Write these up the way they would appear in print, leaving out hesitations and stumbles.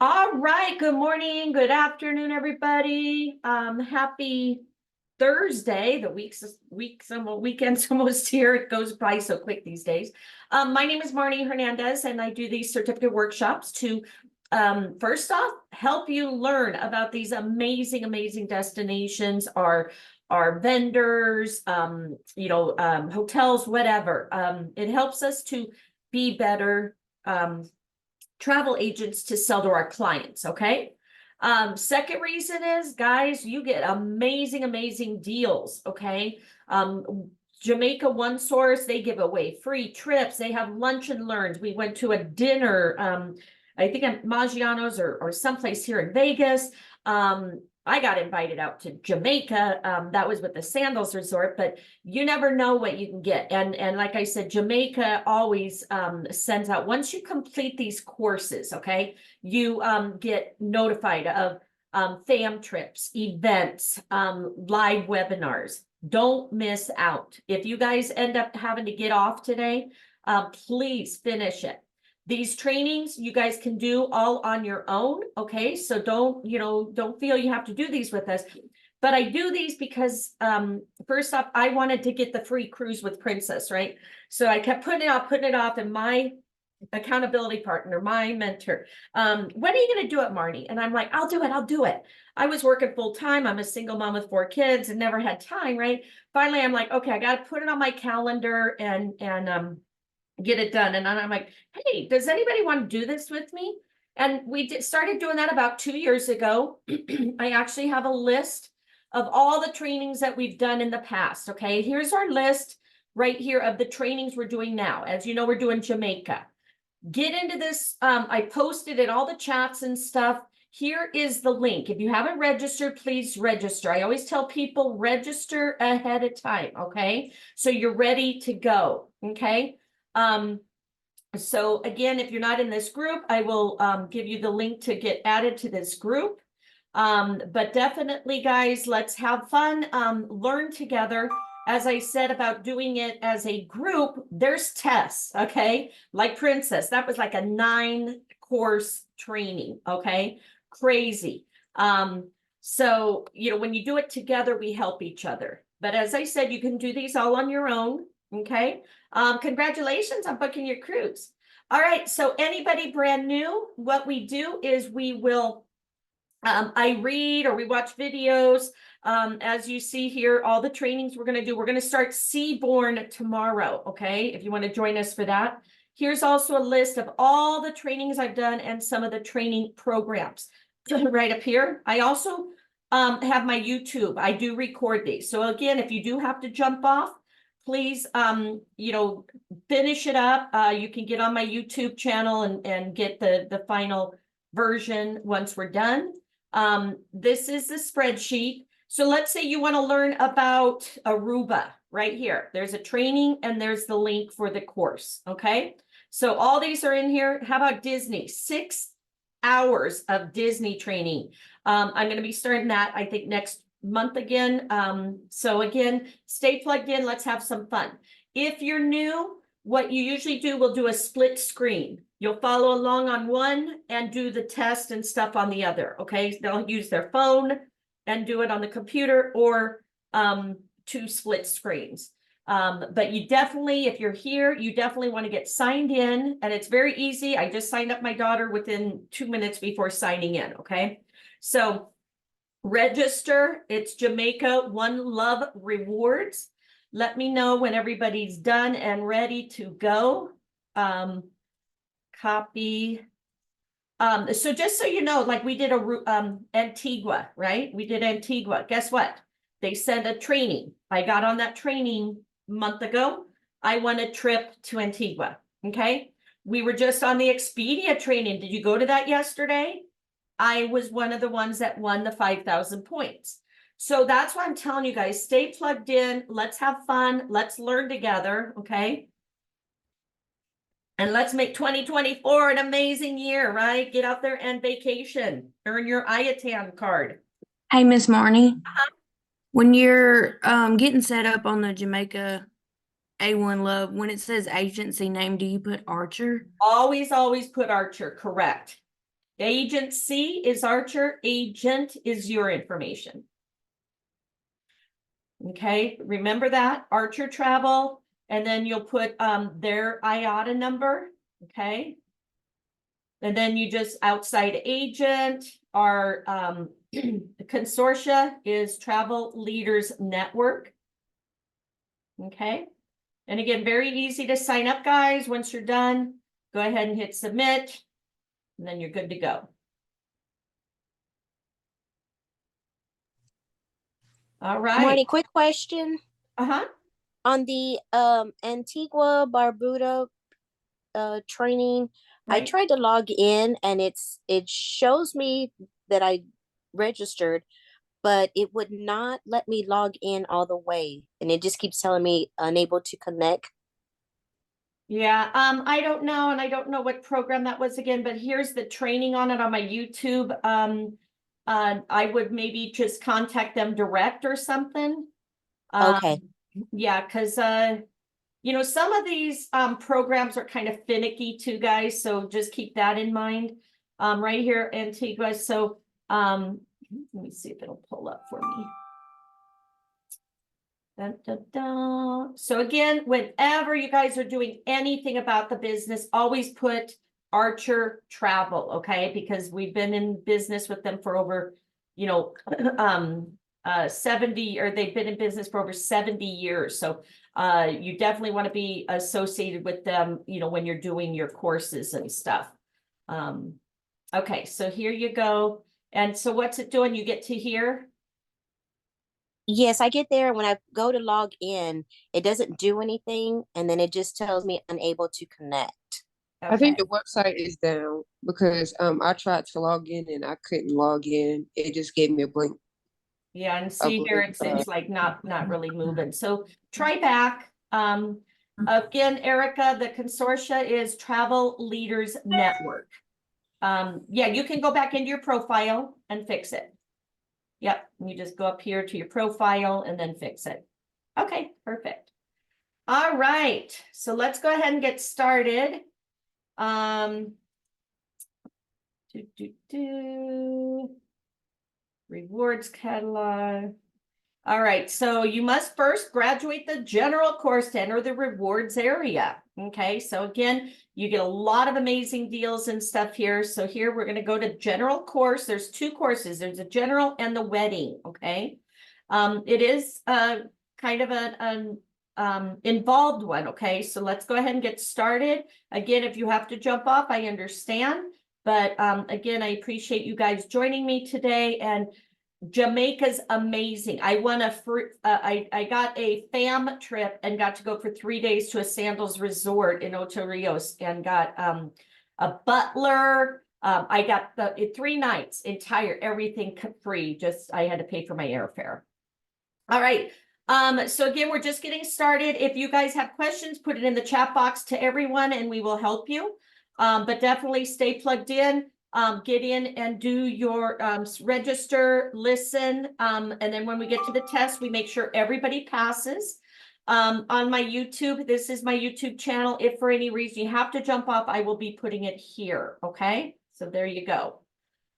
All right, good morning, good afternoon, everybody. Happy Thursday. The weekend's almost here. It goes by so quick these days. My name is Marnie Hernandez, and I do these certificate workshops to first off help you learn about these amazing destinations, our vendors, hotels, whatever. It helps us to be better travel agents to sell to our clients. Okay. Second reason is, guys, you get amazing deals. Okay. Jamaica One Source, they give away free trips. They have lunch and learns. We went to a dinner, I think at Maggiano's or someplace here in Vegas. I got invited out to Jamaica. That was with the Sandals Resort, but you never know what you can get. And like I said, Jamaica always sends out, once you complete these courses, okay, you get notified of fam trips, events, live webinars. Don't miss out. If you guys end up having to get off today, please finish it. These trainings you guys can do all on your own. Okay. So don't feel you have to do these with us. But I do these because first off, I wanted to get the free cruise with Princess, right? So I kept putting it off, and my accountability partner, my mentor, when are you going to do it, Marnie? And I'm like, I'll do it. I was working full time. I'm a single mom with 4 kids and never had time, right? Finally, I'm like, okay, I got to put it on my calendar and get it done. And I'm like, hey, does anybody want to do this with me? And we started doing that about 2 years ago. I actually have a list of all the trainings that we've done in the past. Okay, here's our list right here of the trainings we're doing now. As you know, we're doing Jamaica. Get into this. I posted in all the chats and stuff. Here is the link. If you haven't registered, please register. I always tell people register ahead of time. Okay, so you're ready to go. Okay. So again, if you're not in this group, I will give you the link to get added to this group. But definitely, guys, let's have fun, learn together. As I said about doing it as a group, there's tests, okay? Like Princess, that was like a 9-course training, okay? Crazy. So, when you do it together, we help each other. But as I said, you can do these all on your own, okay? Congratulations on booking your cruise. All right, so anybody brand new, what we do is we will I read or we watch videos. As you see here, all the trainings we're going to do. We're going to start Seaborn tomorrow. Okay. If you want to join us for that. Here's also a list of all the trainings I've done and some of the training programs right up here. I also have my YouTube. I do record these. So again, if you do have to jump off, please, finish it up. You can get on my YouTube channel and get the final version once we're done. This is the spreadsheet. So let's say you want to learn about Aruba right here. There's a training and there's the link for the course. Okay. So all these are in here. How about Disney? 6 hours of Disney training. I'm going to be starting that, I think, next month again. So again, stay plugged in. Let's have some fun. If you're new, what you usually do, we'll do a split screen. You'll follow along on one and do the test and stuff on the other. Okay, they'll use their phone and do it on the computer, or 2 split screens. But you definitely, if you're here, you definitely want to get signed in, and it's very easy. I just signed up my daughter within 2 minutes before signing in. Okay, so register. It's Jamaica One Love Rewards. Let me know when everybody's done and ready to go. Copy. So just so you know, like we did Antigua, right? We did Antigua. Guess what? They sent a training. I got on that training a month ago. I won a trip to Antigua. Okay. We were just on the Expedia training. Did you go to that yesterday? I was one of the ones that won the 5,000 points. So that's why I'm telling you guys, stay plugged in. Let's have fun. Let's learn together. Okay. And let's make 2024 an amazing year, right? Get out there and vacation. Earn your IATAN card. Hey, Miss Marnie, when you're getting set up on the Jamaica A1 Love, when it says agency name, do you put Archer? Always put Archer, correct. Agency is Archer, agent is your information. Okay, remember that, Archer Travel, and then you'll put their IATA number, okay? And then you just outside agent, our consortia is Travel Leaders Network. Okay, and again, very easy to sign up, guys. Once you're done, go ahead and hit submit, and then you're good to go. All right. Marty, quick question. Uh-huh. On the Antigua Barbuda training, I Right. tried to log in and it shows me that I registered, but it would not let me log in all the way. And it just keeps telling me unable to connect. Yeah, I don't know, and I don't know what program that was again, but here's the training on it on my YouTube. I would maybe just contact them direct or something. Okay. Yeah, because you know, some of these programs are kind of finicky too, guys, so just keep that in mind. Right here, Antigua. So let me see if it'll pull up for me. Dun, dun, dun. So again, whenever you guys are doing anything about the business, always put Archer Travel, okay? Because we've been in business with them for over, you know, 70, or they've been in business for over 70 years. So you definitely want to be associated with them, you know, when you're doing your courses and stuff. Okay, so here you go. And so what's it doing? You get to here. Yes, I get there. When I go to log in, it doesn't do anything. And then it just tells me unable to connect. I think Okay. the website is down because I tried to log in and I couldn't log in. It just gave me a blank. Yeah, and see here, it's like not really moving. So try back. Again, Erica, the consortia is Travel Leaders Network. Yeah, you can go back into your profile and fix it. Yep, you just go up here to your profile and then fix it. Okay, perfect. All right, so let's go ahead and get started. Rewards catalog. All right, so you must first graduate the general course to enter the rewards area. Okay, so again, you get a lot of amazing deals and stuff here. So here we're going to go to general course. There's two courses. There's a general and the wedding. Okay, it is kind of an involved one. Okay, so let's go ahead and get started. Again, if you have to jump off, I understand. But again, I appreciate you guys joining me today, and Jamaica's amazing. I won a free, I got a fam trip and got to go for 3 days to a sandals resort in Ocho Rios and got a butler. I got the 3 nights, entire everything free. Just I had to pay for my airfare. All right. So again, we're just getting started. If you guys have questions, put it in the chat box to everyone and we will help you. But definitely stay plugged in. Get in and do your register, listen, and then when we get to the test, we make sure everybody passes. On my YouTube, this is my YouTube channel. If for any reason you have to jump off, I will be putting it here, okay? So there you go.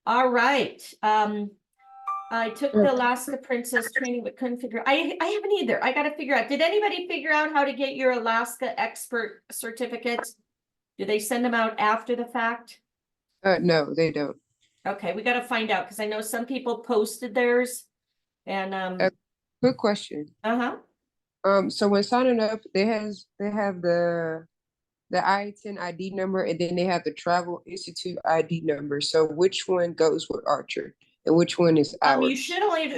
All right. I took the Alaska Princess training, but couldn't figure out. I haven't either. I got to figure out. Did anybody figure out how to get your Alaska expert certificates? Do they send them out after the fact? No, they don't. Okay, we got to find out because I know some people posted theirs and Quick question. So when signing up, they have the I-10 ID number, and then they have the Travel Institute ID number. So which one goes with Archer and which one is ours? it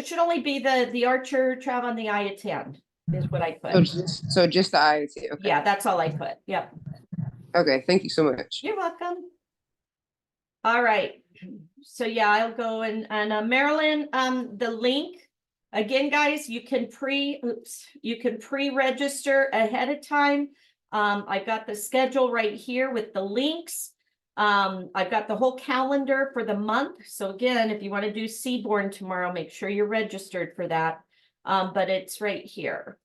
should only be the Archer Travel and the I-10 is what I put. So just the I-10. Okay. Yeah, that's all I put. Yep. Okay, thank you so much. You're welcome. All right. So yeah, I'll go and Marilyn, the link again, guys, you can pre-register ahead of time. I've got the schedule right here with the links. I've got the whole calendar for the month. So again, if you want to do Seabourn tomorrow, make sure you're registered for that. But it's right here.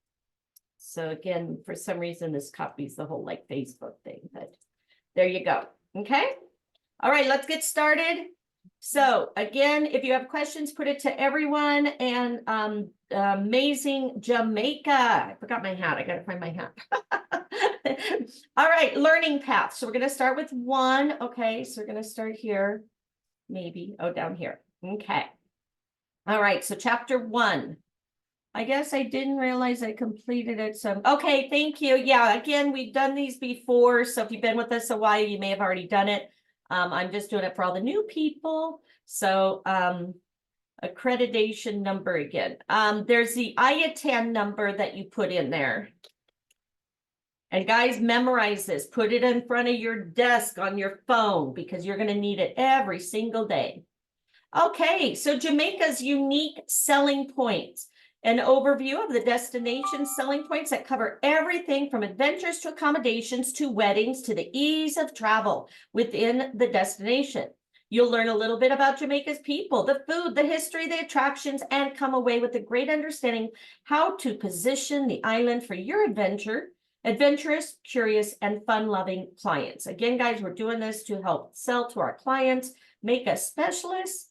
So again, for some reason, this copies the whole like Facebook thing, but there you go. Okay. All right, let's get started. So again, if you have questions, put it to everyone. And amazing Jamaica. I forgot my hat. I gotta find my hat. All right, learning path. So we're gonna start with 1. Okay, so we're gonna start here. Maybe. Oh, down here. Okay. All right, so chapter 1. I guess I didn't realize I completed it. So, okay, thank you. Yeah, again, we've done these before. So if you've been with us a while, you may have already done it. I'm just doing it for all the new people. So accreditation number again. There's the IATAN number that you put in there. And guys, memorize this. Put it in front of your desk on your phone because you're going to need it every single day. Okay, so Jamaica's unique selling points. An overview of the destination selling points that cover everything from adventures to accommodations to weddings to the ease of travel within the destination. You'll learn a little bit about Jamaica's people, the food, the history, the attractions, and come away with a great understanding how to position the island for your adventurous, curious, and fun-loving clients. Again, guys, we're doing this to help sell to our clients, make us specialists.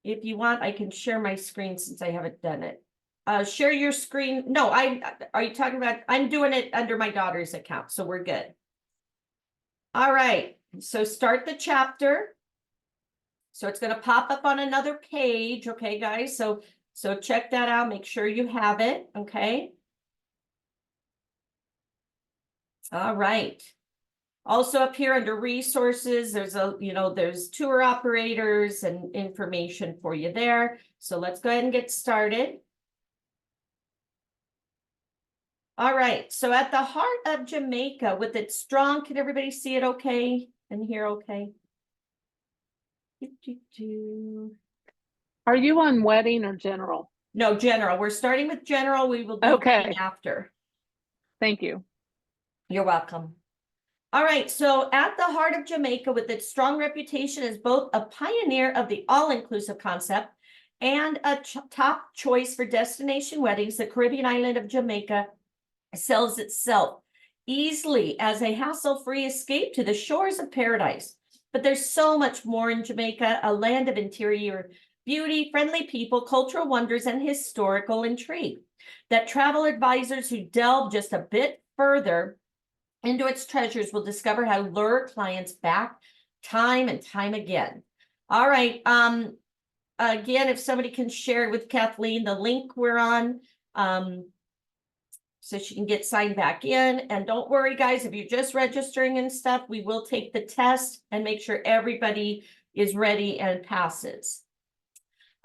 If you want, I can share my screen since I haven't done it. Share your screen. No, are you talking about, I'm doing it under my daughter's account, so we're good. All right, so start the chapter. So it's going to pop up on another page. Okay, guys, so check that out. Make sure you have it. Okay. All right. Also up here under resources, there's tour operators and information for you there. So let's go ahead and get started. All right, so at the heart of Jamaica with its strong, can everybody see it okay and hear okay? Are you on wedding or general? No, general. We're starting with general. We will do wedding after. Thank you. You're welcome. All right, so at the heart of Jamaica, with its strong reputation as both a pioneer of the all-inclusive concept and a top choice for destination weddings, the Caribbean island of Jamaica sells itself easily as a hassle-free escape to the shores of paradise. But there's so much more in Jamaica, a land of interior beauty, friendly people, cultural wonders, and historical intrigue, that travel advisors who delve just a bit further into its treasures will discover how to lure clients back time and time again. All right. Again, if somebody can share with Kathleen the link we're on, so she can get signed back in. And don't worry, guys, if you're just registering and stuff, we will take the test and make sure everybody is ready and passes.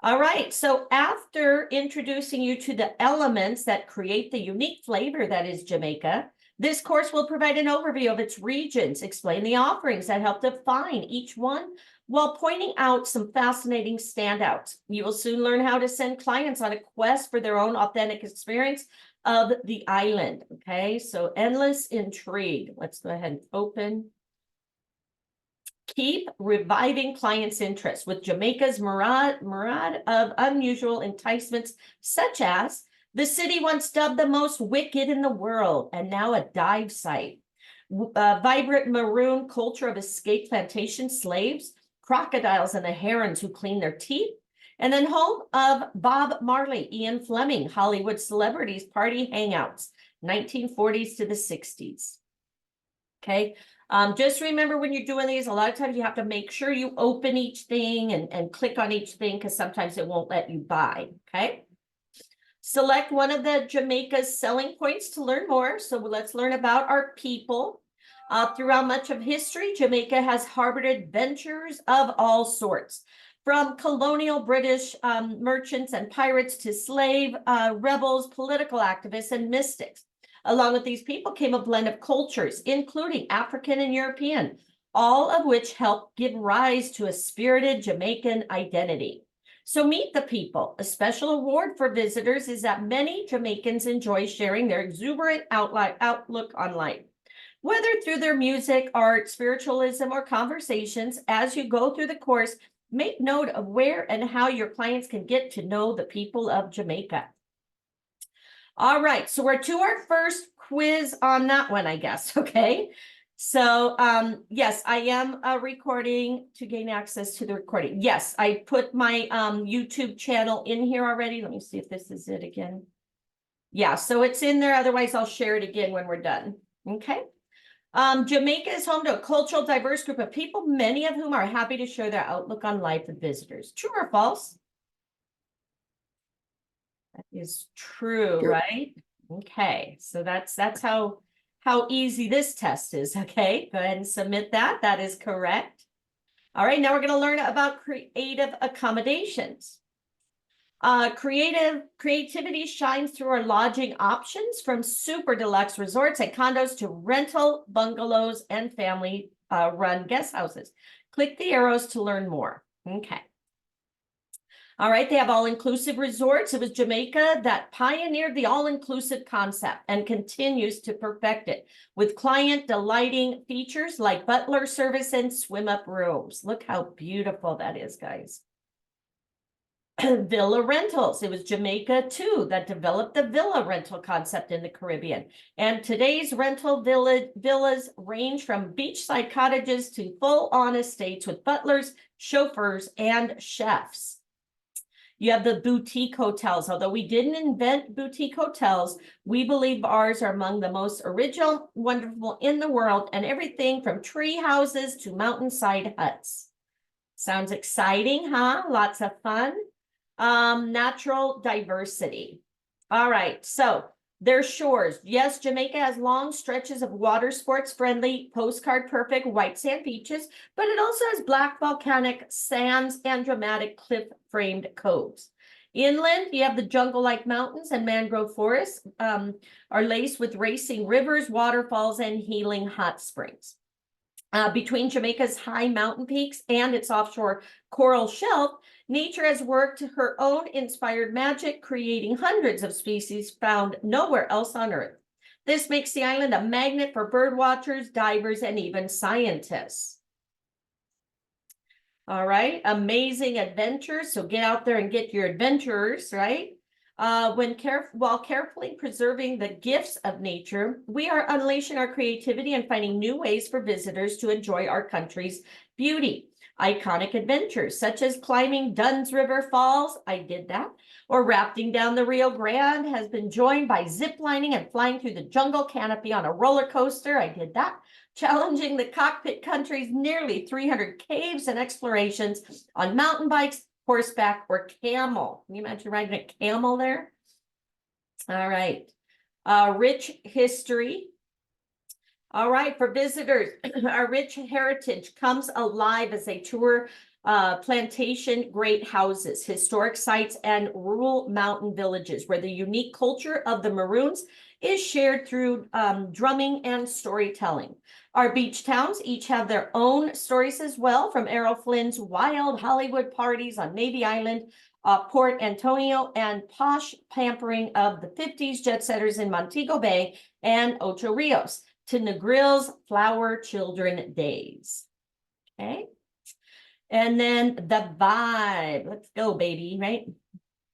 All right, so after introducing you to the elements that create the unique flavor that is Jamaica, this course will provide an overview of its regions, explain the offerings that help define each one, while pointing out some fascinating standouts. You will soon learn how to send clients on a quest for their own authentic experience of the island. Okay, so endless intrigue. Let's go ahead and open. Keep reviving clients' interest with Jamaica's myriad of unusual enticements, such as the city once dubbed the most wicked in the world, and now a dive site. Vibrant maroon culture of escaped plantation slaves, crocodiles and the herons who clean their teeth, and then home of Bob Marley, Ian Fleming, Hollywood celebrities party hangouts, 1940s to the 60s. Okay, just remember when you're doing these, a lot of times you have to make sure you open each thing and click on each thing because sometimes it won't let you buy. Okay. Select one of the Jamaica's selling points to learn more. So let's learn about our people. Throughout much of history, Jamaica has harbored adventurers of all sorts, from colonial British merchants and pirates to slave rebels, political activists, and mystics. Along with these people came a blend of cultures, including African and European, all of which helped give rise to a spirited Jamaican identity. So meet the people. A special award for visitors is that many Jamaicans enjoy sharing their exuberant outlook on life. Whether through their music, art, spiritualism, or conversations, as you go through the course, make note of where and how your clients can get to know the people of Jamaica. All right, so we're to our first quiz on that one, I guess, okay? So, yes, I am recording to gain access to the recording. Yes, I put my YouTube channel in here already. Let me see if this is it again. Yeah, so it's in there. Otherwise, I'll share it again when we're done. Okay. Jamaica is home to a cultural diverse group of people, many of whom are happy to share their outlook on life with visitors. True or false? That is true, True. right? Okay, so that's how easy this test is. Okay, go ahead and submit that. That is correct. All right, now we're going to learn about creative accommodations. Creativity shines through our lodging options, from super deluxe resorts and condos to rental bungalows and family run guest houses. Click the arrows to learn more. Okay. All right, they have all-inclusive resorts. It was Jamaica that pioneered the all-inclusive concept and continues to perfect it with client delighting features like butler service and swim-up rooms. Look how beautiful that is, guys. Villa rentals. It was Jamaica too that developed the villa rental concept in the Caribbean. And today's rental villas range from beachside cottages to full-on estates with butlers, chauffeurs, and chefs. You have the boutique hotels. Although we didn't invent boutique hotels, we believe ours are among the most original, wonderful in the world, and everything from tree houses to mountainside huts. Sounds exciting, huh? Lots of fun. Natural diversity. All right, so their shores. Yes, Jamaica has long stretches of water sports friendly, postcard perfect white sand beaches, but it also has black volcanic sands and dramatic cliff framed coves. Inland, you have the jungle-like mountains and mangrove forests are laced with racing rivers, waterfalls, and healing hot springs. Between Jamaica's high mountain peaks and its offshore coral shelf, nature has worked her own inspired magic, creating hundreds of species found nowhere else on Earth. This makes the island a magnet for bird watchers, divers, and even scientists. All right, amazing adventures. So get out there and get your adventurers, right? While carefully preserving the gifts of nature, we are unleashing our creativity and finding new ways for visitors to enjoy our country's beauty. Iconic adventures such as climbing Dunn's River Falls, I did that, or rafting down the Rio Grande has been joined by ziplining and flying through the jungle canopy on a roller coaster, I did that, challenging the cockpit country's nearly 300 caves and explorations on mountain bikes, horseback, or camel. Can you imagine riding a camel there? All right. Rich history. All right, for visitors, our rich heritage comes alive as they tour plantation great houses, historic sites, and rural mountain villages where the unique culture of the Maroons is shared through drumming and storytelling. Our beach towns each have their own stories as well, from Errol Flynn's wild Hollywood parties on Navy Island, Port Antonio, and posh pampering of the 50s jet setters in Montego Bay and Ocho Rios, to Negrill's Flower Children days. Okay. And then the vibe. Let's go, baby, right?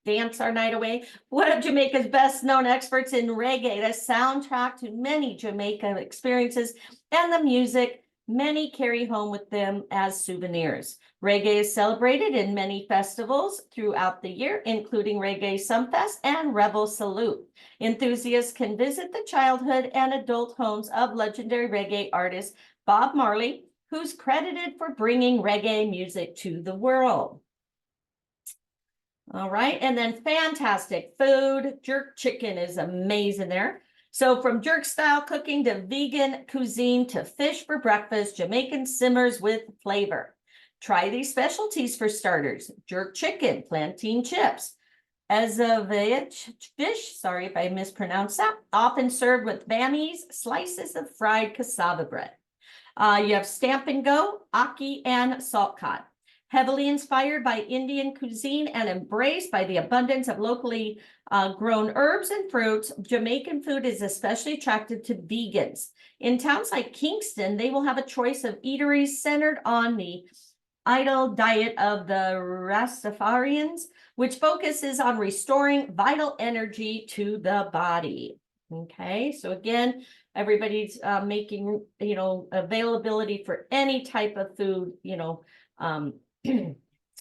Dance our night away. One of Jamaica's best known experts in reggae, the soundtrack to many Jamaica experiences, and the music many carry home with them as souvenirs. Reggae is celebrated in many festivals throughout the year, including Reggae Sumfest and Rebel Salute. Enthusiasts can visit the childhood and adult homes of legendary reggae artist Bob Marley, who's credited for bringing reggae music to the world. All right, and then fantastic food. Jerk chicken is amazing there. So from jerk style cooking to vegan cuisine to fish for breakfast, Jamaican simmers with flavor. Try these specialties for starters: jerk chicken, plantain chips, Azavech fish, sorry if I mispronounced that, often served with bammies, slices of fried cassava bread. You have stamp and go, ackee, and salt cod. Heavily inspired by Indian cuisine and embraced by the abundance of locally grown herbs and fruits, Jamaican food is especially attractive to vegans. In towns like Kingston, they will have a choice of eateries centered on the idle diet of the Rastafarians, which focuses on restoring vital energy to the body. Okay, so again, Everybody's making, you know, availability for any type of food, you know,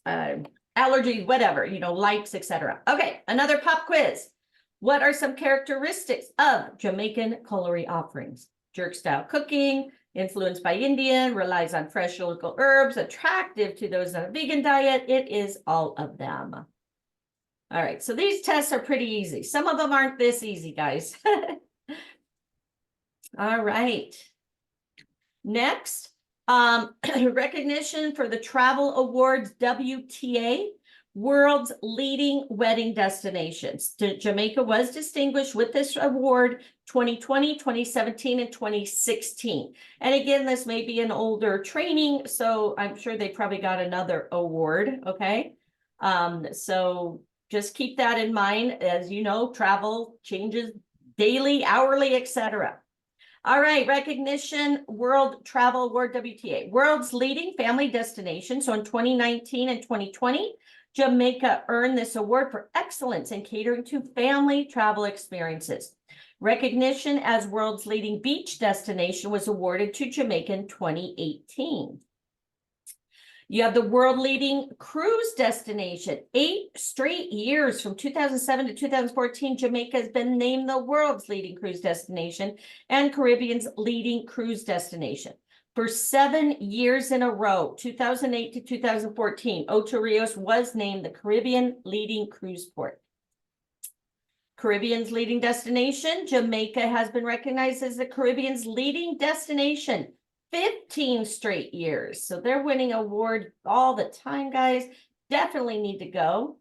allergies, whatever, you know, likes, etc. Okay, another pop quiz. What are some characteristics of Jamaican culinary offerings? Jerk style cooking, influenced by Indian, relies on fresh local herbs, attractive to those on a vegan diet. It is all of them. All right, so these tests are pretty easy. Some of them aren't this easy, guys. All right. Next, recognition for the Travel Awards WTA, World's Leading Wedding Destinations. Jamaica was distinguished with this award 2020, 2017, and 2016. And again, this may be an older training, so I'm sure they probably got another award, okay? So just keep that in mind. As you know, travel changes daily, hourly, etc. All right, recognition, World Travel Award WTA, world's leading family destination. So in 2019 and 2020, Jamaica earned this award for excellence in catering to family travel experiences. Recognition as world's leading beach destination was awarded to Jamaica in 2018. You have the world leading cruise destination. 8 straight years from 2007 to 2014, Jamaica has been named the world's leading cruise destination and Caribbean's leading cruise destination. For 7 years in a row, 2008 to 2014, Ocho Rios was named the Caribbean leading cruise port. Caribbean's leading destination, Jamaica has been recognized as the Caribbean's leading destination 15 straight years. So they're winning award all the time, guys. Definitely need to go.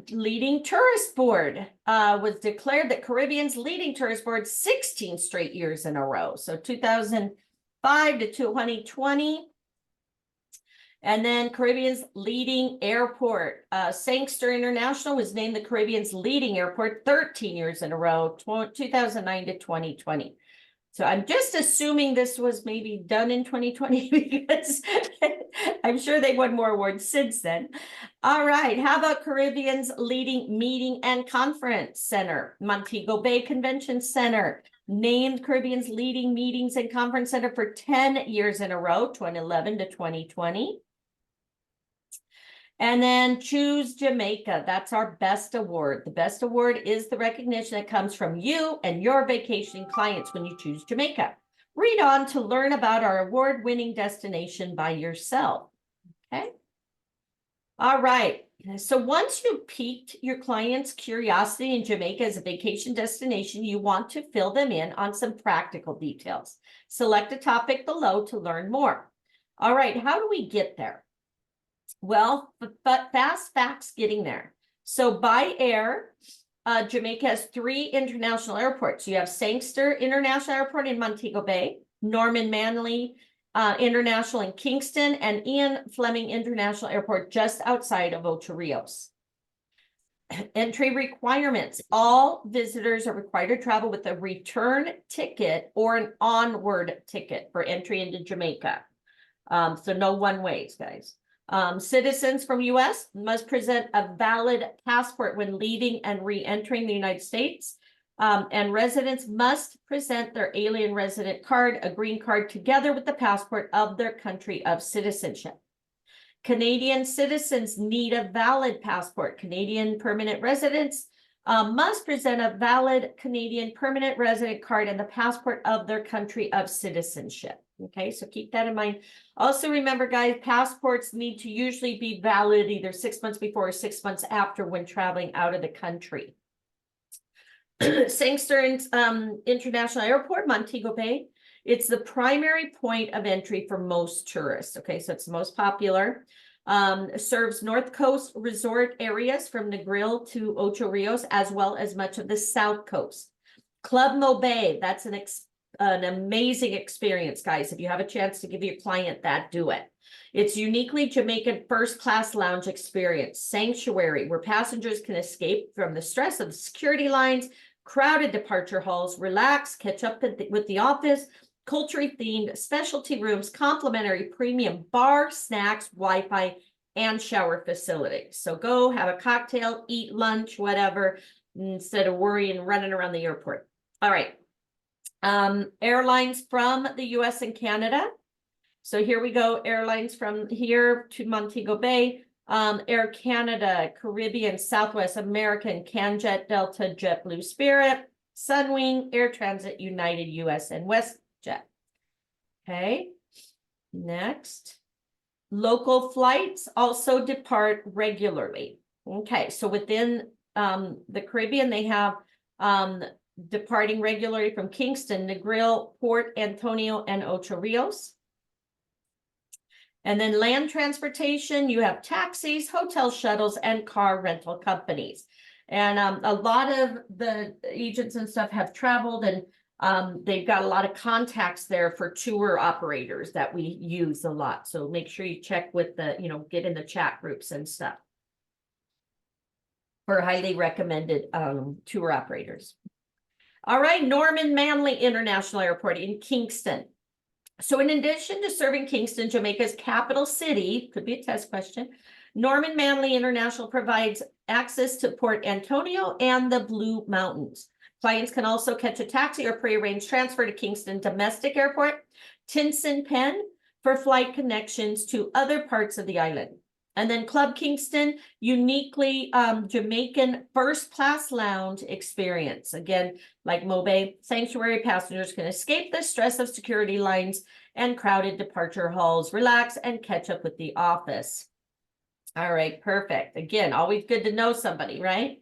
Leading tourist board was declared the Caribbean's leading tourist board 16 straight years in a row. So 2005 to 2020. And then Caribbean's leading airport. Sangster International was named the Caribbean's leading airport 13 years in a row, 2009 to 2020. So I'm just assuming this was maybe done in 2020 because I'm sure they won more awards since then. All right, how about Caribbean's leading meeting and conference center? Montego Bay Convention Center, named Caribbean's leading meetings and conference center for 10 years in a row, 2011 to 2020. And then choose Jamaica. That's our best award. The best award is the recognition that comes from you and your vacationing clients when you choose Jamaica. Read on to learn about our award-winning destination by yourself. Okay. All right. So once you piqued your client's curiosity in Jamaica as a vacation destination, you want to fill them in on some practical details. Select a topic below to learn more. All right. How do we get there? Well, but fast facts getting there. So by air, Jamaica has 3 international airports. You have Sangster International Airport in Montego Bay, Norman Manley International in Kingston, and Ian Fleming International Airport just outside of Ocho Rios. Entry requirements. All visitors are required to travel with a return ticket or an onward ticket for entry into Jamaica. So no one-ways, guys. Citizens from U.S. must present a valid passport when leaving and re-entering the United States. And residents must present their alien resident card, a green card, together with the passport of their country of citizenship. Canadian citizens need a valid passport. Canadian permanent residents must present a valid Canadian permanent resident card and the passport of their country of citizenship. Okay, so keep that in mind. Also remember, guys, passports need to usually be valid either 6 months before or 6 months after when traveling out of the country. Sangster International Airport, Montego Bay. It's the primary point of entry for most tourists. Okay, so it's the most popular. Serves North Coast resort areas from Negril to Ocho Rios, as well as much of the South Coast. Club Mo Bay, that's an amazing experience, guys. If you have a chance to give your client that, do it. It's uniquely Jamaican first-class lounge experience. Sanctuary, where passengers can escape from the stress of the security lines, crowded departure halls, relax, catch up with the office, culturally themed specialty rooms, complimentary premium bar, snacks, Wi-Fi, and shower facilities. So go have a cocktail, eat lunch, whatever, instead of worrying and running around the airport. All right. Airlines from the US and Canada. So here we go, airlines from here to Montego Bay, Air Canada, Caribbean, Southwest American, CanJet, Delta, JetBlue, Spirit, Sunwing, Air Transit, United, US, and WestJet. Okay, next. Local flights also depart regularly. Okay, so within the Caribbean, they have departing regularly from Kingston, Negril, Port Antonio, and Ocho Rios. And then land transportation, you have taxis, hotel shuttles, and car rental companies. And a lot of the agents and stuff have traveled, and they've got a lot of contacts there for tour operators that we use a lot. So make sure you check with the, get in the chat groups and stuff for highly recommended tour operators. All right, Norman Manley International Airport in Kingston. So in addition to serving Kingston, Jamaica's capital city, could be a test question, Norman Manley International provides access to Port Antonio and the Blue Mountains. Clients can also catch a taxi or prearranged transfer to Kingston Domestic Airport, Tinson Pen for flight connections to other parts of the island. And then Club Kingston, uniquely Jamaican first-class lounge experience. Again, like Mobay Sanctuary, passengers can escape the stress of security lines and crowded departure halls, relax, and catch up with the office. All right, perfect. Again, always good to know somebody, right?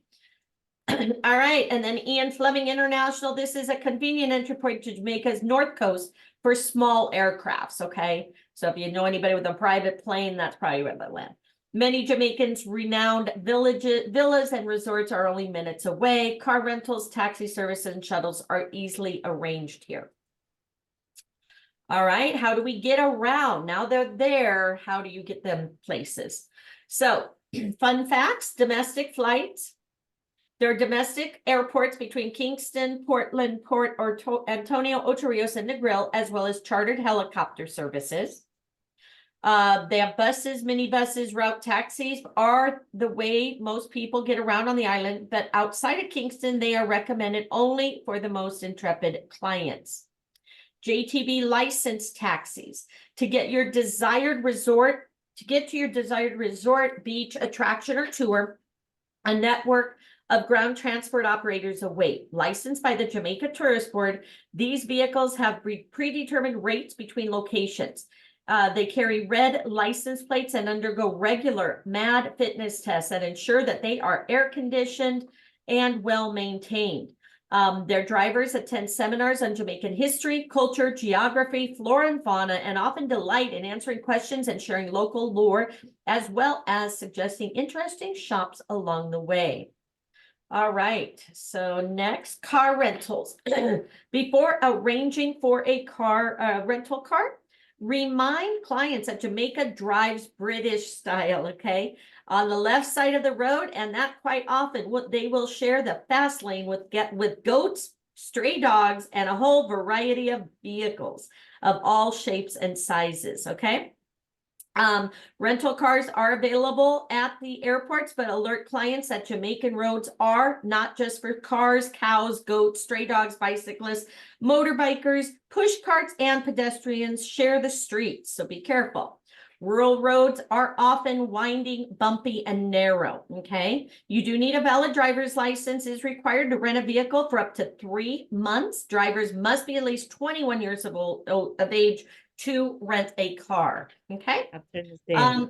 All right, and then Ian Fleming International. This is a convenient entry point to Jamaica's north coast for small aircrafts, okay? So if you know anybody with a private plane, that's probably where they land. Many Jamaicans' renowned villas and resorts are only minutes away. Car rentals, taxi services, and shuttles are easily arranged here. All right, how do we get around? Now they're there, how do you get them places? So, fun facts, domestic flights. There are domestic airports between Kingston, Portland, Port Antonio, Ocho Rios, and Negril, as well as chartered helicopter services. They have buses, minibuses, route taxis are the way most people get around on the island, but outside of Kingston, they are recommended only for the most intrepid clients. JTB licensed taxis to get to your desired resort, beach, attraction, or tour, a network of ground transport operators await. Licensed by the Jamaica Tourist Board, these vehicles have predetermined rates between locations. They carry red license plates and undergo regular MAD fitness tests that ensure that they are air conditioned and well maintained. Their drivers attend seminars on Jamaican history, culture, geography, flora and fauna, and often delight in answering questions and sharing local lore, as well as suggesting interesting shops along the way. All right, so next, car rentals. Before arranging for a rental car, remind clients that Jamaica drives British style, okay? On the left side of the road, and that quite often they will share the fast lane with goats, stray dogs, and a whole variety of vehicles of all shapes and sizes, okay? Rental cars are available at the airports, but alert clients that Jamaican roads are not just for cars, cows, goats, stray dogs, bicyclists, motorbikers, push carts, and pedestrians share the streets, so be careful. Rural roads are often winding, bumpy, and narrow, okay? You do need a valid driver's license is required to rent a vehicle for up to 3 months. Drivers must be at least 21 years of age to rent a car, okay?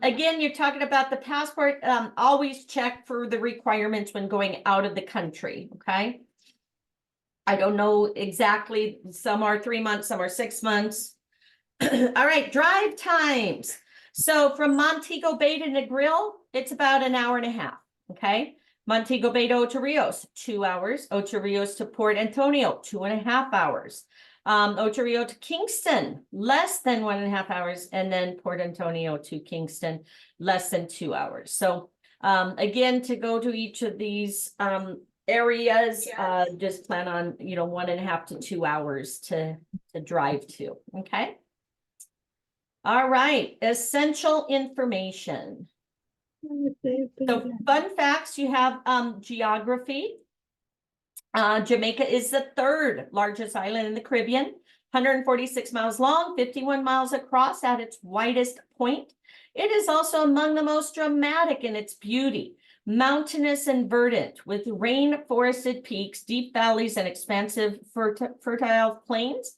Again, you're talking about the passport. Always check for the requirements when going out of the country, okay? I don't know exactly. Some are 3 months, some are 6 months. All right, drive times. So from Montego Bay to Negril, it's about an hour and a half, okay? Montego Bay to Ocho Rios, 2 hours. Ocho Rios to Port Antonio, 2.5 hours. Ocho Rios to Kingston, less than 1.5 hours. And then Port Antonio to Kingston, less than 2 hours. So again, to go to each of these areas, just plan on, 1.5 to 2 hours to drive to, okay? All right, essential information. So fun facts, you have geography. Jamaica is the third largest island in the Caribbean, 146 miles long, 51 miles across at its widest point. It is also among the most dramatic in its beauty, mountainous and verdant, with rain-forested peaks, deep valleys, and expansive fertile plains.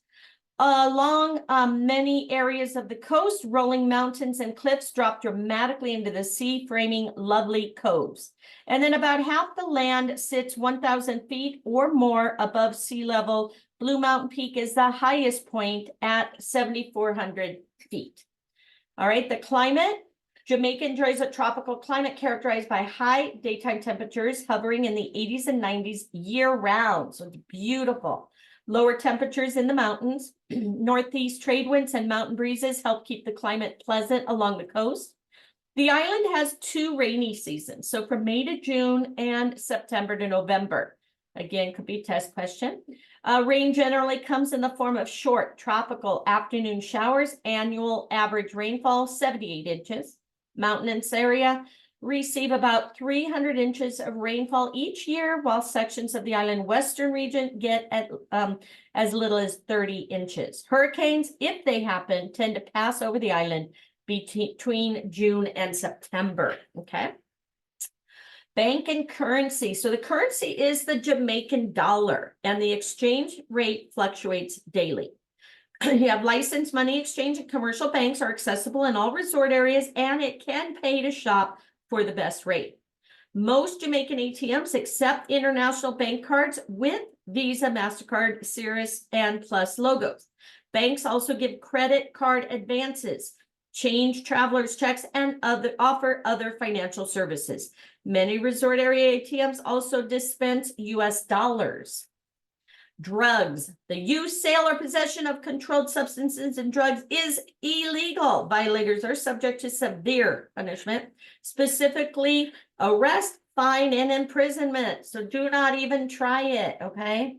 Along many areas of the coast, rolling mountains and cliffs drop dramatically into the sea, framing lovely coves. And then about half the land sits 1,000 feet or more above sea level. Blue Mountain Peak is the highest point at 7,400 feet. All right, the climate. Jamaica enjoys a tropical climate characterized by high daytime temperatures hovering in the 80s and 90s year-round. So it's beautiful. Lower temperatures in the mountains, northeast trade winds and mountain breezes help keep the climate pleasant along the coast. The island has 2 rainy seasons, so from May to June and September to November. Again, could be a test question. Rain generally comes in the form of short tropical afternoon showers. Annual average rainfall, 78 inches. Mountainous area receive about 300 inches of rainfall each year, while sections of the island western region get at as little as 30 inches. Hurricanes, if they happen, tend to pass over the island between June and September. Okay. Bank and currency. So the currency is the Jamaican dollar, and the exchange rate fluctuates daily. You have licensed money exchange and commercial banks are accessible in all resort areas, and it can pay to shop for the best rate. Most Jamaican ATMs accept international bank cards with Visa, MasterCard, Cirrus, and Plus logos. Banks also give credit card advances, change travelers' checks, and offer other financial services. Many resort area ATMs also dispense US dollars. Drugs. The use, sale, or possession of controlled substances and drugs is illegal. Violators are subject to severe punishment, specifically arrest, fine, and imprisonment. So do not even try it, okay?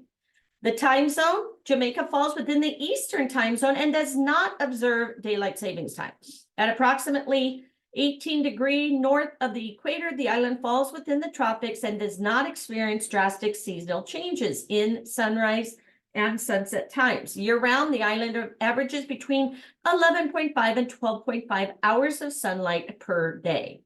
The time zone. Jamaica falls within the Eastern time zone and does not observe daylight savings time. At approximately 18 degrees north of the equator, the island falls within the tropics and does not experience drastic seasonal changes in sunrise and sunset times. Year-round, the island averages between 11.5 and 12.5 hours of sunlight per day.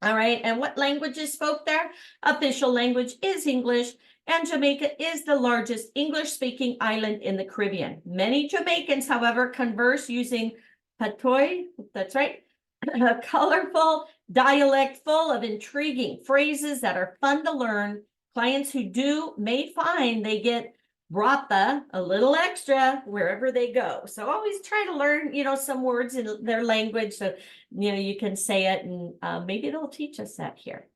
All right, and what languages spoke there? Official language is English, and Jamaica is the largest English-speaking island in the Caribbean. Many Jamaicans, however, converse using patois, that's right, a colorful dialect full of intriguing phrases that are fun to learn. Clients who do may find they get brata, a little extra, wherever they go. So always try to learn, some words in their language so, you can say it, and maybe they'll teach us that here.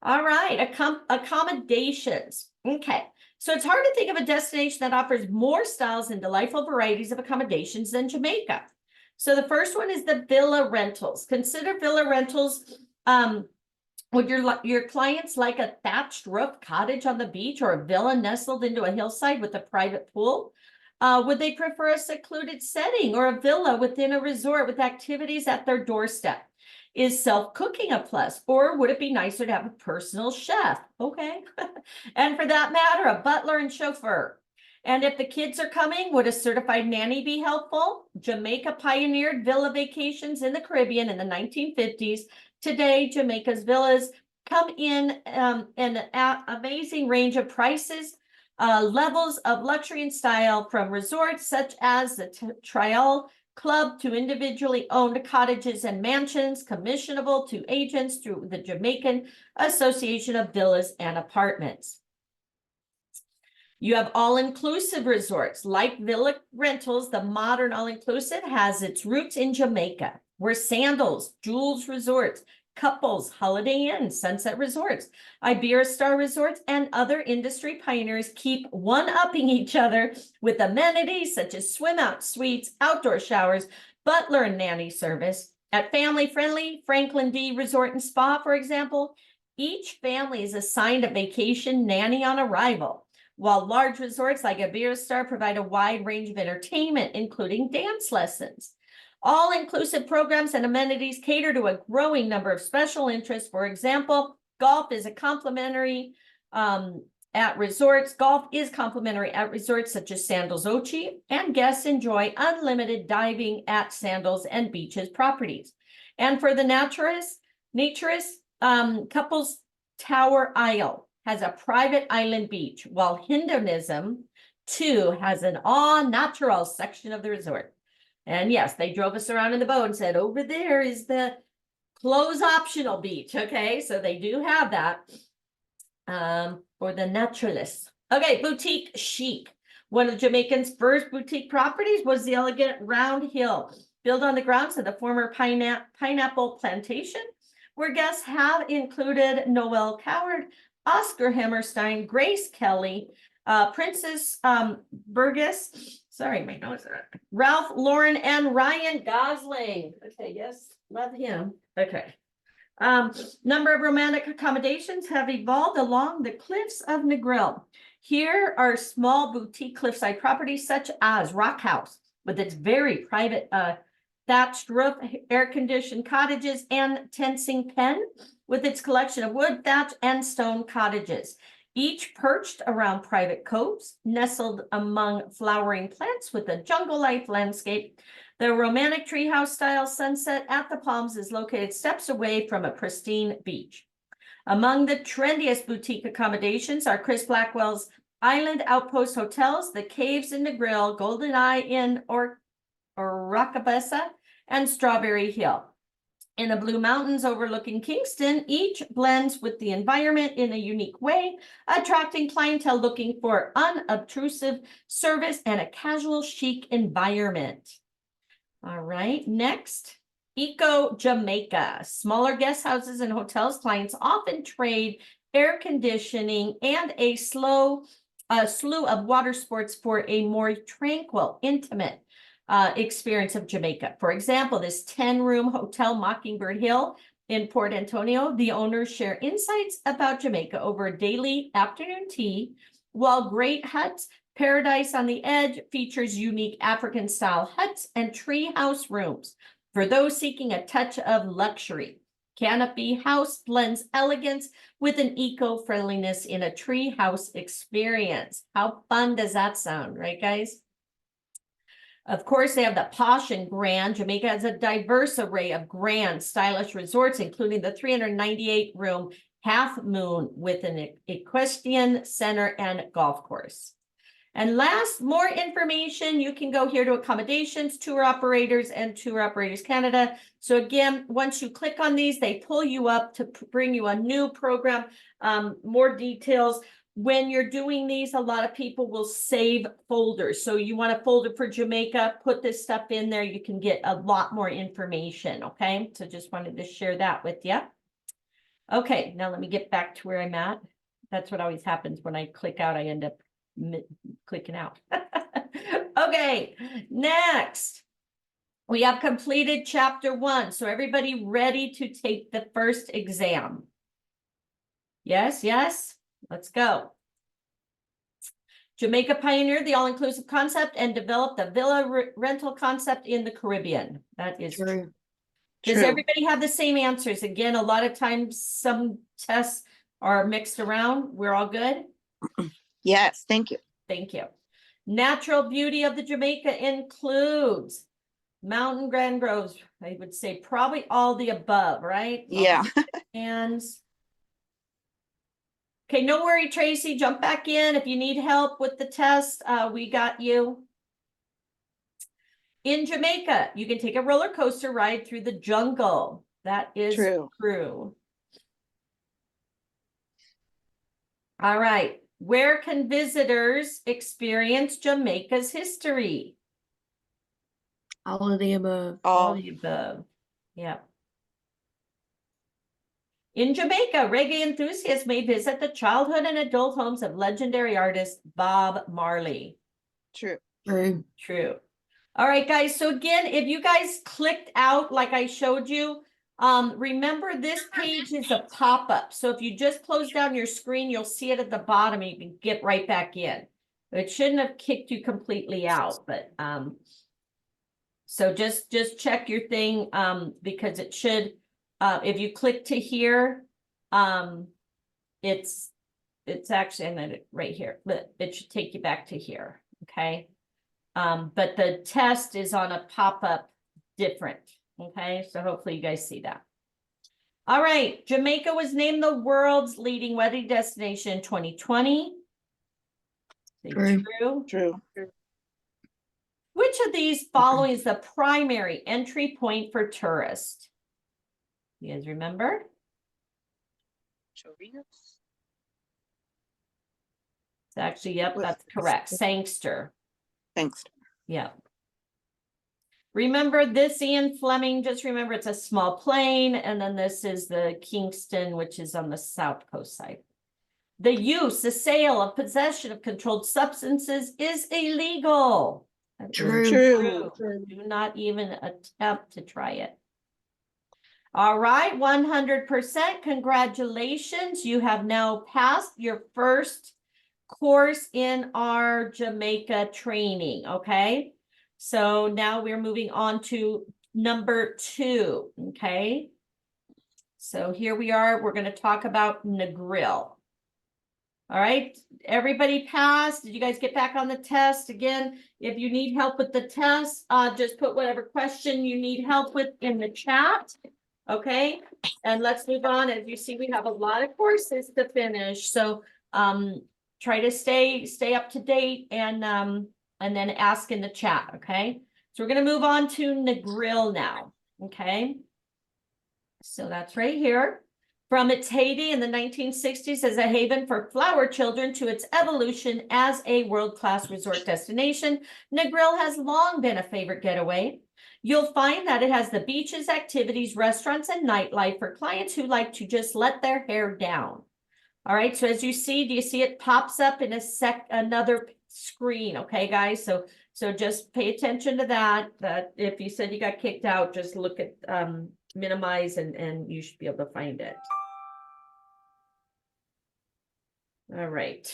All right, accommodations. Okay, so it's hard to think of a destination that offers more styles and delightful varieties of accommodations than Jamaica. So the first one is the villa rentals. Consider villa rentals. Would your clients like a thatched roof cottage on the beach or a villa nestled into a hillside with a private pool? Would they prefer a secluded setting or a villa within a resort with activities at their doorstep? Is self-cooking a plus, or would it be nicer to have a personal chef? Okay. And for that matter, a butler and chauffeur. And if the kids are coming, would a certified nanny be helpful? Jamaica pioneered villa vacations in the Caribbean in the 1950s. Today, Jamaica's villas come in an amazing range of prices, levels of luxury and style, from resorts such as the Trial Club to individually owned cottages and mansions, commissionable to agents through the Jamaican Association of Villas and Apartments. You have all-inclusive resorts. Like villa rentals, the modern all-inclusive has its roots in Jamaica, where Sandals, Jules Resorts, Couples, Holiday Inn, Sunset Resorts, Iberostar Resorts, and other industry pioneers keep one-upping each other with amenities such as swim-out suites, outdoor showers, butler and nanny service. At family-friendly Franklin D Resort and Spa, for example, each family is assigned a vacation nanny on arrival, while large resorts like Iberostar provide a wide range of entertainment, including dance lessons. All-inclusive programs and amenities cater to a growing number of special interests. For example, golf is a complimentary at resorts. Golf is complimentary at resorts such as Sandals Ochi, and guests enjoy unlimited diving at Sandals and Beaches properties. And for the naturalists, Couples Tower Isle has a private island beach, while Hinduism too has an all-natural section of the resort. And yes, they drove us around in the boat and said, over there is the clothes optional beach. Okay, so they do have that for the naturalists. Okay, boutique chic. One of Jamaican's first boutique properties was the elegant Round Hill, built on the grounds of the former pineapple plantation, where guests have included Noel Coward, Oscar Hammerstein, Grace Kelly, Princess Burgess, sorry, my nose, Ralph Lauren, and Ryan Gosling. Okay, yes, love him. Okay. Number of romantic accommodations have evolved along the cliffs of Negril. Here are small boutique cliffside properties such as Rock House, with its very private thatched roof, air-conditioned cottages, and Tensing Pen, with its collection of wood, thatch, and stone cottages, each perched around private coves, nestled among flowering plants with a jungle-like landscape. The romantic treehouse style sunset at the Palms is located steps away from a pristine beach. Among the trendiest boutique accommodations are Chris Blackwell's Island Outpost Hotels, the Caves in Negril, Golden Eye Inn, or Rockabessa, and Strawberry Hill. In the Blue Mountains overlooking Kingston, each blends with the environment in a unique way, attracting clientele looking for unobtrusive service and a casual chic environment. All right, next, Eco Jamaica. Smaller guest houses and hotels, clients often trade air conditioning and a slew of water sports for a more tranquil, intimate experience of Jamaica. For example, this 10-room hotel Mockingbird Hill in Port Antonio, the owners share insights about Jamaica over a daily afternoon tea, while Great Huts Paradise on the Edge features unique African-style huts and tree house rooms for those seeking a touch of luxury. Canopy House blends elegance with an eco-friendliness in a tree house experience. How fun does that sound, right, guys? Of course, they have the posh and grand. Jamaica has a diverse array of grand, stylish resorts, including the 398-room Half Moon with an equestrian center and golf course. And last, more information, you can go here to accommodations, tour operators, and Tour Operators Canada. So again, once you click on these, they pull you up to bring you a new program, more details. When you're doing these, a lot of people will save folders. So you want a folder for Jamaica, put this stuff in there. You can get a lot more information, okay? So just wanted to share that with you. Okay, now let me get back to where I'm at. That's what always happens when I click out, I end up clicking out. Okay, next. We have completed chapter 1. So everybody ready to take the first exam? Yes, yes. Let's go. Jamaica pioneered the all-inclusive concept and developed the villa rental concept in the Caribbean. That is true. Does everybody have the same answers? Again, a lot of times some tests are mixed around. We're all good? Yes, thank you. Thank you. Natural beauty of the Jamaica includes mountain Grand Groves. I would say probably all the above, right? Yeah. And okay, no worry, Tracy, jump back in. If you need help with the test, we got you. In Jamaica, you can take a roller coaster ride through the jungle. That is true. All right. Where can visitors experience Jamaica's history? All of the above. All of the above. Yeah. In Jamaica, reggae enthusiasts may visit the childhood and adult homes of legendary artist Bob Marley. True. All right, guys. So again, if you guys clicked out like I showed you, remember this page is a pop-up. So if you just close down your screen, you'll see it at the bottom and you can get right back in. It shouldn't have kicked you completely out, but so just check your thing because it should. If you click to here, it's it's actually, and then right here, but it should take you back to here, okay? But the test is on a pop-up different, okay? So hopefully you guys see that. All right, Jamaica was named the world's leading wedding destination in 2020. Say True. true. True. Which of these following is the primary entry point for tourists? You guys remember? Chorizo. It's actually, yep, that's correct. Sangster. Thanks. Yep. Remember this, Ian Fleming, just remember it's a small plane, and then this is the Kingston, which is on the south coast side. The use, the sale of possession of controlled substances is illegal. That is True. True. Do not even attempt to try it. All right, 100%. Congratulations. You have now passed your first course in our Jamaica training, okay? So now we're moving on to number 2, okay? So here we are. We're going to talk about Negril. All right, everybody passed. Did you guys get back on the test? Again, if you need help with the test, just put whatever question you need help with in the chat. Okay, and let's move on. As you see, we have a lot of courses to finish. So try to stay up to date and then ask in the chat. Okay, so we're going to move on to Negril now. Okay, so that's right here. From its heyday in the 1960s as a haven for flower children to its evolution as a world-class resort destination, Negril has long been a favorite getaway. You'll find that it has the beaches, activities, restaurants, and nightlife for clients who like to just let their hair down. All right, so as you see, do you see it pops up in another screen? Okay, guys, so just pay attention to that. That if you said you got kicked out, just look at minimize and you should be able to find it. All right.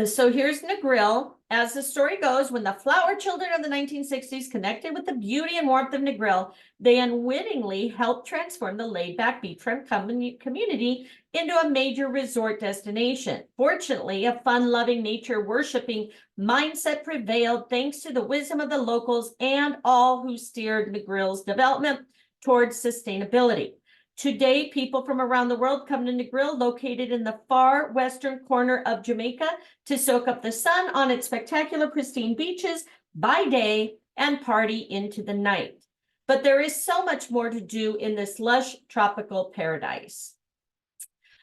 So here's Negril. As the story goes, when the flower children of the 1960s connected with the beauty and warmth of Negril, they unwittingly helped transform the laid-back beachfront community into a major resort destination. Fortunately, a fun-loving, nature-worshiping mindset prevailed thanks to the wisdom of the locals and all who steered Negril's development towards sustainability. Today, people from around the world come to Negril, located in the far western corner of Jamaica, to soak up the sun on its spectacular, pristine beaches by day and party into the night. But there is so much more to do in this lush tropical paradise.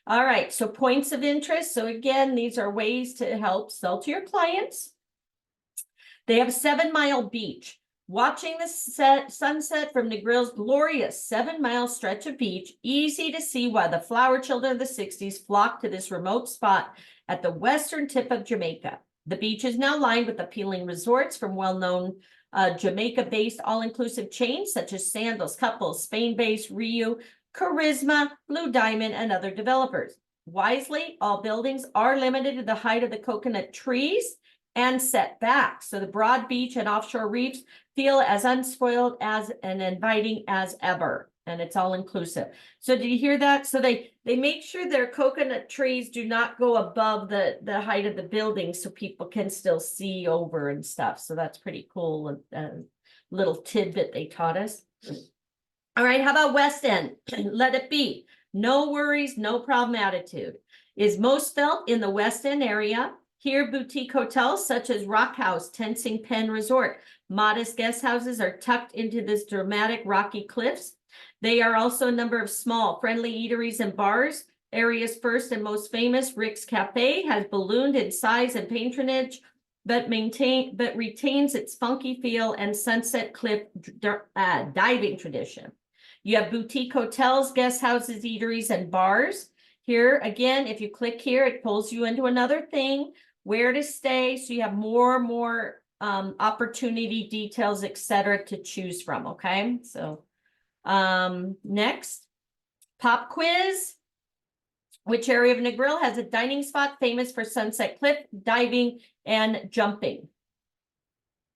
All right, so points of interest. So again, these are ways to help sell to your clients. They have 7 Mile Beach. Watching the sunset from Negril's glorious 7-mile stretch of beach, easy to see why the flower children of the 60s flocked to this remote spot at the western tip of Jamaica. The beach is now lined with appealing resorts from well-known Jamaica-based all-inclusive chains such as Sandals, Couples, Spain-based Rio, Charisma, Blue Diamond, and other developers. Wisely, all buildings are limited to the height of the coconut trees and set back, so the broad beach and offshore reefs feel as unspoiled as and inviting as ever, and it's all inclusive. So did you hear that? So they make sure their coconut trees do not go above the height of the building so people can still see over and stuff. So that's pretty cool, little tidbit they taught us. All right, how about West End? Let it be. No worries, no problem attitude. Is most felt in the West End area. Here, boutique hotels such as Rock House, Tensing Pen Resort, modest guest houses are tucked into this dramatic rocky cliffs. They are also a number of small, friendly eateries and bars. Area's first and most famous, Rick's Cafe, has ballooned in size and patronage, but retains its funky feel and sunset cliff diving tradition. You have boutique hotels, guest houses, eateries, and bars. Here, again, if you click here, it pulls you into another thing, where to stay. So you have more opportunity details, etc., to choose from. Okay, so next, pop quiz. Which area of Negril has a dining spot famous for sunset cliff diving and jumping?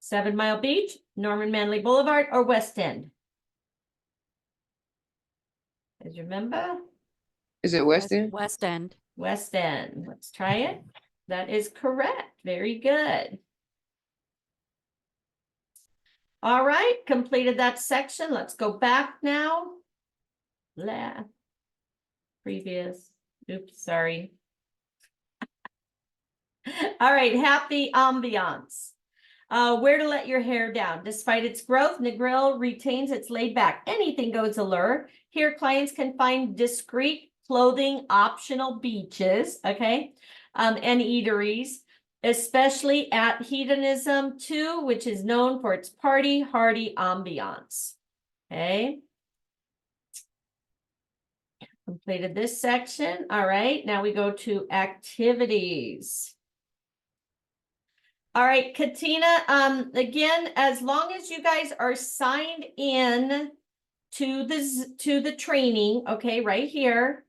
7 Mile Beach, Norman Manley Boulevard, or West End? Guys remember? Is it West End? West End. West End. Let's try it. That is correct. Very good. All right, completed that section. Let's go back now. Previous. Oops, sorry. All right, happy ambiance. Where to let your hair down. Despite its growth, Negril retains its laid back, anything goes allure. Here, clients can find discreet clothing, optional beaches, okay, and eateries, especially at Hedonism 2, which is known for its party hardy ambiance. Okay. Completed this section. All right, now we go to activities. All right, Katina, again, as long as you guys are signed in to the training, okay, right here,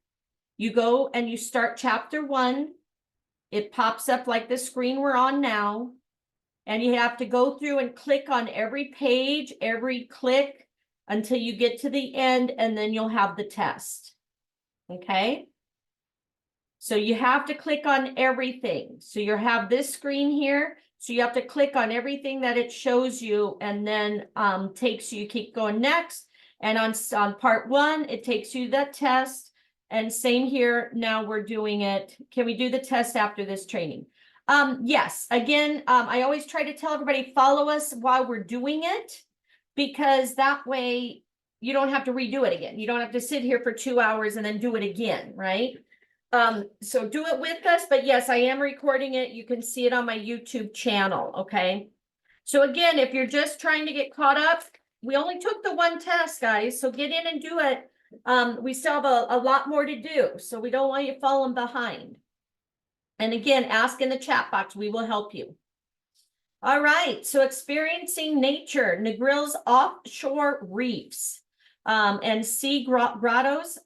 you go and you start chapter 1. It pops up like the screen we're on now, and you have to go through and click on every page, every click until you get to the end, and then you'll have the test. Okay. So you have to click on everything. So you have this screen here. So you have to click on everything that it shows you, and then takes you, keep going next. And on part 1, it takes you that test. And same here. Now we're doing it. Can we do the test after this training? Yes. Again, I always try to tell everybody, follow us while we're doing it, because that way you don't have to redo it again. You don't have to sit here for 2 hours and then do it again, right? So do it with us, but yes, I am recording it. You can see it on my YouTube channel, okay? So again, if you're just trying to get caught up, we only took the 1 test, guys, so get in and do it. We still have a lot more to do, so we don't want you falling behind. And again, ask in the chat box, we will help you. All right, so experiencing nature, Negril's offshore reefs and sea grottos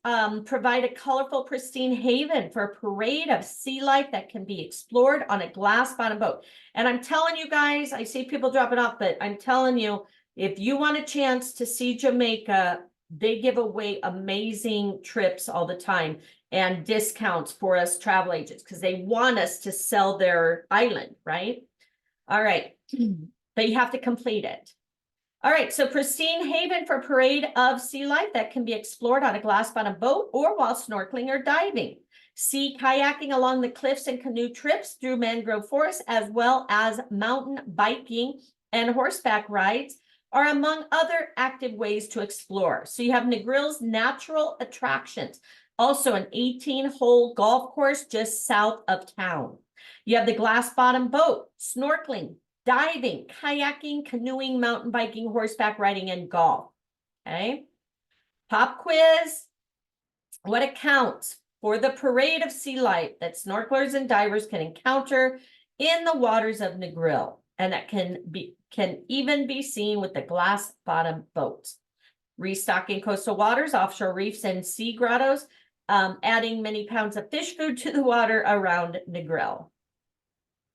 provide a colorful, pristine haven for a parade of sea life that can be explored on a glass-bottom boat. And I'm telling you guys, I see people dropping off, but I'm telling you, if you want a chance to see Jamaica, they give away amazing trips all the time and discounts for us travel agents because they want us to sell their island, right? All right, but you have to complete it. All right, so pristine haven for parade of sea life that can be explored on a glass-bottom boat or while snorkeling or diving. Sea kayaking along the cliffs and canoe trips through mangrove forests, as well as mountain biking and horseback rides are among other active ways to explore. So you have Negril's natural attractions, also an 18-hole golf course just south of town. You have the glass-bottom boat, snorkeling, diving, kayaking, canoeing, mountain biking, horseback riding, and golf. Okay. Pop quiz. What accounts for the parade of sea life that snorkelers and divers can encounter in the waters of Negril, and that can even be seen with the glass-bottom boats? Restocking coastal waters, offshore reefs, and sea grottos, adding many pounds of fish food to the water around Negril.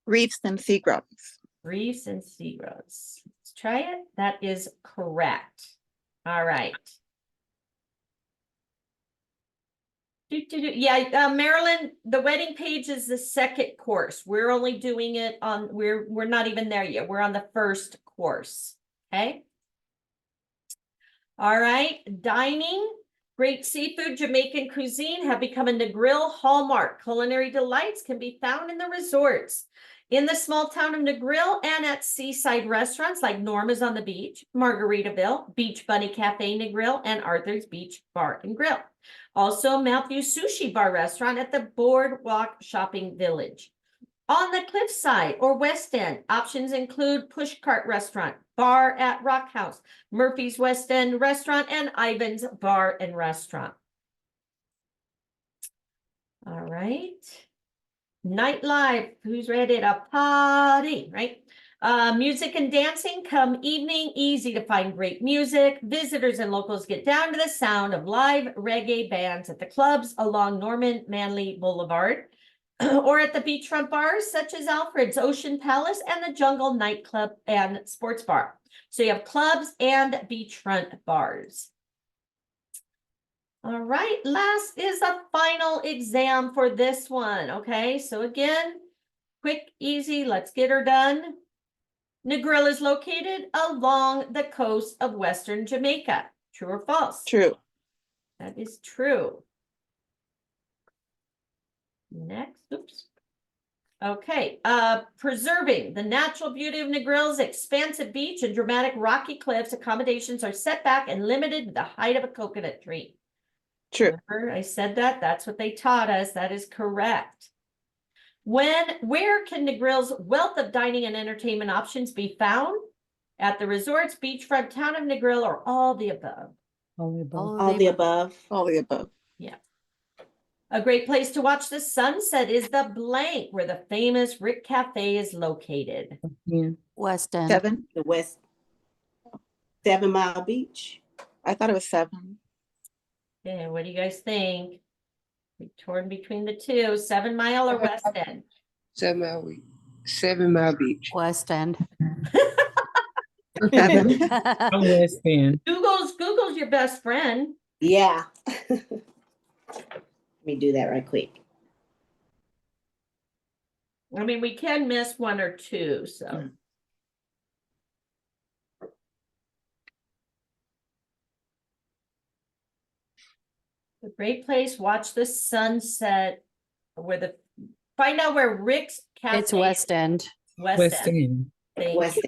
Reefs and sea grottos. Reefs and sea grottos. Let's try it. That is correct. All right. Yeah, Marilyn, the wedding page is the second course. We're only doing it on, we're not even there yet. We're on the first course. Okay. All right. Dining. Great seafood, Jamaican cuisine have become a Negril hallmark. Culinary delights can be found in the resorts. In the small town of Negril and at seaside restaurants like Norma's on the Beach, Margaritaville, Beach Bunny Cafe Negril, and Arthur's Beach Bar and Grill. Also, Matthew's Sushi Bar Restaurant at the Boardwalk Shopping Village. On the Cliffside or West End, options include Pushcart Restaurant, Bar at Rock House, Murphy's West End Restaurant, and Ivan's Bar and Restaurant. All right. Nightlife, who's ready to party, right? Music and dancing come evening, easy to find great music. Visitors and locals get down to the sound of live reggae bands at the clubs along Norman Manley Boulevard or at the beachfront bars such as Alfred's Ocean Palace and the Jungle Nightclub and Sports Bar. So you have clubs and beachfront bars. All right, last is the final exam for this one. Okay, so again, quick, easy, let's get her done. Negril is located along the coast of Western Jamaica. True or false? True. That is true. Next, oops. Okay, preserving the natural beauty of Negril's expansive beach and dramatic rocky cliffs, accommodations are set back and limited to the height of a coconut tree. True. Remember, I said that. That's what they taught us. That is correct. Where can Negril's wealth of dining and entertainment options be found? At the resorts, beachfront town of Negril, or all the above? All the above. All the above. All the above. Yeah. A great place to watch the sunset is the blank, where the famous Rick Cafe is located. Yeah. West End. 7. The West. 7 Mile Beach. I thought it was 7. Okay, what do you guys think? We torn between the two, 7 Mile or West End? 7 Mile Beach. West End. I'm West End. Google's your best friend. Yeah. Let me do that right quick. I mean, we can miss one or two, so. A great place, watch the sunset, find out where Rick's Cafe. It's West End. West End. Thank West you.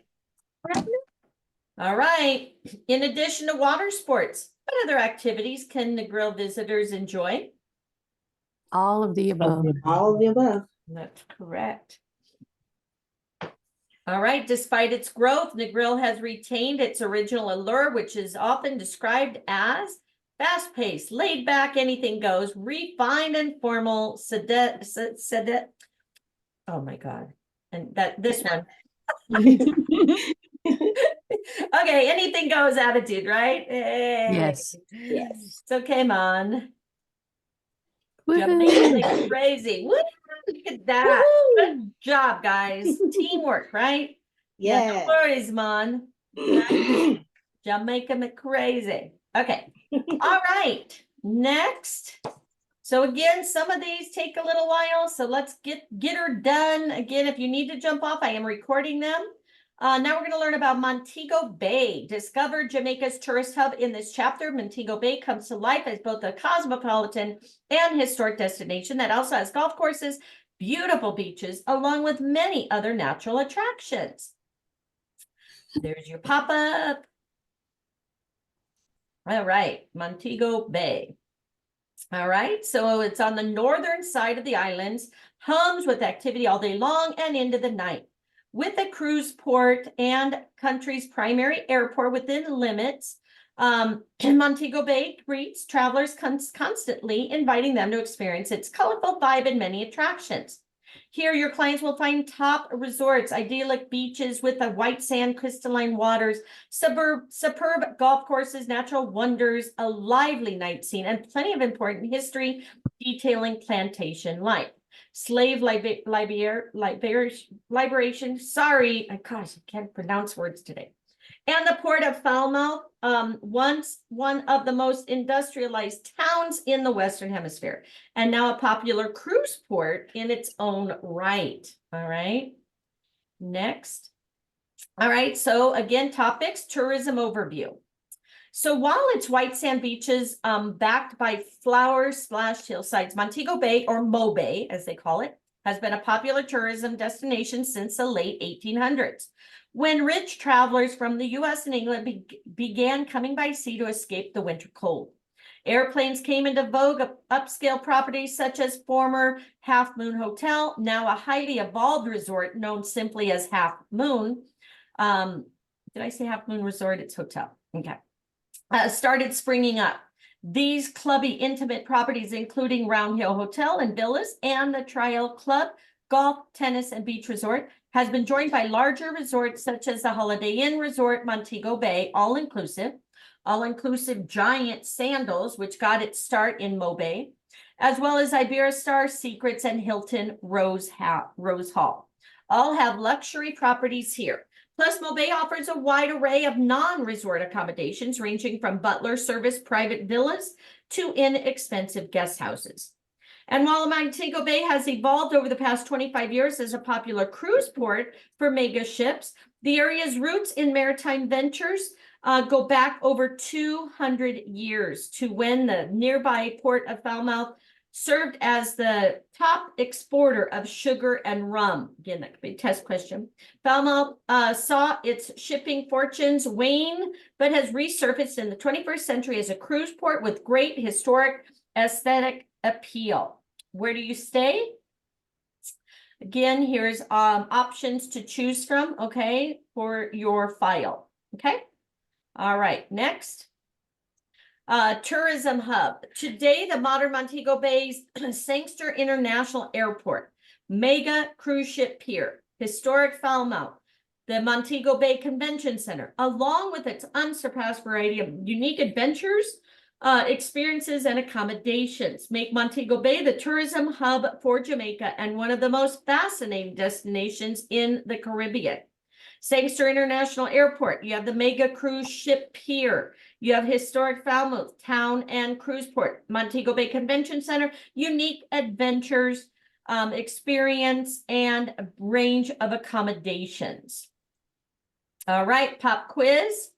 All right. In addition to water sports, what other activities can the grill visitors enjoy? All of the above. All of the above. That's correct. All right, despite its growth, Negril has retained its original allure, which is often described as fast-paced, laid-back, anything goes, refined and formal, oh my God. And this one. Okay, anything goes attitude, right? Hey. Yes. Yes. So come on. Woohoo. Jamaica crazy. Woo, look at that. Good job, guys. Teamwork, right? Yeah, no Yeah. worries, man. Jamaica crazy. Okay. All right. Next. So again, some of these take a little while. So let's get her done. Again, if you need to jump off, I am recording them. Now we're going to learn about Montego Bay. Discover Jamaica's tourist hub in this chapter. Montego Bay comes to life as both a cosmopolitan and historic destination that also has golf courses, beautiful beaches, along with many other natural attractions. There's your pop-up. All right, Montego Bay. All right, so it's on the northern side of the islands, hums with activity all day long and into the night. With a cruise port and country's primary airport within limits, Montego Bay greets travelers constantly, inviting them to experience its colorful vibe and many attractions. Here, your clients will find top resorts, idyllic beaches with the white sand, crystalline waters, superb golf courses, natural wonders, a lively night scene, and plenty of important history detailing plantation life. Slave liberation. Sorry, gosh, I can't pronounce words today. And the port of Falmouth, once one of the most industrialized towns in the Western Hemisphere, and now a popular cruise port in its own right. All right. Next. All right. So again, topics, tourism overview. So while its white sand beaches, backed by flowers/splashed hillsides, Montego Bay, or Mo Bay, as they call it, has been a popular tourism destination since the late 1800s, when rich travelers from the U.S. and England began coming by sea to escape the winter cold. Airplanes came into vogue, upscale properties such as former Half Moon Hotel, now a highly evolved resort known simply as Half Moon. Did I say Half Moon Resort? It's hotel. Okay. Started springing up. These clubby, intimate properties, including Round Hill Hotel and Villas and the Trial Club, Golf, Tennis, and Beach Resort, has been joined by larger resorts such as the Holiday Inn Resort Montego Bay, all-inclusive Giant Sandals, which got its start in Mo Bay, as well as Iberostar, Secrets, and Hilton Rose Hall. All have luxury properties here. Plus, Mobay offers a wide array of non-resort accommodations ranging from butler service private villas to inexpensive guest houses. And while Montego Bay has evolved over the past 25 years as a popular cruise port for mega ships, the area's roots in maritime ventures go back over 200 years to when the nearby port of Falmouth served as the top exporter of sugar and rum. Again, that could be a test question. Falmouth saw its shipping fortunes wane, but has resurfaced in the 21st century as a cruise port with great historic aesthetic appeal. Where do you stay? Again, here's options to choose from, okay, for your file, okay? All right, next. Tourism hub. Today, the modern Montego Bay's Sangster International Airport, mega cruise ship pier, historic Falmouth, the Montego Bay Convention Center, along with its unsurpassed variety of unique adventures, experiences, and accommodations, make Montego Bay the tourism hub for Jamaica and one of the most fascinating destinations in the Caribbean. Sangster International Airport, you have the mega cruise ship pier, you have historic Falmouth town and cruise port, Montego Bay Convention Center, unique adventures, experience, and a range of accommodations. All right, pop quiz.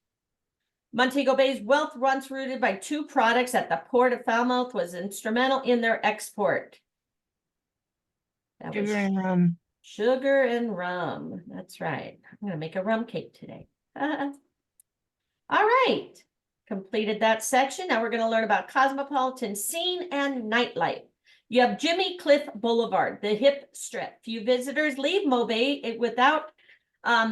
Montego Bay's wealth, once rooted by two products at the port of Falmouth, was instrumental in their export. That was Sugar and rum. sugar and rum. That's right. I'm going to make a rum cake today. All right. Completed that section. Now we're going to learn about cosmopolitan scene and nightlife. You have Jimmy Cliff Boulevard, the hip strip. Few visitors leave Mobay without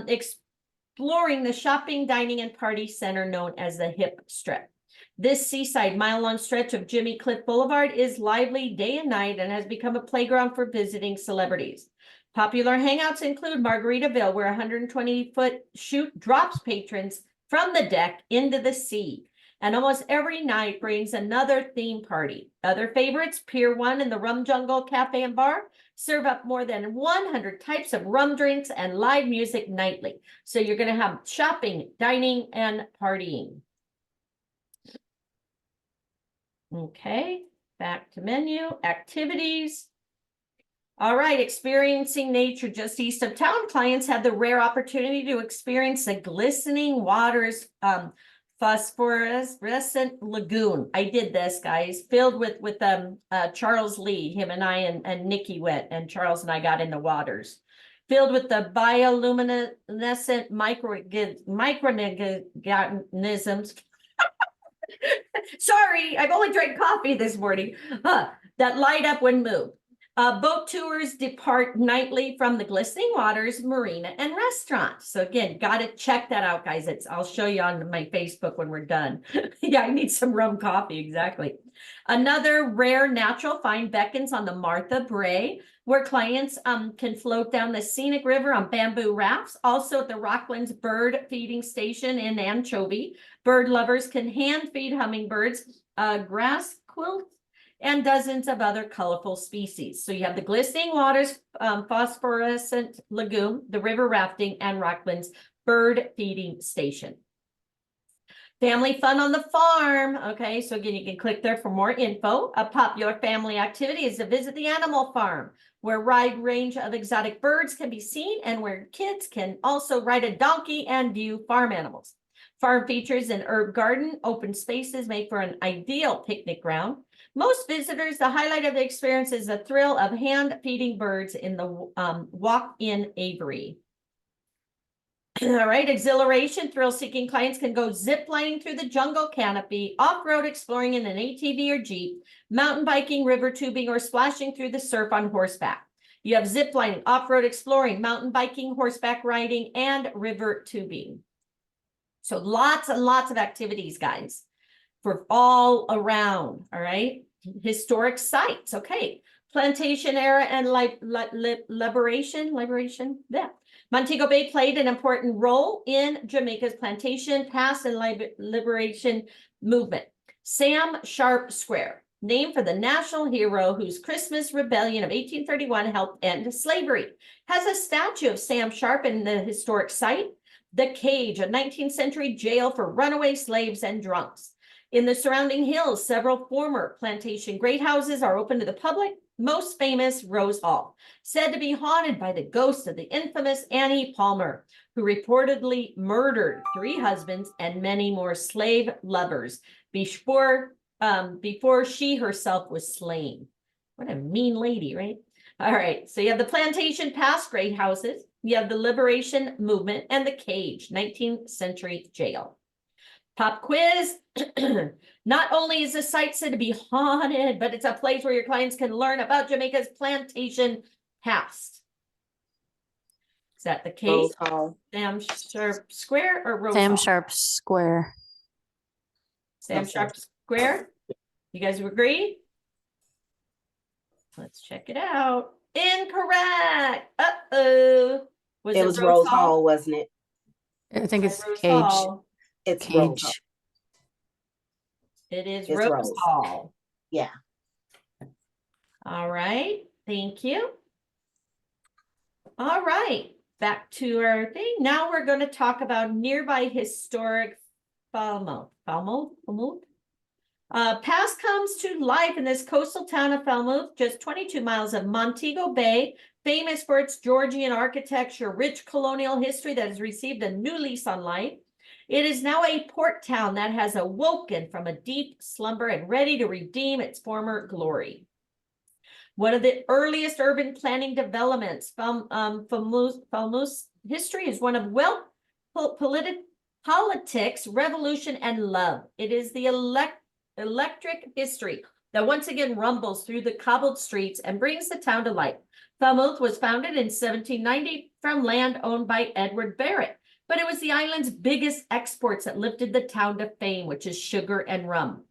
exploring the shopping, dining, and party center known as the hip strip. This seaside mile-long stretch of Jimmy Cliff Boulevard is lively day and night and has become a playground for visiting celebrities. Popular hangouts include Margaritaville, where a 120-foot chute drops patrons from the deck into the sea, and almost every night brings another theme party. Other favorites, Pier 1 and the Rum Jungle Cafe and Bar, serve up more than 100 types of rum drinks and live music nightly. So you're going to have shopping, dining, and partying. Okay, back to menu, activities. All right, experiencing nature just east of town. Clients had the rare opportunity to experience the glistening waters phosphorescent lagoon. I did this, guys, filled with Charles Lee. Him and I and Nikki went, and Charles and I got in the waters. Filled with the bioluminescent microorganisms. Sorry, I've only drank coffee this morning. That light up when moved. Boat tours depart nightly from the glistening waters, marina, and restaurants. So again, got to check that out, guys. I'll show you on my Facebook when we're done. Yeah, I need some rum coffee, exactly. Another rare natural find beckons on the Martha Brae, where clients can float down the scenic river on bamboo rafts. Also at the Rocklands Bird Feeding Station in Anchovy, bird lovers can hand feed hummingbirds, grass quilts, and dozens of other colorful species. So you have the glistening waters, phosphorescent lagoon, the river rafting, and Rocklands Bird Feeding Station. Family fun on the farm. Okay, so again, you can click there for more info. A popular family activity is to visit the animal farm, where a wide range of exotic birds can be seen and where kids can also ride a donkey and view farm animals. Farm features an herb garden. Open spaces make for an ideal picnic ground. Most visitors, the highlight of the experience is the thrill of hand feeding birds in the walk-in aviary. All right, exhilaration, thrill-seeking clients can go ziplining through the jungle canopy, off-road exploring in an ATV or Jeep, mountain biking, river tubing, or splashing through the surf on horseback. You have ziplining, off-road exploring, mountain biking, horseback riding, and river tubing. So lots and lots of activities, guys, for all around, all right? Historic sites, okay. Plantation era and liberation, yeah. Montego Bay played an important role in Jamaica's plantation, past, and liberation movement. Sam Sharp Square, named for the national hero whose Christmas rebellion of 1831 helped end slavery, has a statue of Sam Sharp in the historic site. The Cage, a 19th century jail for runaway slaves and drunks. In the surrounding hills, several former plantation great houses are open to the public, most famous Rose Hall, said to be haunted by the ghost of the infamous Annie Palmer, who reportedly murdered 3 husbands and many more slave lovers before she herself was slain. What a mean lady, right? All right, so you have the plantation past great houses, you have the liberation movement, and the Cage, 19th century jail. Pop quiz. Not only is the site said to be haunted, but it's a place where your clients can learn about Jamaica's plantation past. Is that the case? Rose Hall. Sam Sharp Square or Rose Sam Hall? Sharp Square. Sam Sharp Square. You guys agree? Let's check it out. Incorrect. Uh-oh. It was Rose Hall, wasn't it? I think it's Rose Cage. Hall. It's Rose Hall. Cage. It is It's Rose Rose. Hall. Yeah. All right. Thank you. All right. Back to our thing. Now we're going to talk about nearby historic Falmouth. Past comes to life in this coastal town of Falmouth, just 22 miles of Montego Bay, famous for its Georgian architecture, rich colonial history that has received a new lease on life. It is now a port town that has awoken from a deep slumber and ready to redeem its former glory. One of the earliest urban planning developments from Falmouth's history is one of wealth, politics, revolution, and love. It is the electric history that once again rumbles through the cobbled streets and brings the town to life. Falmouth was founded in 1790 from land owned by Edward Barrett, but it was the island's biggest exports that lifted the town to fame, which is sugar and rum.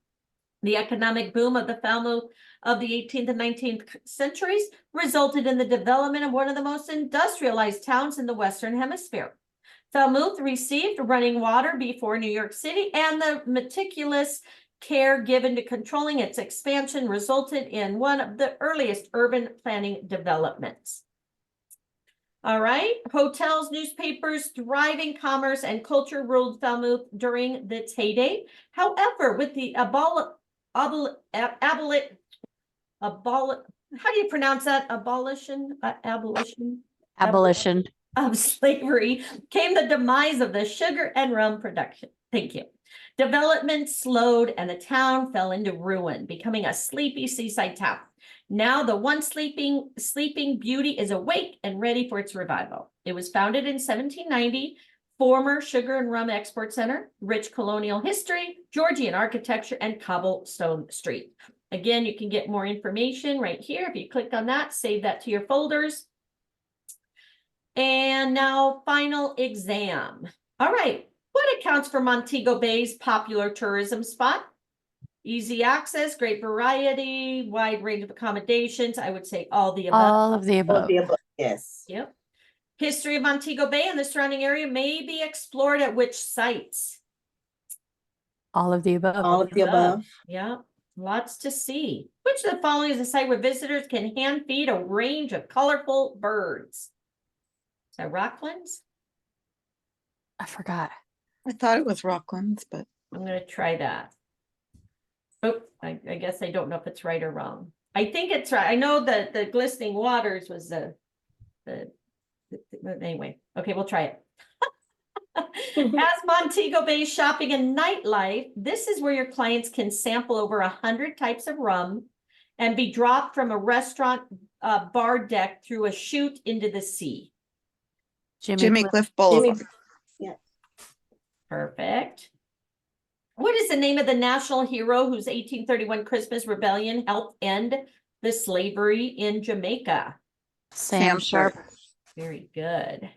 The economic boom of the Falmouth of the 18th and 19th centuries resulted in the development of one of the most industrialized towns in the Western Hemisphere. Falmouth received running water before New York City, and the meticulous care given to controlling its expansion resulted in one of the earliest urban planning developments. All right, hotels, newspapers, thriving commerce, and culture ruled Falmouth during its heyday. However, with the how do you pronounce that? Abolition of slavery came the demise of the sugar and rum production. Thank you. Development slowed and the town fell into ruin, becoming a sleepy seaside town. Now the once sleeping beauty is awake and ready for its revival. It was founded in 1790, former sugar and rum export center, rich colonial history, Georgian architecture, and cobblestone street. Again, you can get more information right here. If you click on that, save that to your folders. And now final exam. All right, what accounts for Montego Bay's popular tourism spot? Easy access, great variety, wide range of accommodations. I would say all the above. All of the All above. of the above. Yes. Yep. History of Montego Bay and the surrounding area may be explored at which sites? All of the above. All of the above. Yeah, lots to see. Which of the following is a site where visitors can hand feed a range of colorful birds? Is that Rocklands? I forgot. I thought it was Rocklands, but I'm going to try that. Oh, I guess I don't know if it's right or wrong. I think it's right. I know that the glistening waters was the anyway. Okay, we'll try it. As Montego Bay shopping and nightlife, this is where your clients can sample over 100 types of rum and be dropped from a restaurant bar deck through a chute into the sea. Jimmy Cliff Boulevard. Yeah. Perfect. What is the name of the national hero whose 1831 Christmas rebellion helped end the slavery in Jamaica? Sam Sharp. Very good.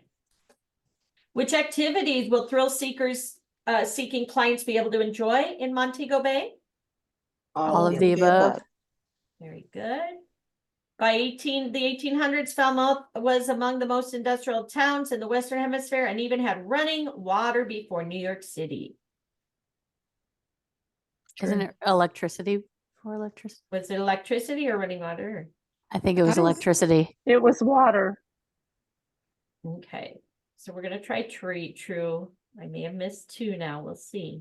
Which activities will thrill seekers seeking clients be able to enjoy in Montego Bay? All of the above. Very good. By the 1800s, Falmouth was among the most industrial towns in the Western Hemisphere and even had running water before New York City. Isn't it electricity for electricity? Was it electricity or running water? I think it was Thought it was- electricity. It was water. Okay. So we're gonna try true. I may have missed 2 now, we'll see.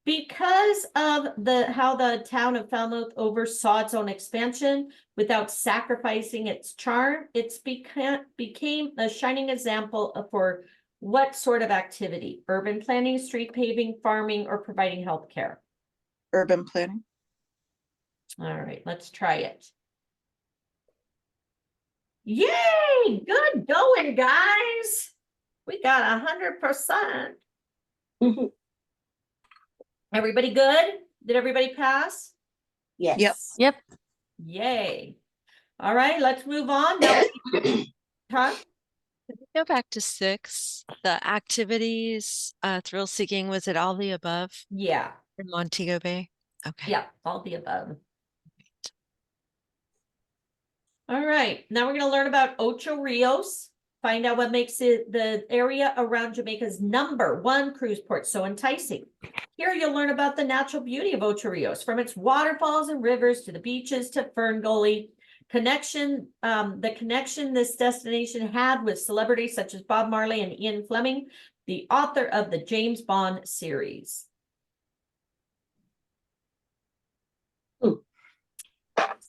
Because of how the town of Falmouth oversaw its own expansion without sacrificing its charm, it's became a shining example for what sort of activity? Urban planning, street paving, farming, or providing healthcare? Urban planning. All right, let's try it. Yay! Good going, guys. We got 100%. Everybody good? Did everybody pass? Yes. Yep. Yay. All right, let's move on. Now, huh? Go back to 6, the activities, thrill seeking, was it all the above Yeah, in Montego Bay? Okay. yeah, all the above. All right, now we're going to learn about Ocho Rios. Find out what makes it the area around Jamaica's #1 cruise port so enticing. Here you'll learn about the natural beauty of Ocho Rios, from its waterfalls and rivers to the beaches to Fern Gully. The connection this destination had with celebrities such as Bob Marley and Ian Fleming, the author of the James Bond series.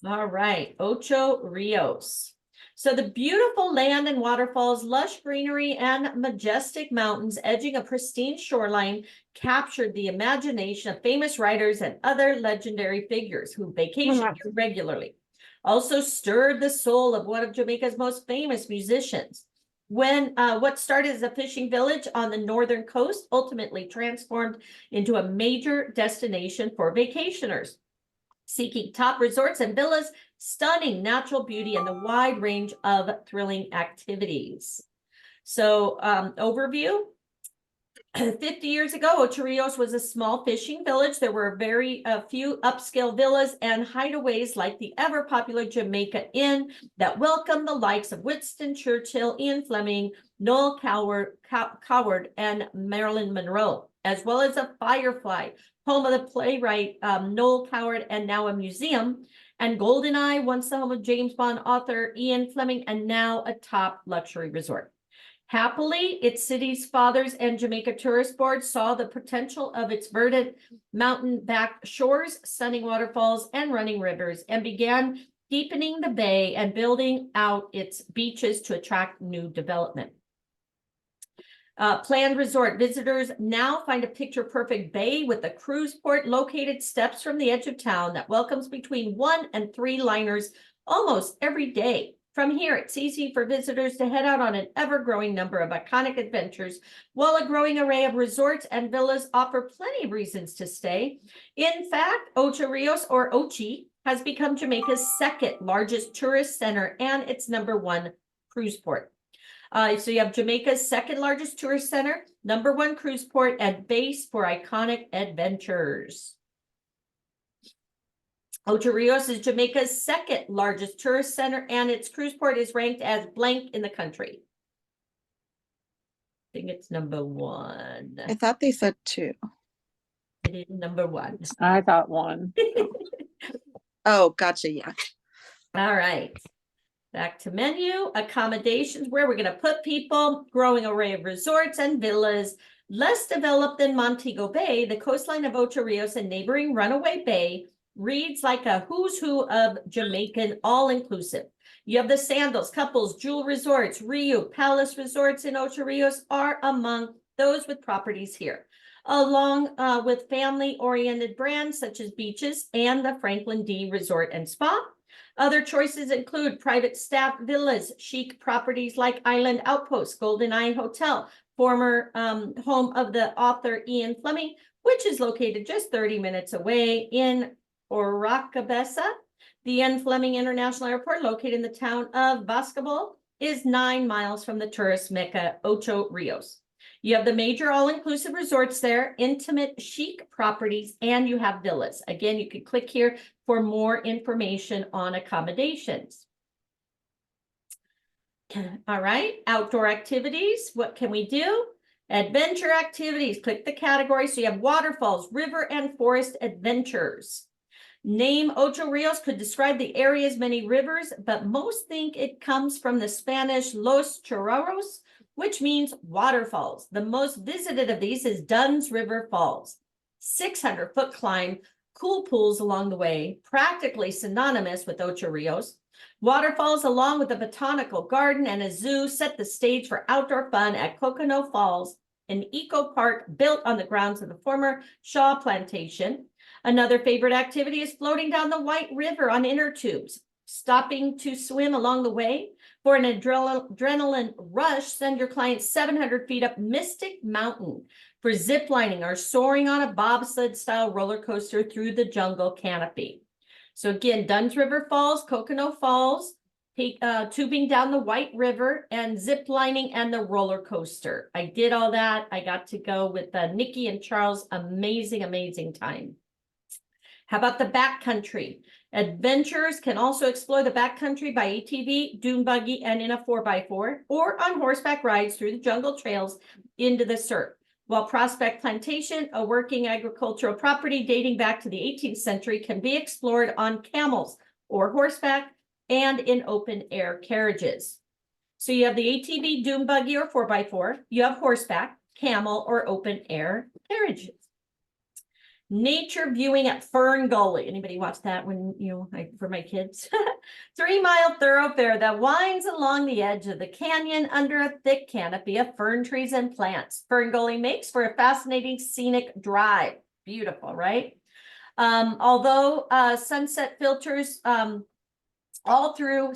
All right, Ocho Rios. So the beautiful land and waterfalls, lush greenery, and majestic mountains edging a pristine shoreline captured the imagination of famous writers and other legendary figures who vacationed here regularly. Also stirred the soul of one of Jamaica's most famous musicians. When what started as a fishing village on the northern coast ultimately transformed into a major destination for vacationers seeking top resorts and villas, stunning natural beauty, and the wide range of thrilling activities. So, overview. 50 years ago, Ocho Rios was a small fishing village. There were very few upscale villas and hideaways like the ever-popular Jamaica Inn that welcomed the likes of Winston Churchill, Ian Fleming, Noel Coward, and Marilyn Monroe, as well as a Firefly, home of the playwright Noel Coward, and now a museum, and Goldeneye, once the home of James Bond author Ian Fleming, and now a top luxury resort. Happily, its city's fathers and Jamaica Tourist Board saw the potential of its verdant mountain-backed shores, stunning waterfalls, and running rivers, and began deepening the bay and building out its beaches to attract new development. Planned resort visitors now find a picture-perfect bay with a cruise port located steps from the edge of town that welcomes between 1 and 3 liners almost every day. From here, it's easy for visitors to head out on an ever-growing number of iconic adventures, while a growing array of resorts and villas offer plenty of reasons to stay. In fact, Ocho Rios, or Ochi, has become Jamaica's 2nd largest tourist center and its #1 cruise port. So you have Jamaica's 2nd largest tourist center, #1 cruise port, and base for iconic adventures. Ocho Rios is Jamaica's 2nd largest tourist center, and its cruise port is ranked as blank in the country. I think it's #1. I thought they said 2. It is #1. I thought 1. Oh, gotcha. Yeah. All right. Back to menu, accommodations, where we're going to put people, growing array of resorts and villas. Less developed than Montego Bay, the coastline of Ocho Rios and neighboring Runaway Bay reads like a who's who of Jamaican all-inclusive. You have the Sandals, Couples, Jewel Resorts, Rio, Palace Resorts in Ocho Rios are among those with properties here, along with family-oriented brands such as Beaches and the Franklin D Resort and Spa. Other choices include private staff villas, chic properties like Island Outpost, Goldeneye Hotel, former home of the author Ian Fleming, which is located just 30 minutes away in Oracabessa. The Ian Fleming International Airport, located in the town of Boscobel, is 9 miles from the tourist mecca, Ocho Rios. You have the major all-inclusive resorts there, intimate chic properties, and you have villas. Again, you can click here for more information on accommodations. All right, outdoor activities. What can we do? Adventure activities. Click the category. So you have waterfalls, river, and forest adventures. Name Ocho Rios could describe the area's many rivers, but most think it comes from the Spanish Los Chorros, which means waterfalls. The most visited of these is Dunn's River Falls. 600-foot climb, cool pools along the way, practically synonymous with Ocho Rios. Waterfalls, along with a botanical garden and a zoo, set the stage for outdoor fun at Coconut Falls, an eco park built on the grounds of the former Shaw Plantation. Another favorite activity is floating down the White River on inner tubes. Stopping to swim along the way for an adrenaline rush, send your client 700 feet up Mystic Mountain for zip lining or soaring on a bobsled style roller coaster through the jungle canopy. So again, Dunn's River Falls, Coconut Falls, tubing down the White River, and zip lining and the roller coaster. I did all that. I got to go with Nikki and Charles. Amazing, amazing time. How about the backcountry? Adventurers can also explore the backcountry by ATV, dune buggy, and in a 4x4, or on horseback rides through the jungle trails into the Cert. While Prospect Plantation, a working agricultural property dating back to the 18th century, can be explored on camels or horseback and in open air carriages. So you have the ATV, dune buggy, or 4x4. You have horseback, camel, or open air carriages. Nature viewing at Fern Gully. Anybody watch that when, for my kids? 3-mile thoroughfare that winds along the edge of the canyon under a thick canopy of fern trees and plants. Fern Gully makes for a fascinating scenic drive. Beautiful, right? Although sunset filters all through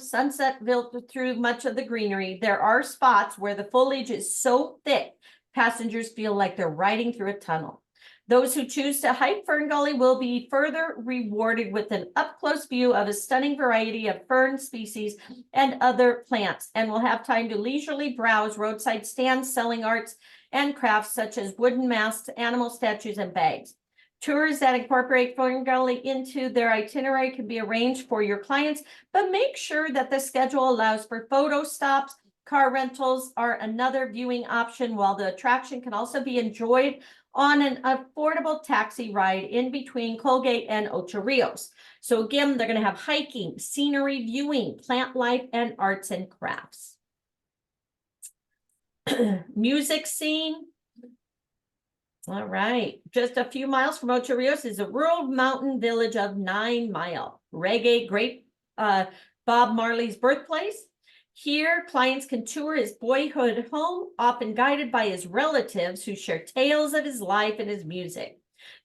much of the greenery, there are spots where the foliage is so thick, passengers feel like they're riding through a tunnel. Those who choose to hike Fern Gully will be further rewarded with an up-close view of a stunning variety of fern species and other plants, and will have time to leisurely browse roadside stands selling arts and crafts such as wooden masks, animal statues, and bags. Tours that incorporate Fern Gully into their itinerary can be arranged for your clients, but make sure that the schedule allows for photo stops. Car rentals are another viewing option, while the attraction can also be enjoyed on an affordable taxi ride in between Colgate and Ocho Rios. So again, they're going to have hiking, scenery viewing, plant life, and arts and crafts. Music scene. All right. Just a few miles from Ocho Rios is a rural mountain village of 9 Mile. Reggae great Bob Marley's birthplace. Here, clients can tour his boyhood home, often guided by his relatives who share tales of his life and his music.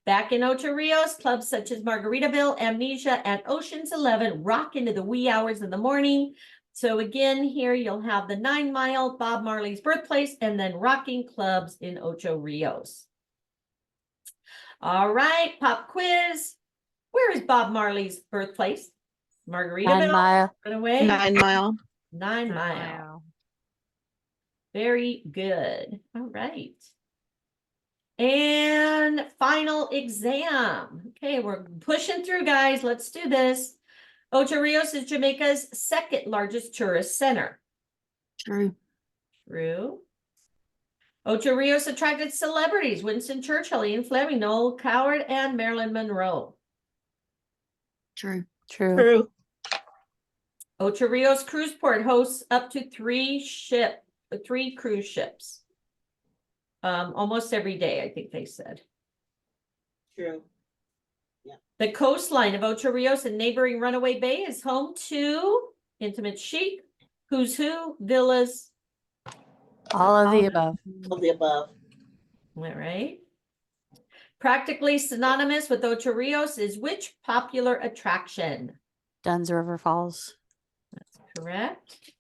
Back in Ocho Rios, clubs such as Margaritaville, Amnesia, and Ocean's 11 rock into the wee hours of the morning. So again, here you'll have the 9 Mile, Bob Marley's birthplace, and then rocking clubs in Ocho Rios. All right, pop quiz. Where is Bob Marley's birthplace? Margaritaville. 9 Mile. Run away. 9 Mile. 9 Mile. Very good. All right. And final exam. Okay, we're pushing through, guys. Let's do this. Ocho Rios is Jamaica's second largest tourist center. True. True. Ocho Rios attracted celebrities: Winston Churchill, Ian Fleming, Noel Coward, and Marilyn Monroe. True. True. Ocho Rios Cruise Port hosts up to 3 cruise ships. Almost every day, I think they said. True. The coastline of Ocho Rios and neighboring Runaway Bay is home to Intimate Chic, Who's Who, Villas. All of the above. All of the above. All right. Practically synonymous with Ocho Rios is which popular attraction? Dunn's River Falls. That's correct.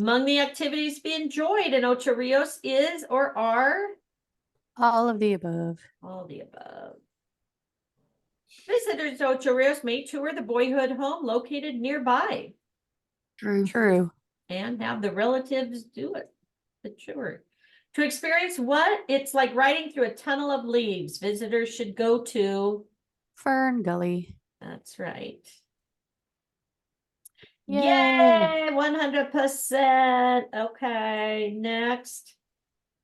Among the activities to be enjoyed in Ocho Rios is or are? All of the above. All the above. Visitors to Ocho Rios may tour the boyhood home located nearby. True. And have the relatives do it, the tour. To experience what? It's like riding through a tunnel of leaves. Visitors should go to Fern Gully. That's right. Yay. Yay, 100%. Okay, next.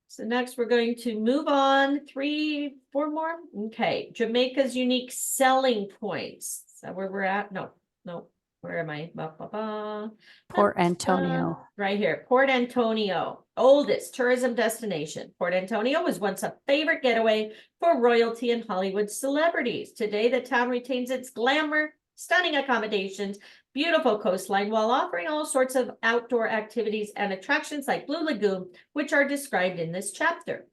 So next we're going to move on. 3, 4 more. Okay, Jamaica's unique selling points. Is that where we're at? No. Where am I? Port Antonio. Right here, Port Antonio. oldest tourism destination. Port Antonio was once a favorite getaway for royalty and Hollywood celebrities. Today, the town retains its glamour, stunning accommodations, beautiful coastline, while offering all sorts of outdoor activities and attractions like Blue Lagoon, which are described in this chapter.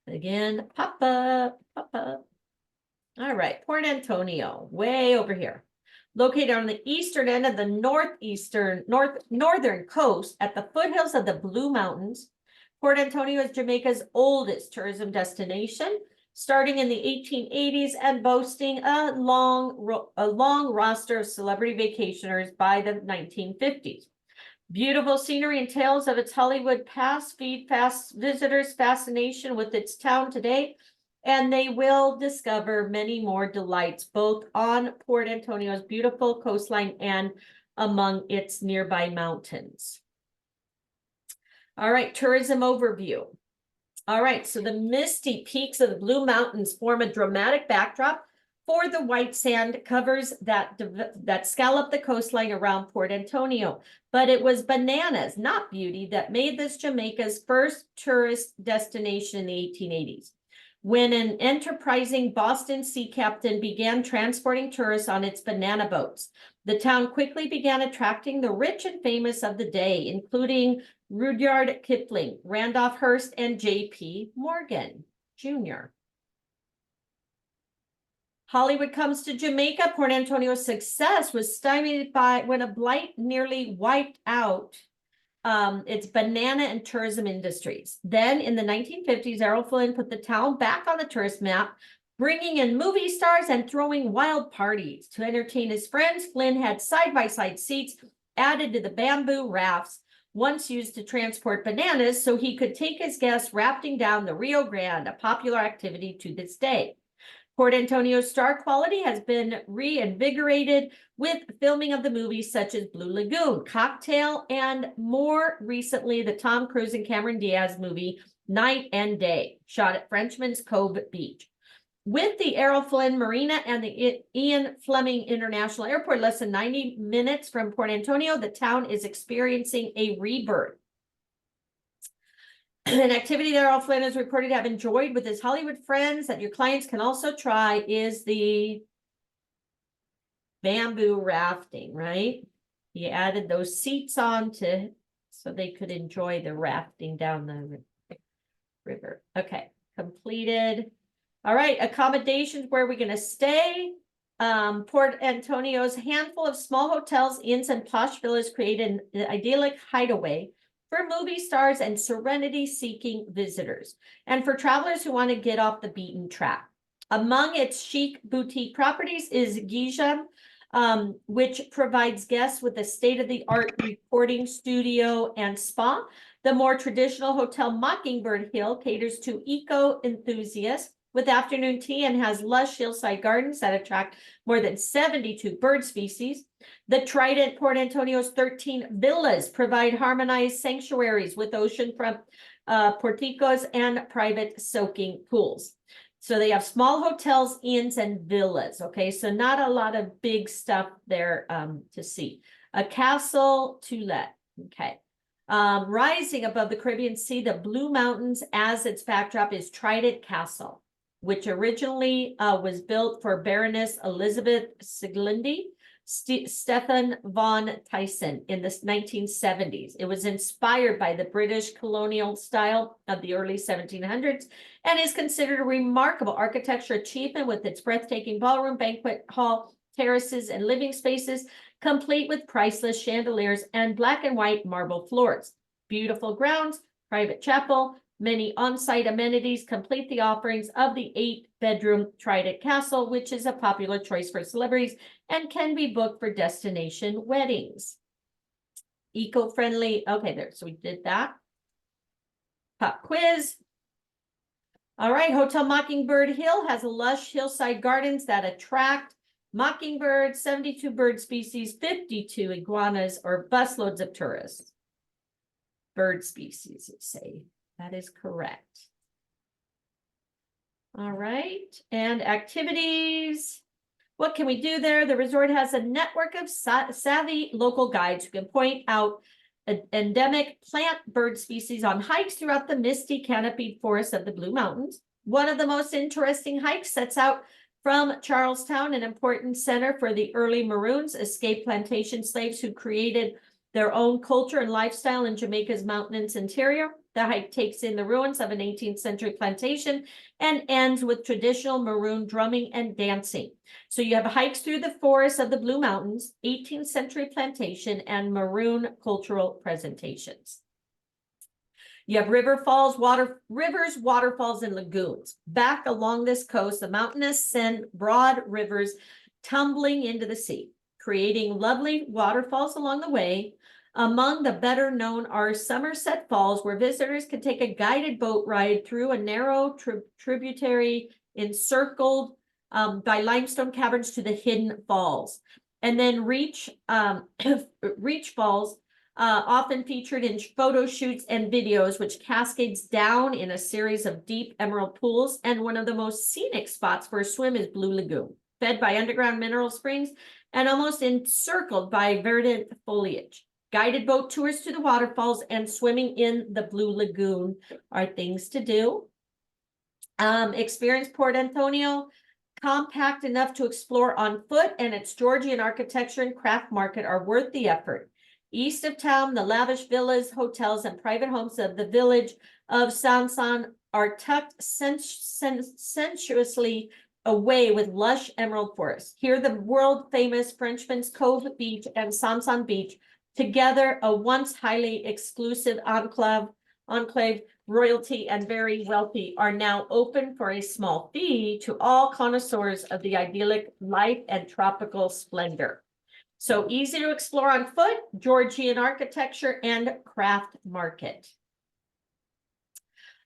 Again, pop up, pop up. All right, Port Antonio, way over here. Located on the eastern end of the northern coast at the foothills of the Blue Mountains, Port Antonio is Jamaica's oldest tourism destination, starting in the 1880s and boasting a long roster of celebrity vacationers by the 1950s. Beautiful scenery and tales of its Hollywood past feed visitors' fascination with its town today, and they will discover many more delights both on Port Antonio's beautiful coastline and among its nearby mountains. All right, tourism overview. All right, so the misty peaks of the Blue Mountains form a dramatic backdrop for the white sand covers that scallop the coastline around Port Antonio. But it was bananas, not beauty, that made this Jamaica's first tourist destination in the 1880s. When an enterprising Boston sea captain began transporting tourists on its banana boats, the town quickly began attracting the rich and famous of the day, including Rudyard Kipling, Randolph Hearst, and J.P. Morgan Jr. Hollywood comes to Jamaica. Port Antonio's success was stymied by when a blight nearly wiped out its banana and tourism industries. Then in the 1950s, Errol Flynn put the town back on the tourist map, bringing in movie stars and throwing wild parties. To entertain his friends, Flynn had side-by-side seats added to the bamboo rafts once used to transport bananas so he could take his guests rafting down the Rio Grande, a popular activity to this day. Port Antonio's star quality has been reinvigorated with filming of the movies such as Blue Lagoon, Cocktail, and more recently, the Tom Cruise and Cameron Diaz movie, Night and Day, shot at Frenchman's Cove Beach. With the Errol Flynn Marina and the Ian Fleming International Airport less than 90 minutes from Port Antonio, the town is experiencing a rebirth. An activity that Errol Flynn is reported to have enjoyed with his Hollywood friends that your clients can also try is the bamboo rafting, right? He added those seats on so they could enjoy the rafting down the river. Okay, completed. All right, accommodations, where are we going to stay? Port Antonio's handful of small hotels, inns, and posh villas create an idyllic hideaway for movie stars and serenity-seeking visitors, and for travelers who want to get off the beaten track. Among its chic boutique properties is Gijam, which provides guests with a state-of-the-art recording studio and spa. The more traditional hotel Mockingbird Hill caters to eco-enthusiasts with afternoon tea and has lush hillside gardens that attract more than 72 bird species. The Trident Port Antonio's 13 villas provide harmonized sanctuaries with oceanfront porticos and private soaking pools. So they have small hotels, inns, and villas. Okay, so not a lot of big stuff there to see. A castle to let. Okay. Rising above the Caribbean Sea, the Blue Mountains as its backdrop is Trident Castle, which originally was built for Baroness Elizabeth Siglinde Stephen von Tyson in the 1970s. It was inspired by the British colonial style of the early 1700s and is considered a remarkable architecture achievement with its breathtaking ballroom, banquet hall, terraces, and living spaces, complete with priceless chandeliers and black and white marble floors. Beautiful grounds, private chapel, many on-site amenities complete the offerings of the 8-bedroom Trident Castle, which is a popular choice for celebrities and can be booked for destination weddings. Eco-friendly, okay, there, so we did that. Pop quiz. All right, Hotel Mockingbird Hill has lush hillside gardens that attract mockingbirds, 72 bird species, 52 iguanas, or busloads of tourists. Bird species, let's say. That is correct. All right, and activities. What can we do there? The resort has a network of savvy local guides who can point out endemic plant bird species on hikes throughout the misty canopied forests of the Blue Mountains. One of the most interesting hikes sets out from Charlestown, an important center for the early Maroons, escaped plantation slaves who created their own culture and lifestyle in Jamaica's mountainous interior. The hike takes in the ruins of an 18th century plantation and ends with traditional Maroon drumming and dancing. So you have hikes through the forests of the Blue Mountains, 18th century plantation, and Maroon cultural presentations. You have rivers, waterfalls, and lagoons. Back along this coast, the mountainous send broad rivers tumbling into the sea, creating lovely waterfalls along the way. Among the better known are Somerset Falls, where visitors can take a guided boat ride through a narrow tributary encircled by limestone caverns to the hidden falls. And then Reach Falls, often featured in photo shoots and videos, which cascades down in a series of deep emerald pools. And one of the most scenic spots for a swim is Blue Lagoon, fed by underground mineral springs and almost encircled by verdant foliage. Guided boat tours to the waterfalls and swimming in the Blue Lagoon are things to do. Experience Port Antonio, compact enough to explore on foot, and its Georgian architecture and craft market are worth the effort. East of town, the lavish villas, hotels, and private homes of the village of Sansan are tucked sensuously away with lush emerald forests. Here, the world-famous Frenchman's Cove Beach and Sansan Beach, together a once highly exclusive enclave, royalty and very wealthy, are now open for a small fee to all connoisseurs of the idyllic life and tropical splendor. So easy to explore on foot, Georgian architecture and craft market.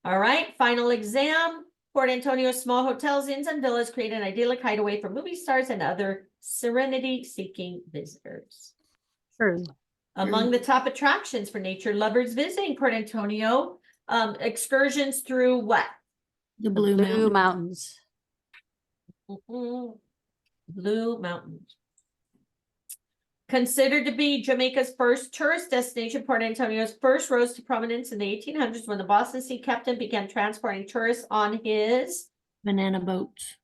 All right, final exam. Port Antonio's small hotels, inns, and villas create an idyllic hideaway for movie stars and other serenity-seeking visitors. True. Among the top attractions for nature lovers visiting Port Antonio, excursions through what? The Blue Mountains. Blue Mountains. Considered to be Jamaica's first tourist destination, Port Antonio's first rose to prominence in the 1800s when the Boston Sea captain began transporting tourists on his banana boats.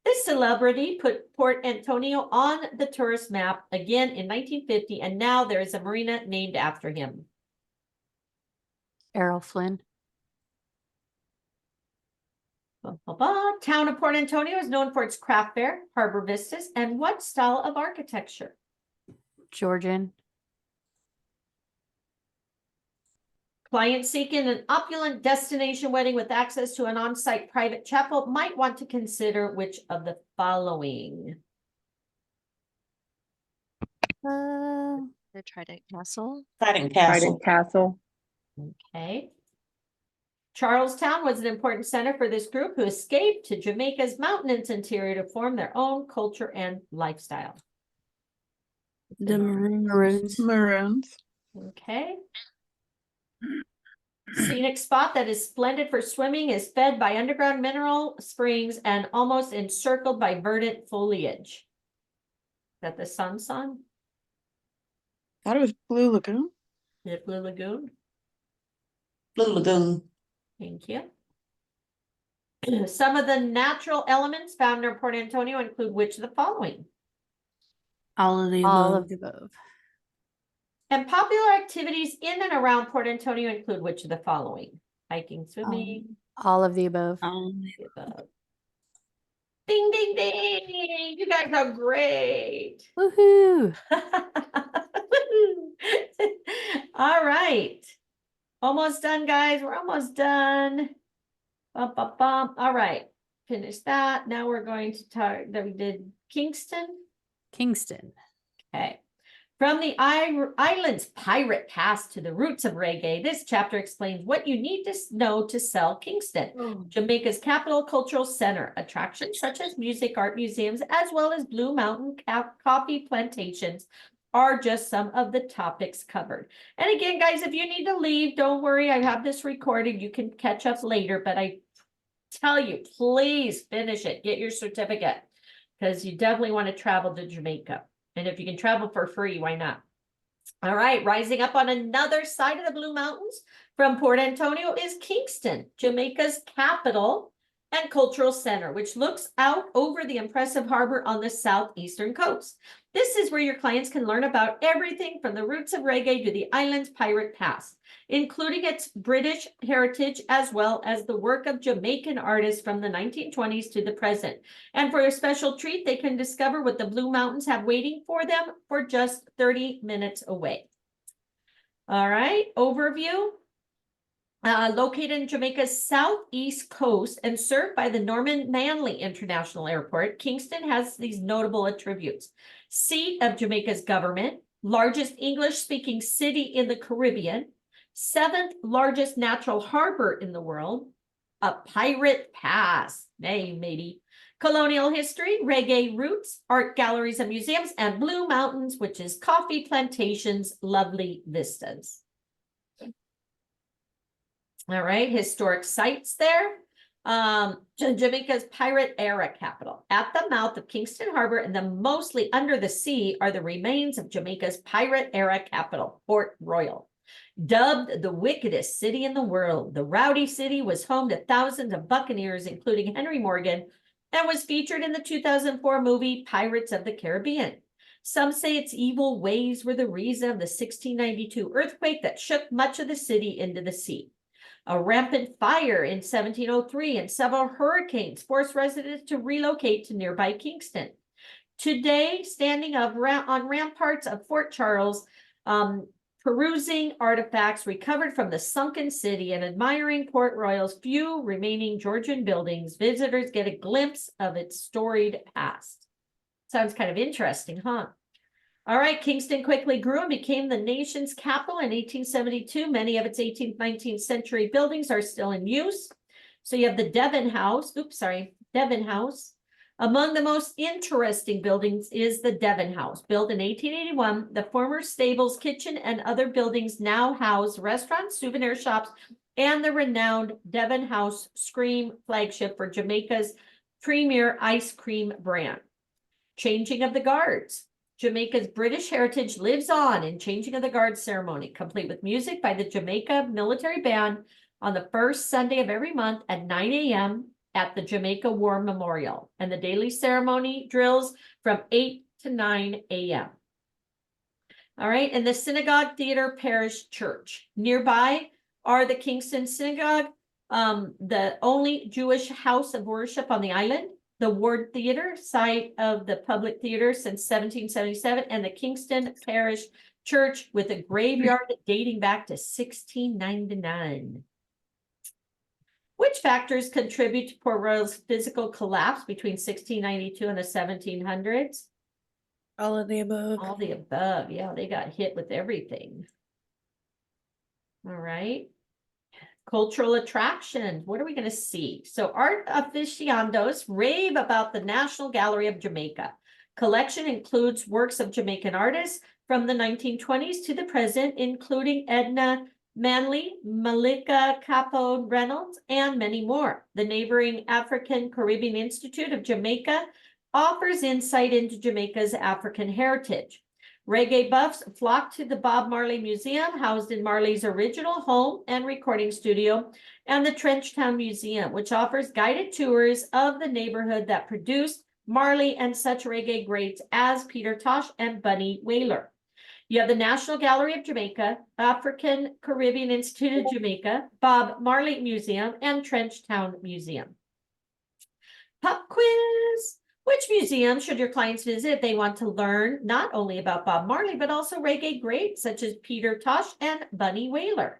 This celebrity put Port Antonio on the tourist map again in 1950, and now there is a marina named after him. Errol Flynn. Town of Port Antonio is known for its craft fair, harbor vistas, and what style of architecture? Georgian. Clients seeking an opulent destination wedding with access to an on-site private chapel might want to consider which of the following. The Trident Castle. Trident Trident Castle. Okay. Charlestown was an important center for this group who escaped to Jamaica's mountainous interior to form their own culture and lifestyle. The Maroons. Maroons. Okay. Scenic spot that is splendid for swimming, is fed by underground mineral springs and almost encircled by verdant foliage. Is that the Sansan? Thought it was Blue Lagoon. Is it Blue Lagoon? Blue Lagoon. Thank you. Some of the natural elements found near Port Antonio include which of the following? All of the All above. of the above. And popular activities in and around Port Antonio include which of the following? Hiking, swimming, All of the above. the above. Ding, ding, ding. You guys are great. Woohoo! All right. Almost done, guys. We're almost done. Bum, bum, bum. All right. Finish that. Now we're going to talk that we did Kingston. Kingston. Okay. From the island's pirate past to the roots of reggae, this chapter explains what you need to know to sell Kingston, Jamaica's capital cultural center. Attractions such as music, art museums, as well as Blue Mountain coffee plantations are just some of the topics covered. And again, guys, if you need to leave, don't worry. I have this recorded. You can catch up later, but I tell you, please finish it. Get your certificate because you definitely want to travel to Jamaica. And if you can travel for free, why not? All right, rising up on another side of the Blue Mountains from Port Antonio is Kingston, Jamaica's capital and cultural center, which looks out over the impressive harbor on the southeastern coast. This is where your clients can learn about everything from the roots of reggae to the island's pirate past, including its British heritage, as well as the work of Jamaican artists from the 1920s to the present. And for a special treat, they can discover what the Blue Mountains have waiting for them for just 30 minutes away. All right, overview. Located in Jamaica's southeast coast and served by the Norman Manley International Airport, Kingston has these notable attributes. Seat of Jamaica's government, largest English-speaking city in the Caribbean, 7th largest natural harbor in the world, a pirate pass, hey matey, colonial history, reggae roots, art galleries and museums, and Blue Mountains, which is coffee plantations, lovely vistas. All right, historic sites there. Jamaica's pirate era capital. At the mouth of Kingston Harbor and then mostly under the sea are the remains of Jamaica's pirate era capital, Port Royal. Dubbed the wickedest city in the world, the rowdy city was home to thousands of buccaneers, including Henry Morgan, and was featured in the 2004 movie Pirates of the Caribbean. Some say its evil ways were the reason of the 1692 earthquake that shook much of the city into the sea. A rampant fire in 1703 and several hurricanes forced residents to relocate to nearby Kingston. Today, standing on ramparts of Fort Charles, perusing artifacts recovered from the sunken city and admiring Port Royal's few remaining Georgian buildings, visitors get a glimpse of its storied past. Sounds kind of interesting, huh? All right, Kingston quickly grew and became the nation's capital in 1872. Many of its 18th, 19th century buildings are still in use. So you have the Devon House. Devon House. Among the most interesting buildings is the Devon House. Built in 1881, the former stables, kitchen, and other buildings now house restaurants, souvenir shops, and the renowned Devon House Scream flagship for Jamaica's premier ice cream brand. Changing of the Guards. Jamaica's British heritage lives on in Changing of the Guards ceremony, complete with music by the Jamaica Military Band on the first Sunday of every month at 9 a.m. at the Jamaica War Memorial, and the daily ceremony drills from 8 to 9 a.m. All right, and the Synagogue Theater Parish Church. Nearby are the Kingston Synagogue, the only Jewish house of worship on the island, the Ward Theater, site of the public theater since 1777, and the Kingston Parish Church with a graveyard dating back to 1699. Which factors contribute to Port Royal's physical collapse between 1692 and the 1700s? All of the above. All the above. Yeah, they got hit with everything. All right. Cultural attractions. What are we going to see? So art aficionados rave about the National Gallery of Jamaica. Collection includes works of Jamaican artists from the 1920s to the present, including Edna Manley, Malika Capo Reynolds, and many more. The neighboring African Caribbean Institute of Jamaica offers insight into Jamaica's African heritage. Reggae buffs flock to the Bob Marley Museum, housed in Marley's original home and recording studio, and the Trenchtown Museum, which offers guided tours of the neighborhood that produced Marley and such reggae greats as Peter Tosh and Bunny Wailer. You have the National Gallery of Jamaica, African Caribbean Institute of Jamaica, Bob Marley Museum, and Trenchtown Museum. Pop quiz. Which museum should your clients visit if they want to learn not only about Bob Marley, but also reggae greats such as Peter Tosh and Bunny Wailer?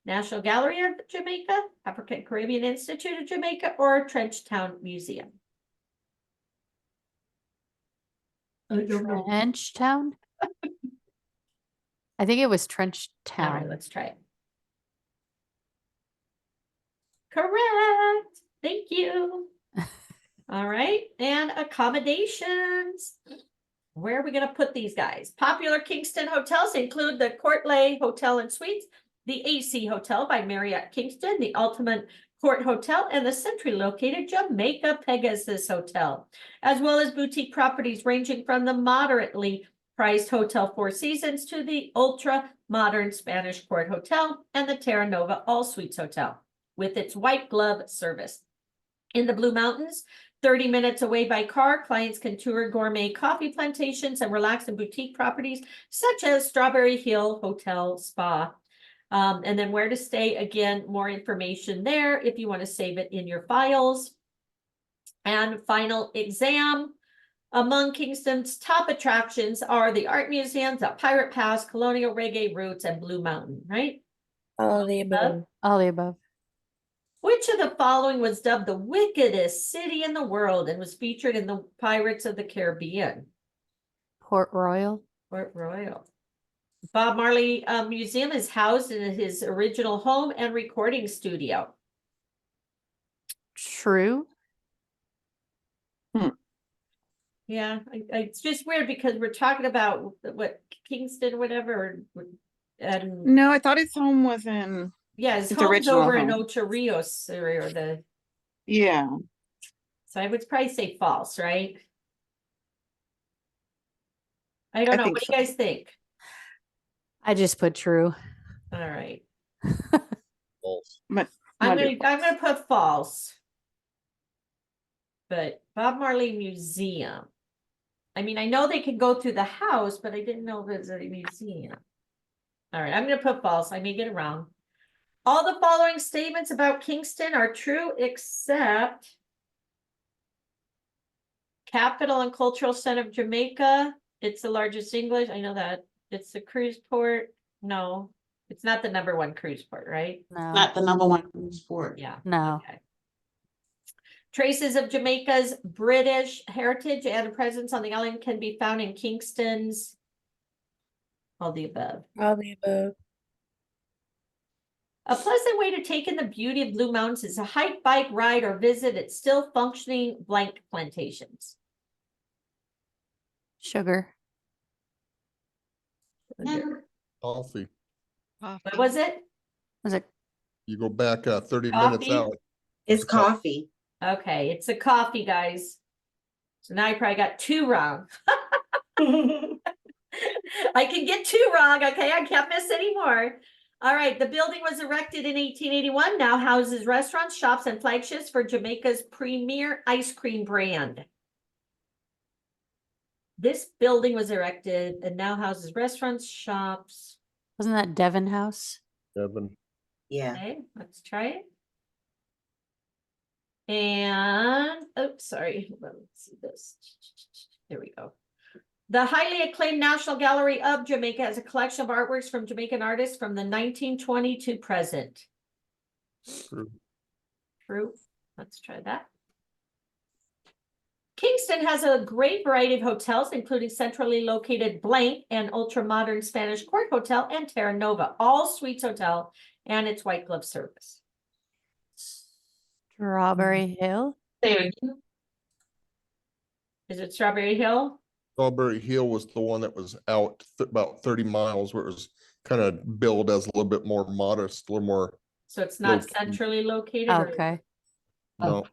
National Gallery of Jamaica, African Caribbean Institute of Jamaica, or Trenchtown Museum? Trenchtown? I think it was Trenchtown. All right, let's try it. Correct. Thank you. All right, and accommodations. Where are we going to put these guys? Popular Kingston hotels include the Courtlay Hotel and Suites, the AC Hotel by Marriott Kingston, the Ultimate Court Hotel, and the centrally located Jamaica Pegasus Hotel, as well as boutique properties ranging from the moderately priced Hotel Four Seasons to the ultra modern Spanish Court Hotel and the Terra Nova All Suites Hotel with its white glove service. In the Blue Mountains, 30 minutes away by car, clients can tour gourmet coffee plantations and relax in boutique properties such as Strawberry Hill Hotel Spa. And then where to stay, again, more information there if you want to save it in your files. And final exam. Among Kingston's top attractions are the art museums at Pirate Pass, Colonial Reggae Roots, and Blue Mountain, right? All of the above. All the above. Which of the following was dubbed the wickedest city in the world and was featured in the Pirates of the Caribbean? Port Royal. Port Royal. Bob Marley Museum is housed in his original home and recording studio. True. Yeah, it's just weird because we're talking about what Kingston, whatever, and No, I thought his home was in. yeah, his His home's original over in home. Ocho Rios or the. Yeah. So I would probably say false, right? I don't I know. think What do you guys think? I just put true. All right, False. But I'm gonna put false. But Bob Marley Museum. I mean, I know they can go through the house, but I didn't know it was a museum. All right, I'm gonna put false. I may get it wrong. All the following statements about Kingston are true except capital and cultural center of Jamaica. It's the largest English. I know that. It's the cruise port. No, it's not the #1 cruise port, right? No. Not the #1 sport. Yeah. No. Okay. Traces of Jamaica's British heritage and presence on the island can be found in Kingston's. All the above. All the above. A pleasant way to take in the beauty of Blue Mountains is a hike, bike, ride, or visit its still functioning blank plantations. Sugar. Coffee. What was it? Was it? You go back 30 minutes Coffee? out. It's coffee. Okay, it's a coffee, guys. So now I probably got 2 wrong. I can get 2 wrong, okay? I can't miss anymore. All right, the building was erected in 1881, now houses restaurants, shops, and flagships for Jamaica's premier ice cream brand. This building was erected and now houses restaurants, shops. Wasn't that Devon House? Devin. Yeah. Okay, let's try it. And, oh, sorry, hold on, let's see this. There we go. The highly acclaimed National Gallery of Jamaica has a collection of artworks from Jamaican artists from the 1920 to present. True. True. Let's try that. Kingston has a great variety of hotels, including centrally located Blank and ultra-modern Spanish Court Hotel and Terra Nova, all suites hotel, and its white glove service. Strawberry Hill. Is it Strawberry Hill? Strawberry Hill was the one that was out about 30 miles, where it was kind of billed as a little bit more modest, a little more. So it's not Located. centrally located? or- Okay. No,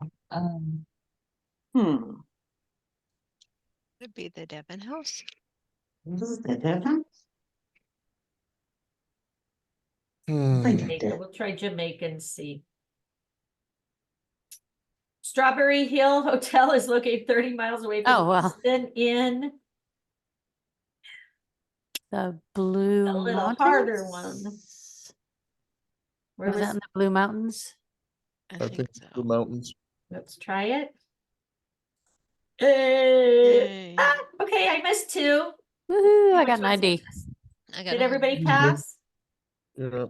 Would be the Devon House. This is the Devon. Jamaica. We'll try Jamaica and see. Strawberry Hill Hotel is located 30 miles away from Oh, well. Kingston in The Blue a little Mountains? harder one. Where Was that was, in the Blue Mountains? I think the mountains. let's try it. Yay. Okay, I missed 2. Woohoo, I Which got one's 90. it? I got Did a everybody Mhm. pass? Yeah.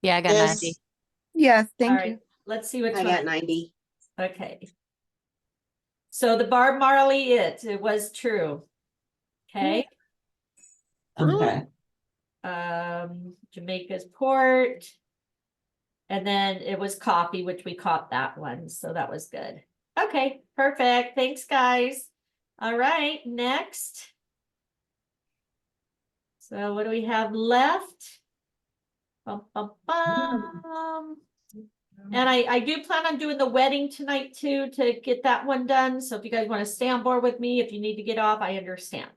Yeah, I got Yes. 90. Yes, All thank right, you. let's see which I one. got 90. Okay. So the Bob Marley, it was true. Okay. Okay. Jamaica's port. And then it was coffee, which we caught that one. So that was good. Okay, perfect. Thanks, guys. All right, next. So what do we have left? Bum, bum, bum. And I do plan on doing the wedding tonight too, to get that one done. So if you guys want to stay on board with me, if you need to get off, I understand.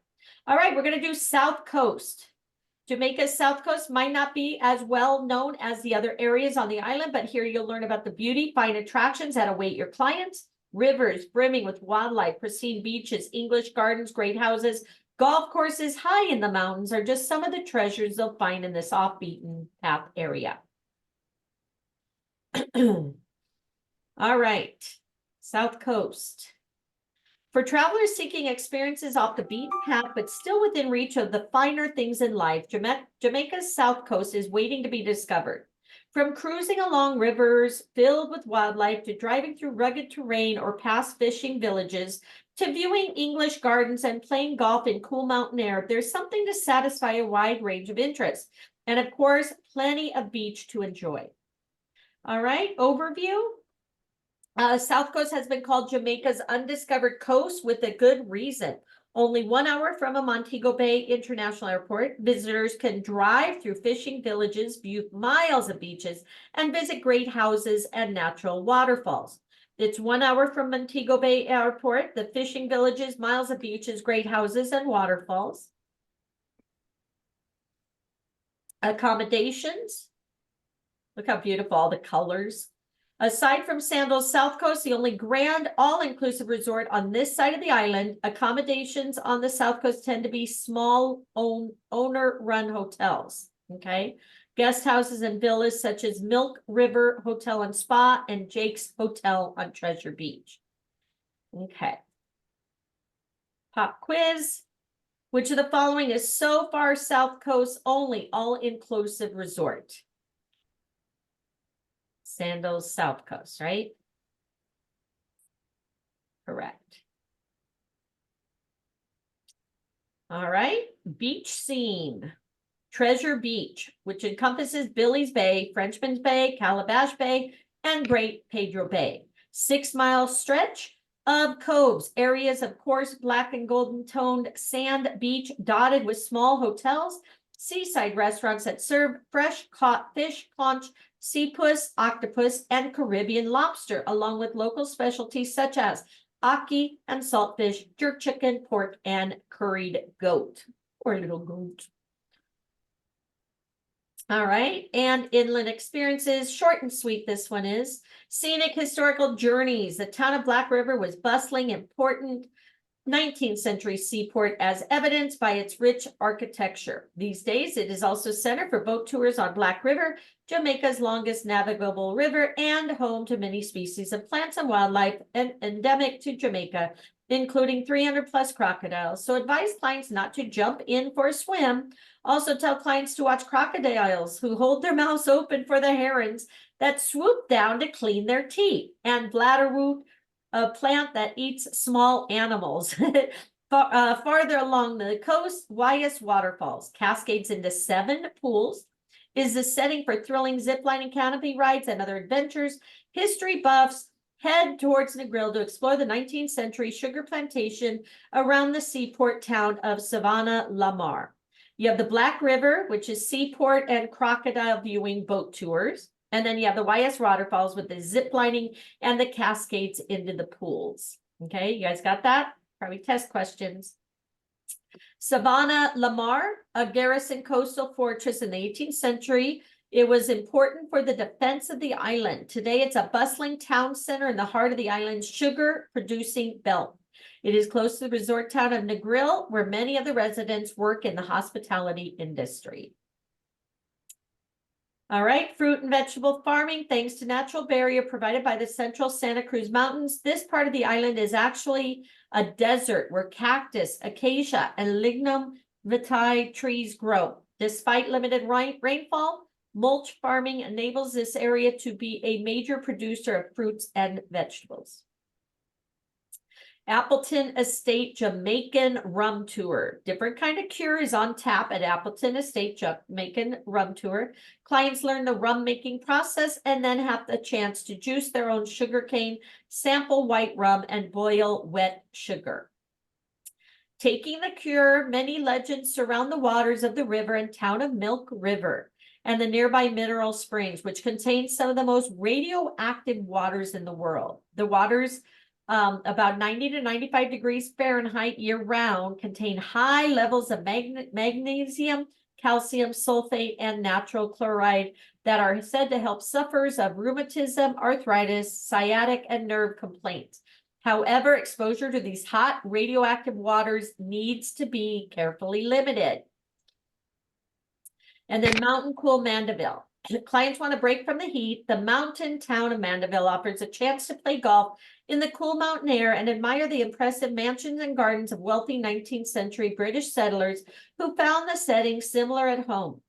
All right, we're gonna do South Coast. Jamaica's South Coast might not be as well known as the other areas on the island, but here you'll learn about the beauty, fine attractions that await your clients, rivers brimming with wildlife, pristine beaches, English gardens, great houses, golf courses high in the mountains are just some of the treasures they'll find in this off-beaten path area. All right, South Coast. For travelers seeking experiences off the beaten path, but still within reach of the finer things in life, Jamaica's South Coast is waiting to be discovered. From cruising along rivers filled with wildlife to driving through rugged terrain or past fishing villages to viewing English gardens and playing golf in cool mountain air, there's something to satisfy a wide range of interests. And of course, plenty of beach to enjoy. All right, overview. South Coast has been called Jamaica's undiscovered coast with a good reason. Only 1 hour from a Montego Bay International Airport, visitors can drive through fishing villages, view miles of beaches, and visit great houses and natural waterfalls. It's 1 hour from Montego Bay Airport, the fishing villages, miles of beaches, great houses, and waterfalls. Accommodations. Look how beautiful all the colors. Aside from Sandals South Coast, the only grand all-inclusive resort on this side of the island, accommodations on the South Coast tend to be small owner-run hotels, okay? Guest houses and villas such as Milk River Hotel and Spa and Jake's Hotel on Treasure Beach. Okay. Pop quiz. Which of the following is so far South Coast only all-inclusive resort? Sandals South Coast, right? Correct. All right, beach scene. Treasure Beach, which encompasses Billy's Bay, Frenchman's Bay, Calabash Bay, and Great Pedro Bay. 6-mile stretch of coves, areas of coarse black and golden toned sand beach dotted with small hotels, seaside restaurants that serve fresh caught fish, conch, sea puss, octopus, and Caribbean lobster, along with local specialties such as ackee and saltfish, jerk chicken, pork, and curried goat. Poor little goat. All right, and inland experiences, short and sweet this one is. Scenic historical journeys. The town of Black River was bustling, important 19th century seaport as evidenced by its rich architecture. These days, it is also center for boat tours on Black River, Jamaica's longest navigable river, and home to many species of plants and wildlife and endemic to Jamaica, including 300+ crocodiles. So advise clients not to jump in for a swim. Also tell clients to watch crocodiles who hold their mouths open for the herons that swoop down to clean their teeth, and bladderwort, a plant that eats small animals. Farther along the coast, Wyas Waterfalls cascades into 7 pools, is the setting for thrilling ziplining, canopy rides, and other adventures. History buffs head towards Negril to explore the 19th century sugar plantation around the seaport town of Savannah La Mar. You have the Black River, which is seaport and crocodile viewing boat tours. And then you have the Wyas Waterfalls with the zip lining and the cascades into the pools. Okay, you guys got that? Probably test questions. Savannah La Mar, a garrison coastal fortress in the 18th century. It was important for the defense of the island. Today, it's a bustling town center in the heart of the island's sugar-producing belt. It is close to the resort town of Negril, where many of the residents work in the hospitality industry. All right, fruit and vegetable farming, thanks to natural barrier provided by the central Santa Cruz Mountains. This part of the island is actually a desert where cactus, acacia, and lignum vitae trees grow. Despite limited rainfall, mulch farming enables this area to be a major producer of fruits and vegetables. Appleton Estate Jamaican Rum Tour. Different kind of cure is on tap at Appleton Estate Jamaican Rum Tour. Clients learn the rum making process and then have the chance to juice their own sugarcane, sample white rum, and boil wet sugar. Taking the cure, many legends surround the waters of the river and town of Milk River and the nearby mineral springs, which contain some of the most radioactive waters in the world. The waters about 90 to 95 degrees Fahrenheit year round, contain high levels of magnesium, calcium, sulfate, and natural chloride that are said to help sufferers of rheumatism, arthritis, sciatic, and nerve complaints. However, exposure to these hot radioactive waters needs to be carefully limited. And then Mountain Cool Mandeville. Clients want to break from the heat. The mountain town of Mandeville offers a chance to play golf in the cool mountain air and admire the impressive mansions and gardens of wealthy 19th century British settlers who found the setting similar at home.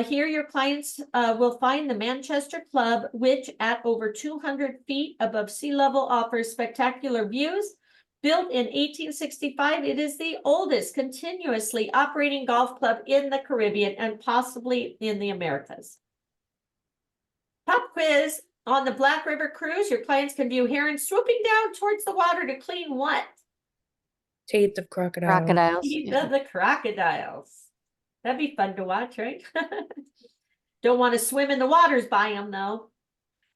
Here, your clients will find the Manchester Club, which at over 200 feet above sea level offers spectacular views. Built in 1865, it is the oldest continuously operating golf club in the Caribbean and possibly in the Americas. Pop quiz. On the Black River cruise, your clients can view herons swooping down towards the water to clean what? Teeth of crocodile. Crocodiles. Teeth Yeah. of the crocodiles. That'd be fun to watch, right? Don't want to swim in the waters by them, though.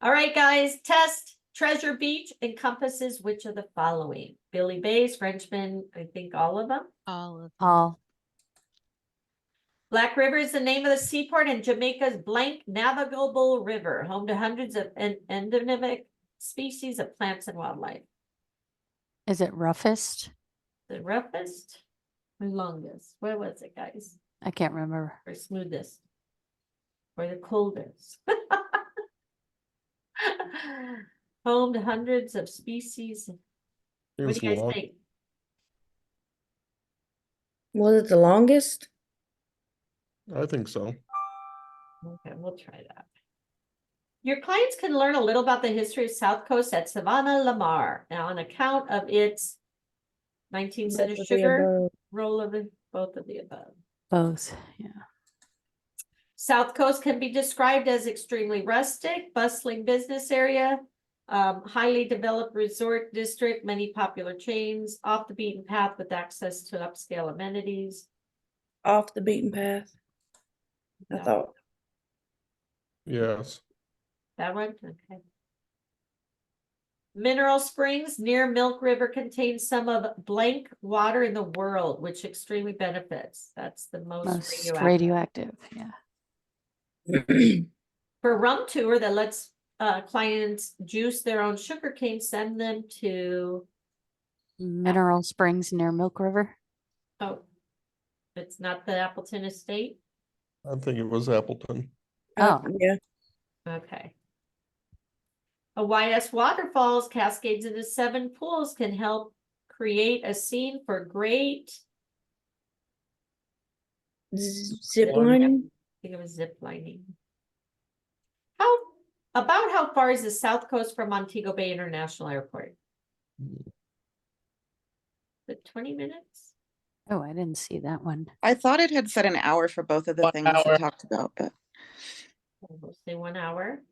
All right, guys, test. Treasure Beach encompasses which of the following? Billy Bays, Frenchman, I think all of them. All of All. Black River is the name of the seaport in Jamaica's blank navigable river, home to hundreds of endemic species of plants and wildlife. Is it roughest? The roughest or longest? Where was it, guys? I can't remember. Or smoothest? Or the coldest? Home to hundreds of species. What do you guys think? Was it the longest? I think so. Okay, we'll try that. Your clients can learn a little about the history of South Coast at Savannah Lamar. Now, on account of its 19th century Both of the sugar, above. roll of both of the above. Both. Yeah. South Coast can be described as extremely rustic, bustling business area, highly developed resort district, many popular chains, off the beaten path with access to upscale amenities. Off the beaten path. I No. thought. Yes. That one? Okay. Mineral springs near Milk River contains some of blank water in the world, which extremely benefits. That's the most radioactive. Yeah. For a rum tour that lets clients juice their own sugarcane, send them to, Mineral springs near Milk River. oh, it's not the Appleton Estate? I think it was Appleton. Oh. Yeah. Okay. YS waterfalls, cascades into 7 pools can help create a scene for great. Zip lining. I think it was zip lining. How far is the South Coast from Montego Bay International Airport? Is it 20 minutes? Oh, I didn't see that one. I thought it had said an hour for both of the 1 things we hour. talked about, but We'll say 1 hour.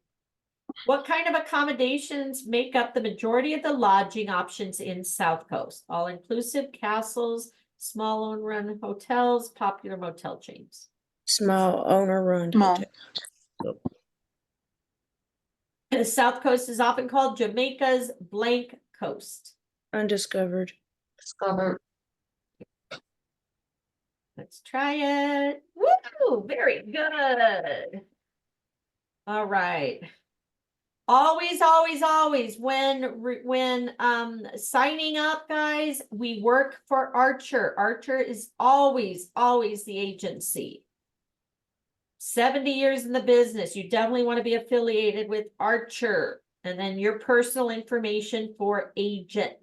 What kind of accommodations make up the majority of the lodging options in South Coast? All-inclusive, castles, small owner-run hotels, popular motel chains. Small owner run. Small. The South Coast is often called Jamaica's blank coast. Undiscovered. Discovered. Let's try it. Woo! Very good. All right. Always, always, always, when signing up, guys, we work for Archer. Archer is always, always the agency. 70 years in the business. You definitely want to be affiliated with Archer. And then your personal information for agent.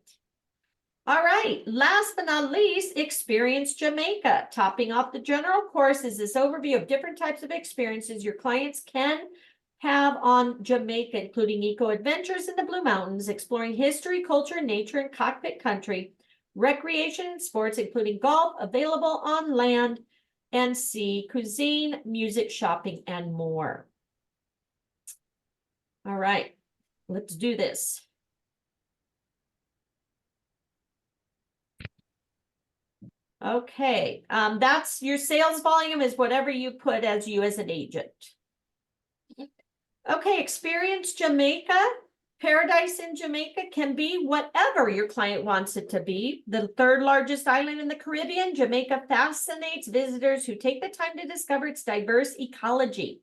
All right, last but not least, Experience Jamaica. Topping off the general course is this overview of different types of experiences your clients can have on Jamaica, including eco adventures in the Blue Mountains, exploring history, culture, nature, and cockpit country, recreation and sports, including golf, available on land and sea, cuisine, music, shopping, and more. All right, let's do this. Okay, that's your sales volume is whatever you put as you as an agent. Okay, Experience Jamaica Paradise in Jamaica can be whatever your client wants it to be. The third largest island in the Caribbean, Jamaica fascinates visitors who take the time to discover its diverse ecology.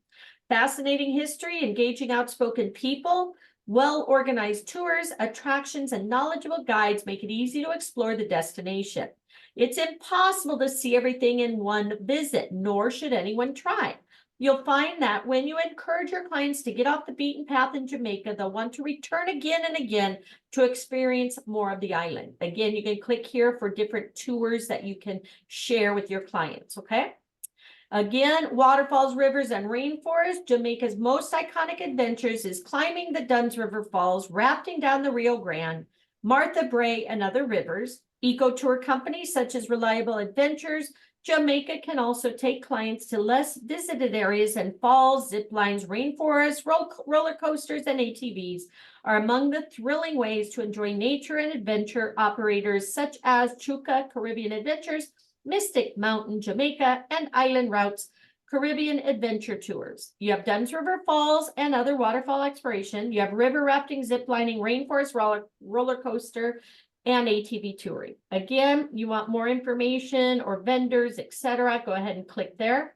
Fascinating history, engaging outspoken people, well-organized tours, attractions, and knowledgeable guides make it easy to explore the destination. It's impossible to see everything in one visit, nor should anyone try. You'll find that when you encourage your clients to get off the beaten path in Jamaica, they'll want to return again and again to experience more of the island. Again, you can click here for different tours that you can share with your clients, okay? Again, waterfalls, rivers, and rainforests. Jamaica's most iconic adventures is climbing the Dunn's River Falls, rafting down the Rio Grande, Martha Brae, and other rivers. Eco-tour companies such as Reliable Adventures Jamaica can also take clients to less visited areas, and falls, zip lines, rainforests, roller coasters, and ATVs are among the thrilling ways to enjoy nature and adventure. Operators such as Chuka Caribbean Adventures, Mystic Mountain Jamaica, and Island Routes Caribbean Adventure Tours. You have Dunn's River Falls and other waterfall exploration. You have river rafting, zip lining, rainforest roller coaster, and ATV touring. Again, you want more information or vendors, etc., go ahead and click there.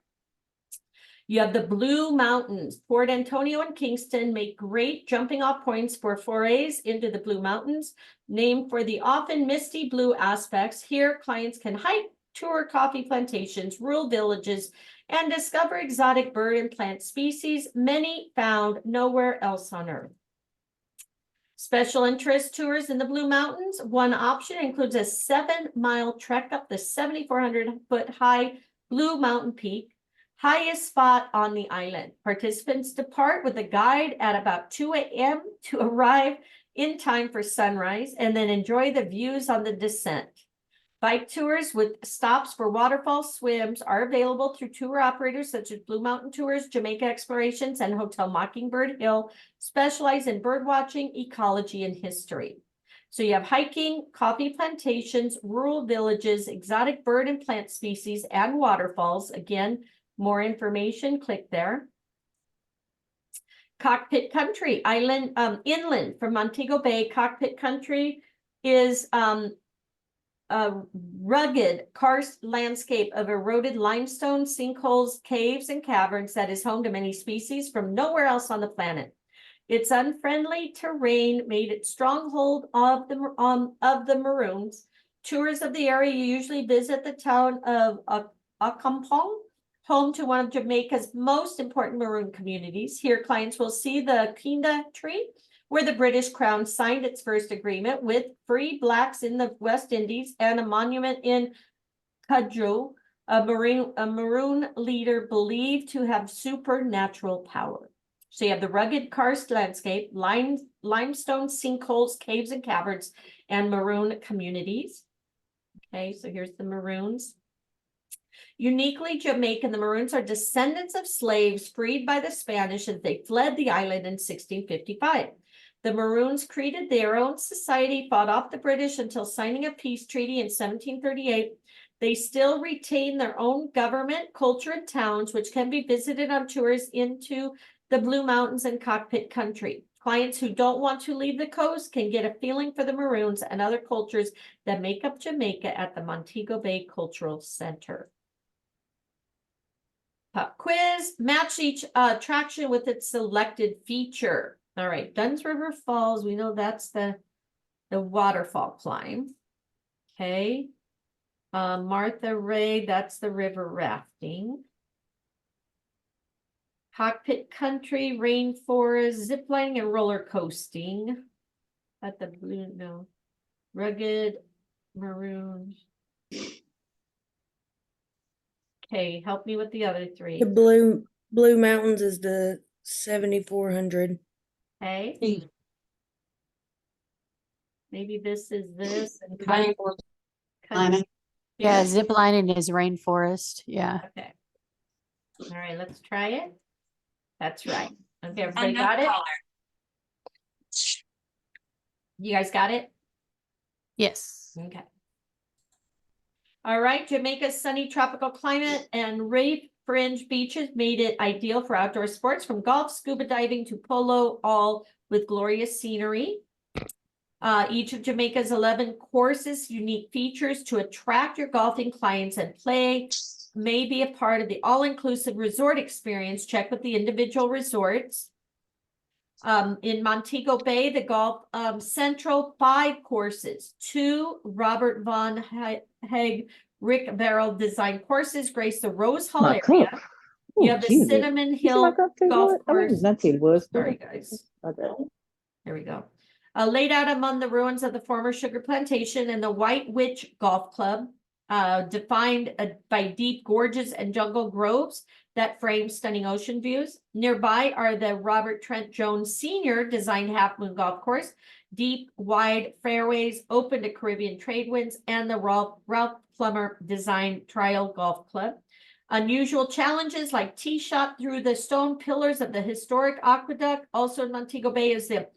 You have the Blue Mountains. Port Antonio and Kingston make great jumping off points for forays into the Blue Mountains, named for the often misty blue aspects. Here, clients can hike, tour coffee plantations, rural villages, and discover exotic bird and plant species, many found nowhere else on Earth. Special interest tours in the Blue Mountains. One option includes a 7-mile trek up the 7,400-foot high Blue Mountain Peak, highest spot on the island. Participants depart with a guide at about 2 a.m. to arrive in time for sunrise and then enjoy the views on the descent. Bike tours with stops for waterfall swims are available through tour operators such as Blue Mountain Tours, Jamaica Explorations, and Hotel Mockingbird Hill, specialize in bird watching, ecology, and history. So you have hiking, coffee plantations, rural villages, exotic bird and plant species, and waterfalls. Again, more information, click there. Cockpit Country, inland from Montego Bay. Cockpit Country is a rugged karst landscape of eroded limestone, sinkholes, caves, and caverns that is home to many species from nowhere else on the planet. Its unfriendly terrain made it stronghold of the Maroons. Tours of the area usually visit the town of Accompong, home to one of Jamaica's most important Maroon communities. Here, clients will see the Kinda tree, where the British Crown signed its first agreement with free blacks in the West Indies, and a monument in Cudjoe, a Maroon leader believed to have supernatural power. So you have the rugged karst landscape, limestone sinkholes, caves and caverns, and Maroon communities. Okay, so here's the Maroons. Uniquely Jamaican, the Maroons are descendants of slaves freed by the Spanish as they fled the island in 1655. The Maroons created their own society, fought off the British until signing a peace treaty in 1738. They still retain their own government, culture, and towns, which can be visited on tours into the Blue Mountains and Cockpit Country. Clients who don't want to leave the coast can get a feeling for the Maroons and other cultures that make up Jamaica at the Montego Bay Cultural Center. Pop quiz, match each attraction with its selected feature. All right, Dunn's River Falls, we know that's the waterfall climb. Okay. Martha Ray, that's the river rafting. Cockpit Country, rainforest, ziplining, and roller coasting. At the blue, no. Rugged, maroon. Okay, help me with the other three. The Blue Mountains is the 7,400. Okay. Maybe this is this and Yeah, zip lining is rainforest. Yeah. Okay. All right, let's try it. That's right. Okay, everybody got it? You guys got it? Yes. Okay. All right, Jamaica's sunny tropical climate and reef fringe beaches made it ideal for outdoor sports, from golf, scuba diving to polo, all with glorious scenery. Each of Jamaica's 11 courses, unique features to attract your golfing clients and play may be a part of the all-inclusive resort experience. Check with the individual resorts. In Montego Bay, the Golf Central, 5 courses, 2 Robert Von Haig Rick Barrel design courses grace the Rose Hall area. You have the Cinnamon Hill Golf Course. Sorry, guys. There we go. Laid out among the ruins of the former sugar plantation, and the White Witch Golf Club, defined by deep gorges and jungle groves that frame stunning ocean views. Nearby are the Robert Trent Jones Sr. designed Half Moon Golf Course, deep, wide fairways open to Caribbean trade winds, and the Ralph Plummer designed Trial Golf Club. Unusual challenges like tee shot through the stone pillars of the historic aqueduct. Also in Montego Bay is the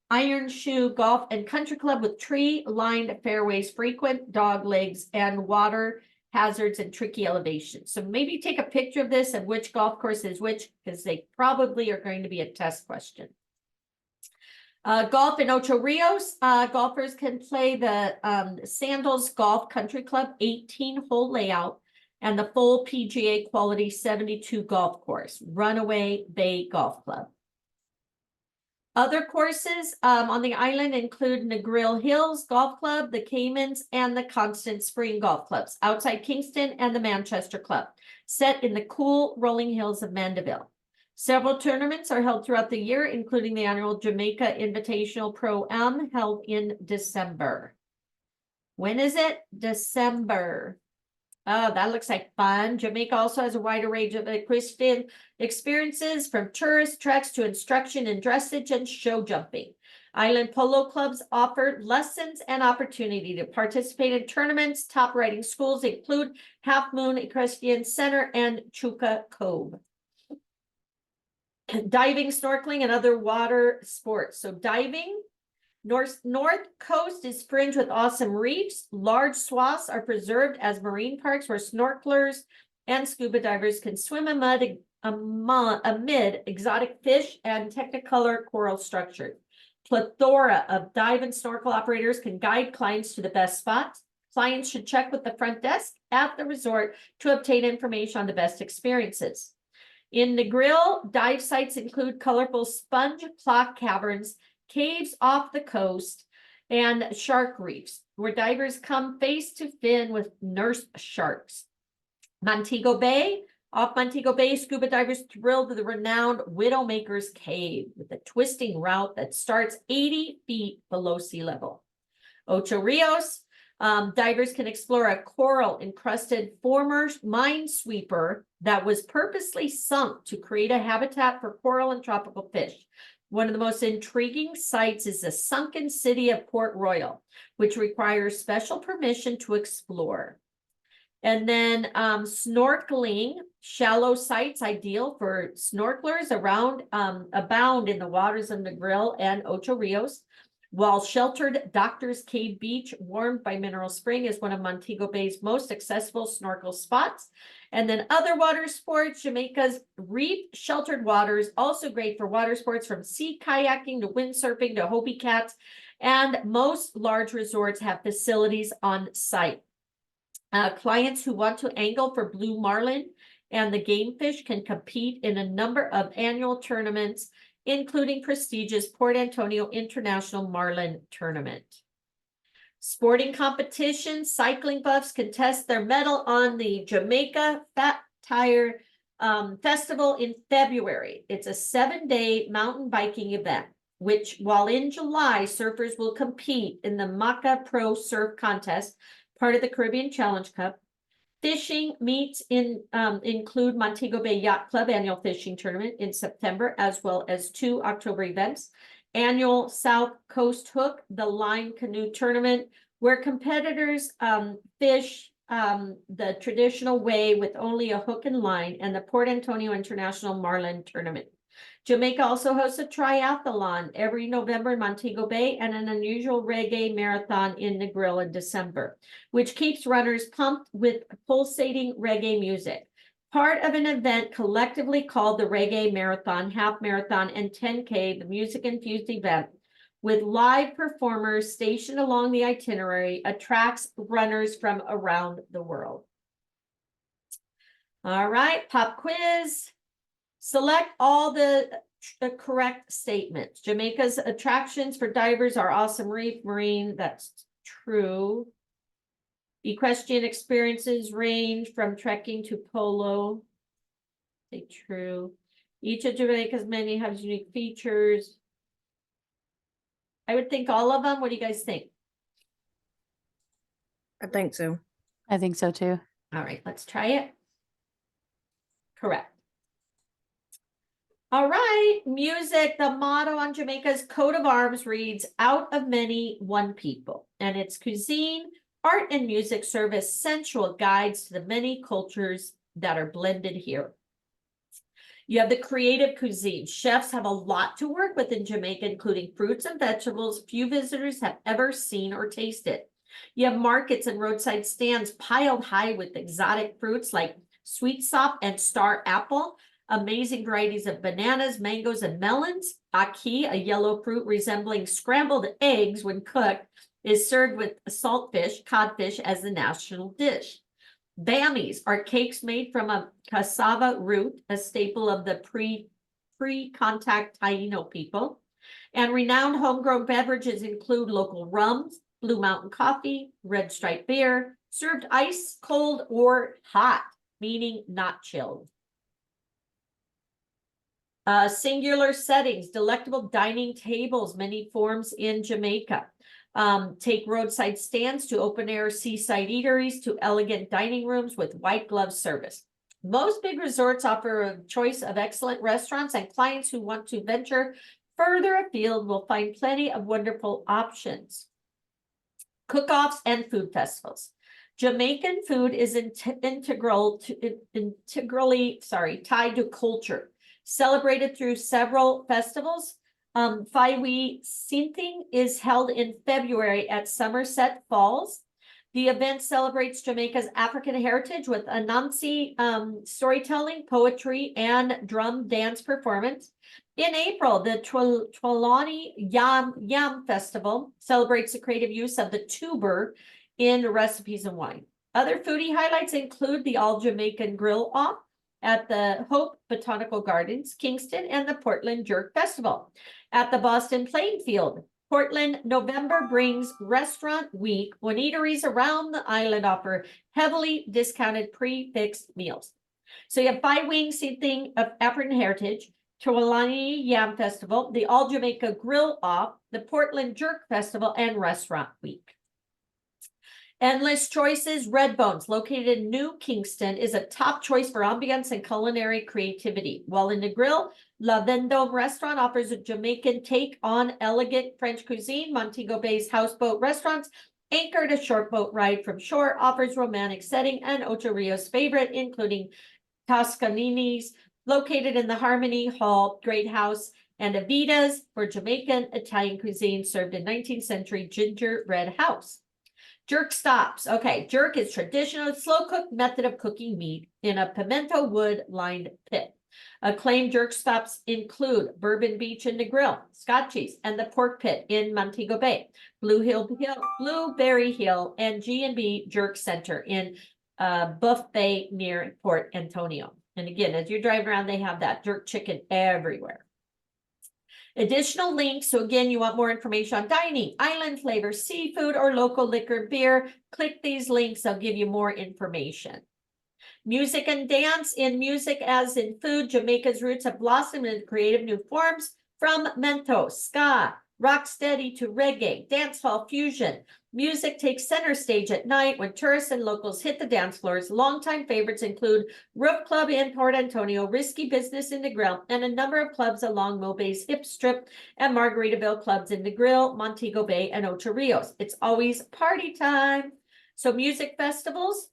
Iron Shoe Golf and Country Club with tree-lined fairways, frequent dog legs, and water hazards and tricky elevations. So maybe take a picture of this and which golf course is which, because they probably are going to be a test question. Golf in Ocho Rios. Golfers can play the Sandals Golf Country Club 18-hole layout and the full PGA quality 72 golf course, Runaway Bay Golf Club. Other courses on the island include Negril Hills Golf Club, the Caymans, and the Constant Spring Golf Clubs outside Kingston, and the Manchester Club, set in the cool rolling hills of Mandeville. Several tournaments are held throughout the year, including the annual Jamaica Invitational Pro-Am held in December. When is it? December. Oh, that looks like fun. Jamaica also has a wider range of equestrian experiences, from tourist treks to instruction in dressage and show jumping. Island polo clubs offer lessons and opportunity to participate in tournaments. Top riding schools include Half Moon Equestrian Center and Chuka Cove. Diving, snorkeling, and other water sports. So diving. North coast is fringed with awesome reefs. Large swaths are preserved as marine parks where snorkelers and scuba divers can swim amid exotic fish and technicolor coral structures. Plethora of dive and snorkel operators can guide clients to the best spots. Clients should check with the front desk at the resort to obtain information on the best experiences. In Negril, dive sites include colorful sponge block caverns, caves off the coast, and shark reefs, where divers come face to fin with nurse sharks. Montego Bay, off Montego Bay, scuba divers thrill to the renowned Widowmaker's Cave with a twisting route that starts 80 feet below sea level. Ocho Rios, divers can explore a coral-encrusted former minesweeper that was purposely sunk to create a habitat for coral and tropical fish. One of the most intriguing sites is the sunken city of Port Royal, which requires special permission to explore. And then snorkeling, shallow sites ideal for snorkelers abound in the waters of Negril and Ocho Rios, while sheltered Doctor's Cave Beach, warmed by Mineral Spring, is one of Montego Bay's most accessible snorkel spots. And then other water sports, Jamaica's reef-sheltered waters, also great for water sports from sea kayaking to windsurfing to Hobie cats. And most large resorts have facilities on site. Clients who want to angle for blue marlin and the game fish can compete in a number of annual tournaments, including prestigious Port Antonio International Marlin Tournament. Sporting competitions, cycling buffs can test their mettle on the Jamaica Fat Tire Festival in February. It's a 7-day mountain biking event, which, while in July, surfers will compete in the Maca Pro Surf Contest, part of the Caribbean Challenge Cup. Fishing meets include Montego Bay Yacht Club annual fishing tournament in September, as well as 2 October events. Annual South Coast Hook, the line canoe tournament, where competitors fish the traditional way with only a hook and line, and the Port Antonio International Marlin Tournament. Jamaica also hosts a triathlon every November in Montego Bay and an unusual reggae marathon in Negril in December, which keeps runners pumped with pulsating reggae music. part of an event collectively called the Reggae Marathon, Half Marathon, and 10K, the music-infused event, with live performers stationed along the itinerary, attracts runners from around the world. All right, pop quiz. Select all the correct statements. Jamaica's attractions for divers are awesome reef, marine, that's true. Equestrian experiences range from trekking to polo. Say true. Each of Jamaica's many has unique features. I would think all of them. What do you guys think? I think so. I think so too. All right, let's try it. Correct. All right, music. The motto on Jamaica's coat of arms reads, out of many, one people. And its cuisine, art, and music serve as sensual guides to the many cultures that are blended here. You have the creative cuisine. Chefs have a lot to work with in Jamaica, including fruits and vegetables few visitors have ever seen or tasted. You have markets and roadside stands piled high with exotic fruits like sweet sop and star apple, amazing varieties of bananas, mangoes, and melons. Ackee, a yellow fruit resembling scrambled eggs when cooked, is served with saltfish, codfish as the national dish. Bammies are cakes made from a cassava root, a staple of the pre-contact Taino people. And renowned homegrown beverages include local rums, Blue Mountain coffee, Red Stripe beer, served ice, cold, or hot, meaning not chilled. Singular settings, delectable dining tables, many forms in Jamaica. Take roadside stands to open air seaside eateries to elegant dining rooms with white glove service. Most big resorts offer a choice of excellent restaurants, and clients who want to venture further afield will find plenty of wonderful options. Cook-offs and food festivals. Jamaican food is integrally tied to culture, celebrated through several festivals. Faiwi Sinting is held in February at Somerset Falls. The event celebrates Jamaica's African heritage with Anansi storytelling, poetry, and drum dance performance. In April, the Trelawney Yam Festival celebrates the creative use of the tuber in recipes and wine. Other foodie highlights include the All-Jamaican Grill Off at the Hope Botanical Gardens, Kingston, and the Portland Jerk Festival. At the Boston Playing Field, Portland, November brings Restaurant Week, when eateries around the island offer heavily discounted pre-fixed meals. So you have Faiwi Sinting of African Heritage, Trelawney Yam Festival, the All Jamaica Grill Off, the Portland Jerk Festival, and Restaurant Week. Endless Choices Red Bones, located in New Kingston, is a top choice for ambience and culinary creativity. While in the grill, La Vendome Restaurant offers a Jamaican take on elegant French cuisine. Montego Bay's Houseboat Restaurants, anchored a short boat ride from shore, offers romantic setting, and Ocho Rios' favorite, including Toscanini's, located in the Harmony Hall Great House, and Avita's for Jamaican Italian cuisine, served in 19th century gingerbread house. Jerk stops. Okay, jerk is traditional slow-cooked method of cooking meat in a pimento wood-lined pit. Acclaimed jerk stops include Bourbon Beach in the Grill, Scotchies, and the Pork Pit in Montego Bay, Blueberry Hill, and G&B Jerk Center in Buff Bay near Port Antonio. And again, as you're driving around, they have that jerk chicken everywhere. Additional links. So again, you want more information on dining, island flavor, seafood, or local liquor and beer. Click these links. They'll give you more information. Music and dance. In music as in food, Jamaica's roots have blossomed into creative new forms, from mento, ska, rocksteady to reggae, dancehall fusion. Music takes center stage at night when tourists and locals hit the dance floors. Longtime favorites include Roof Club in Port Antonio, Risky Business in the Grill, and a number of clubs along Mo Bay's Hip Strip, and Margaritaville clubs in the Grill, Montego Bay, and Ocho Rios. It's always party time. So music festivals.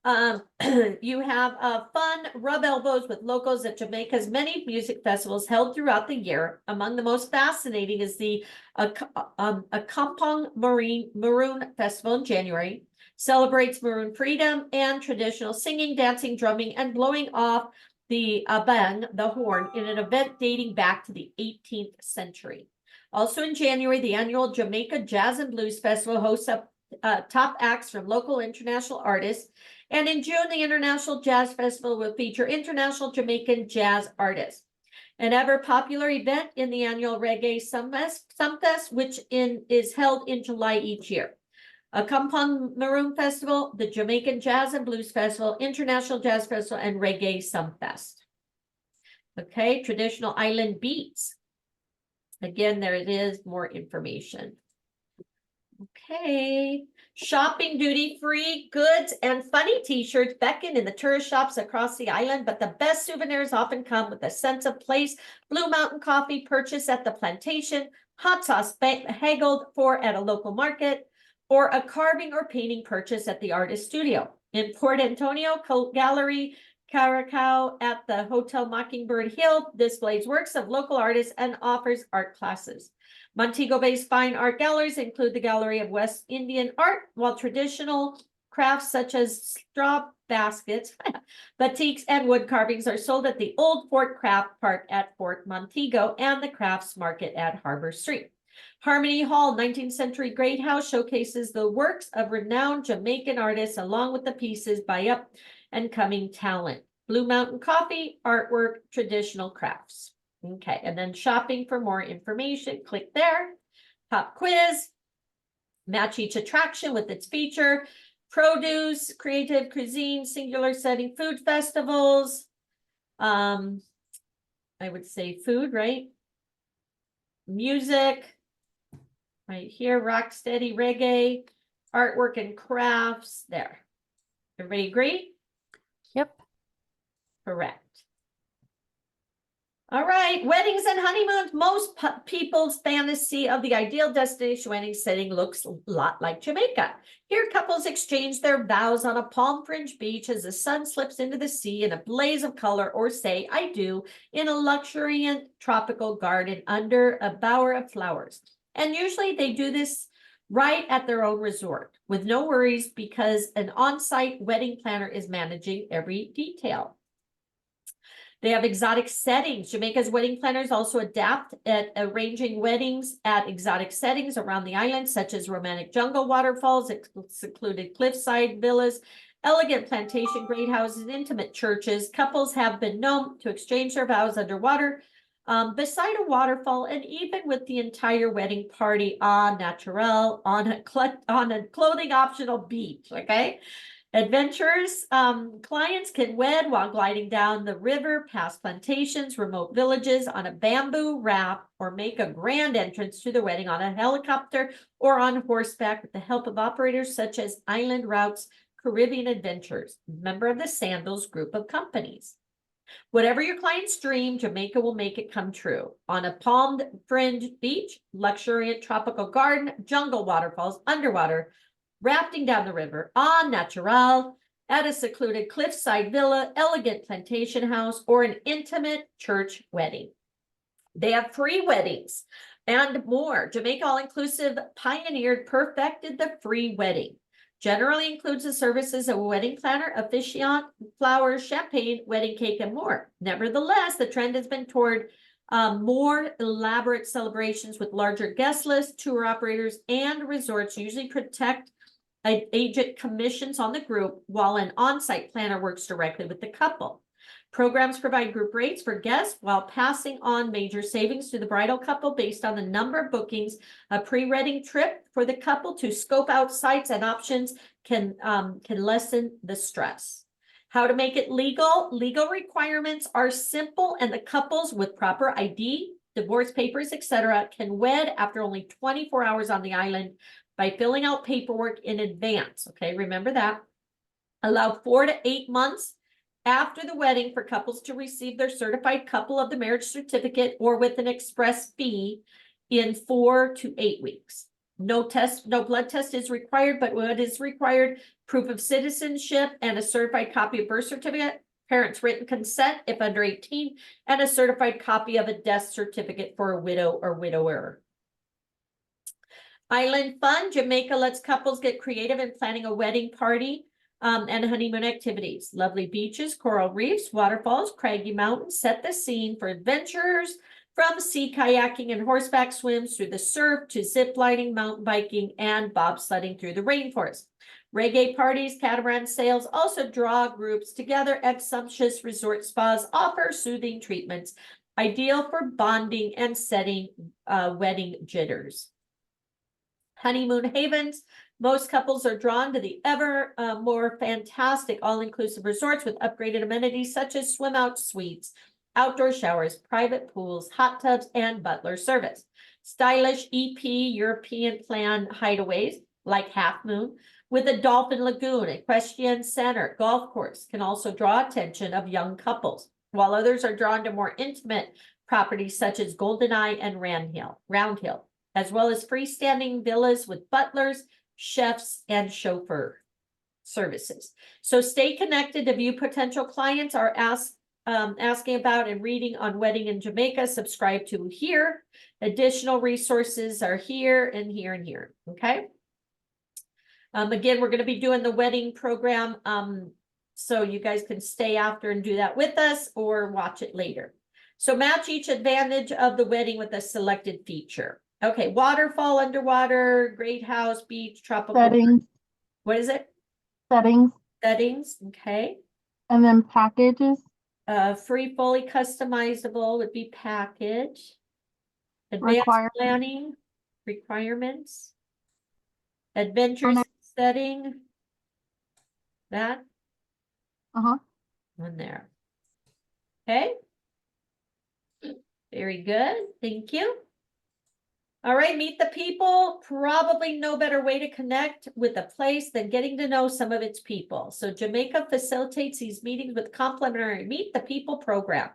You have fun rub elbows with locals at Jamaica's many music festivals held throughout the year. Among the most fascinating is the Akampong Maroon Festival in January, celebrates Maroon freedom and traditional singing, dancing, drumming, and blowing off the bang, the horn, in an event dating back to the 18th century. Also in January, the annual Jamaica Jazz and Blues Festival hosts up top acts from local international artists. And in June, the International Jazz Festival will feature international Jamaican jazz artists. An ever popular event in the annual Reggae Sumfest, which is held in July each year. A Kampong Maroon Festival, the Jamaican Jazz and Blues Festival, International Jazz Festival, and Reggae Sumfest. Okay, traditional island beats. Again, there it is, more information. Okay, shopping duty-free goods and funny t-shirts beckon in the tourist shops across the island, but the best souvenirs often come with a sense of place. Blue Mountain coffee purchased at the plantation, hot sauce haggled for at a local market, or a carving or painting purchased at the artist studio. In Port Antonio, Gallery Caracao at the Hotel Mockingbird Hill displays works of local artists and offers art classes. Montego-based fine art galleries include the Gallery of West Indian Art, while traditional crafts such as straw baskets, batiks, and wood carvings are sold at the Old Fort Craft Park at Fort Montego and the Crafts Market at Harbor Street. Harmony Hall 19th century great house showcases the works of renowned Jamaican artists along with the pieces by up and coming talent. Blue Mountain Coffee, artwork, traditional crafts. Okay, and then shopping for more information, click there. Pop quiz, match each attraction with its feature. Produce, creative cuisine, singular setting, food festivals. I would say food, right? Music, right here, rock steady reggae, artwork and crafts, there. Everybody agree? Yep. Correct. All right, weddings and honeymoons. Most people's fantasy of the ideal destination wedding setting looks a lot like Jamaica. Here, couples exchange their vows on a palm-fringed beach as the sun slips into the sea in a blaze of color, or say, I do, in a luxuriant tropical garden under a bower of flowers. And usually they do this right at their own resort with no worries because an on-site wedding planner is managing every detail. They have exotic settings. Jamaica's wedding planners also adapt at arranging weddings at exotic settings around the island, such as romantic jungle waterfalls, secluded cliffside villas, elegant plantation great houses, intimate churches. Couples have been known to exchange their vows underwater, beside a waterfall, and even with the entire wedding party on natural, on a clothing optional beach. Okay. Adventurers, clients can wed while gliding down the river, past plantations, remote villages on a bamboo raft, or make a grand entrance to the wedding on a helicopter or on horseback with the help of operators such as Island Routes, Caribbean Adventures, member of the Sandals group of companies. Whatever your client's dream, Jamaica will make it come true. On a palm-fringed beach, luxuriant tropical garden, jungle waterfalls, underwater, rafting down the river, on natural, at a secluded cliffside villa, elegant plantation house, or an intimate church wedding. They have free weddings and more. Jamaica All-Inclusive perfected the free wedding. Generally includes the services of a wedding planner, officiant, flowers, champagne, wedding cake, and more. Nevertheless, the trend has been toward more elaborate celebrations with larger guest lists. Tour operators and resorts usually protect agent commissions on the group, while an on-site planner works directly with the couple. Programs provide group rates for guests while passing on major savings to the bridal couple based on the number of bookings. A pre-wedding trip for the couple to scope out sites and options can lessen the stress. How to make it legal? Legal requirements are simple, and the couples with proper ID, divorce papers, etc., can wed after only 24 hours on the island by filling out paperwork in advance. Okay, remember that. Allow 4 to 8 months after the wedding for couples to receive their certified couple of the marriage certificate, or with an express fee in 4 to 8 weeks. No blood test is required, but what is required: proof of citizenship and a certified copy of birth certificate, parents' written consent if under 18, and a certified copy of a death certificate for a widow or widower. Island Fun, Jamaica lets couples get creative in planning a wedding party and honeymoon activities. Lovely beaches, coral reefs, waterfalls, craggy mountains set the scene for adventurers from sea kayaking and horseback swims through the surf to zip lining, mountain biking, and bobsledding through the rainforest. Reggae parties, catamaran sails also draw groups together at sumptuous resort spas, offer soothing treatments, ideal for bonding and setting wedding jitters. Honeymoon havens, most couples are drawn to the ever more fantastic all-inclusive resorts with upgraded amenities such as swim-out suites, outdoor showers, private pools, hot tubs, and butler service. Stylish EP European plan hideaways like Half Moon with a dolphin lagoon, equestrian center, golf course can also draw attention of young couples, while others are drawn to more intimate properties such as Golden Eye and Round Hill, as well as freestanding villas with butlers, chefs, and chauffeur services. So stay connected to view potential clients are asking about and reading on Wedding in Jamaica. Subscribe to here. Additional resources are here and here and here. Okay. Again, we're going to be doing the wedding program. So you guys can stay after and do that with us or watch it later. So match each advantage of the wedding with a selected feature. Okay, waterfall, underwater, great house, beach, tropical. Settings. What is it? Settings. Settings, okay. And then packages. Free, fully customizable would be package. Advanced planning, requirements. Adventure setting. That. One there. Okay. Very good. Thank you. All right, meet the people. Probably no better way to connect with a place than getting to know some of its people. So Jamaica facilitates these meetings with complimentary Meet the People program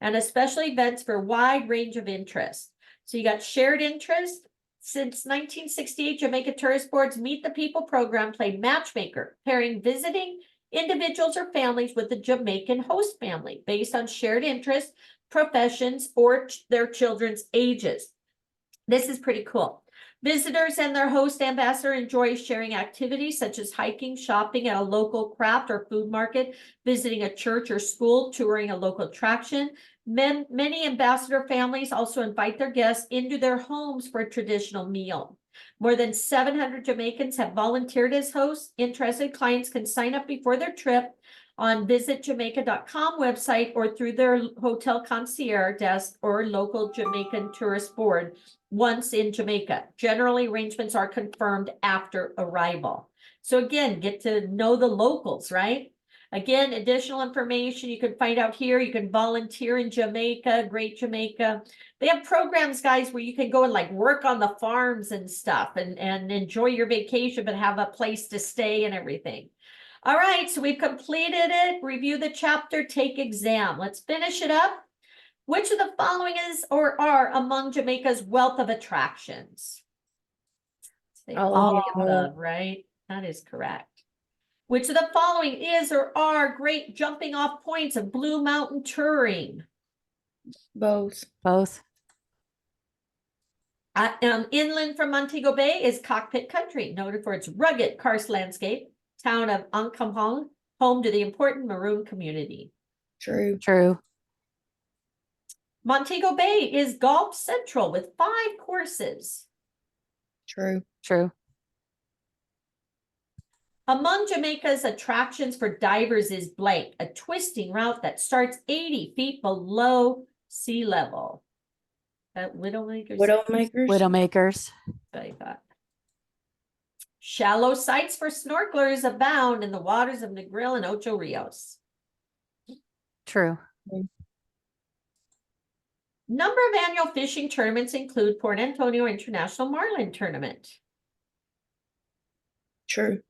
and especially events for a wide range of interests. So you got shared interest. Since 1968, Jamaica Tourist Board's Meet the People program played matchmaker, pairing visiting individuals or families with the Jamaican host family based on shared interests, professions, or their children's ages. This is pretty cool. Visitors and their host ambassador enjoy sharing activities such as hiking, shopping at a local craft or food market, visiting a church or school, touring a local attraction. Many ambassador families also invite their guests into their homes for a traditional meal. More than 700 Jamaicans have volunteered as hosts. Interested clients can sign up before their trip on visitjamaica.com website or through their hotel concierge desk or local Jamaican tourist board once in Jamaica. Generally, arrangements are confirmed after arrival. So again, get to know the locals, right? Again, additional information you can find out here. You can volunteer in Jamaica, Great Jamaica. They have programs, guys, where you can go and like work on the farms and stuff and enjoy your vacation, but have a place to stay and everything. All right, so we've completed it. Review the chapter, take exam. Let's finish it up. Which of the following is or are among Jamaica's wealth of attractions? Say all of the above, right? That is correct. Which of the following is or are great jumping off points of Blue Mountain touring? Both. Both. Inland from Montego Bay is Cockpit Country, noted for its rugged karst landscape. Town of Angkampong, home to the important Maroon community. True. True. Montego Bay is Golf Central with 5 courses. True. True. Among Jamaica's attractions for divers is blank, a twisting route that starts 80 feet below sea level. Widowmakers. Widowmakers. Widowmakers. I thought. Shallow sites for snorkelers abound in the waters of Negril and Ocho Rios. True. Number of annual fishing tournaments include Port Antonio International Marlin Tournament. True.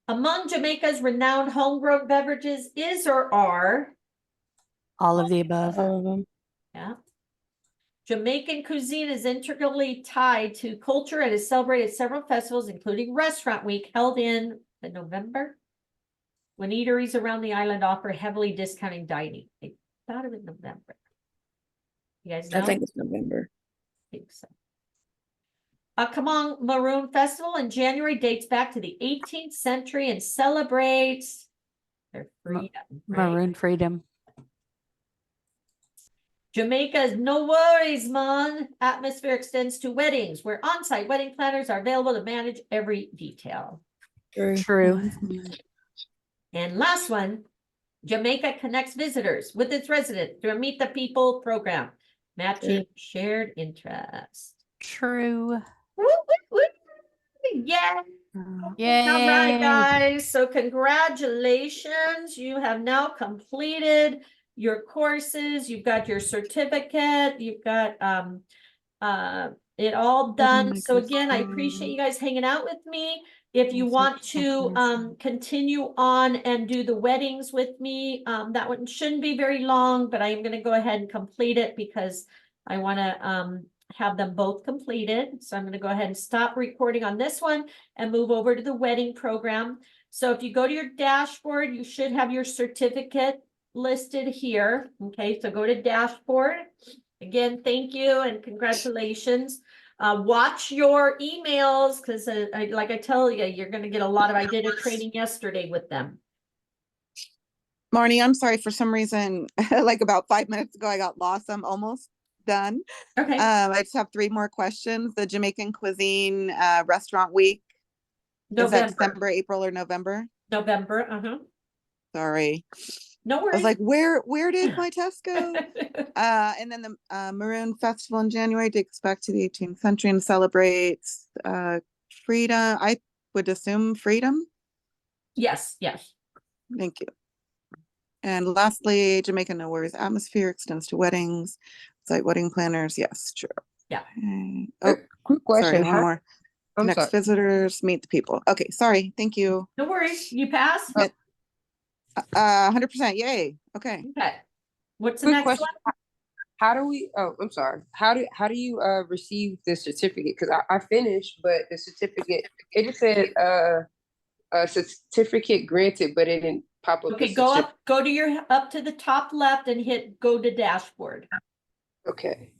Among Jamaica's renowned homegrown beverages is or are All of the above. All of them. Yeah. Jamaican cuisine is integrally tied to culture and is celebrated at several festivals, including Restaurant Week, held in November, when eateries around the island offer heavily discounted dining. I thought it was November. You guys know? I think it's November. I think so. Come On Maroon Festival in January dates back to the 18th century and celebrates their freedom. right? Maroon freedom. Jamaica's No Worries, man. Atmosphere extends to weddings, where on-site wedding planners are available to manage every detail. True. And last one, Jamaica connects visitors with its residents through a Meet the People program, matching shared interests. True. Woo, woo, woo. Yeah. Yay. All right, guys. So congratulations. You have now completed your courses. You've got your certificate. You've got it all done. So again, I appreciate you guys hanging out with me. If you want to continue on and do the weddings with me, that one shouldn't be very long, but I am going to go ahead and complete it because I want to have them both completed. So I'm going to go ahead and stop recording on this one and move over to the wedding program. So if you go to your dashboard, you should have your certificate listed here. Okay, so go to dashboard. Again, thank you and congratulations. Watch your emails because like I tell you, you're going to get a lot of, I did a training yesterday with them. Marnie, I'm sorry, for some reason, like about 5 minutes ago, I got lost. I'm almost done. Okay. I just have 3 more questions. The Jamaican Cuisine Restaurant Week. Is that November. December, April, or November? November. Sorry. No worries. I was like, where did my test go? And then the Maroon Festival in January dates back to the 18th century and celebrates freedom. I would assume freedom. Yes. Thank you. And lastly, Jamaica No Worries atmosphere extends to weddings, site wedding planners. Yes, true. Yeah. Okay. Oh, Quick question. sorry, one more. I'm Next sorry. visitors, meet the people. Okay, sorry. Thank you. No worries. You passed? 100%. Yay. Okay. Okay. What's the Quick next question. one? How do we, I'm sorry. How do you receive the certificate? Because I finished, but the certificate, it just said a certificate granted, but it didn't pop up. Okay, go to your up to the top left and hit go to dashboard. Okay.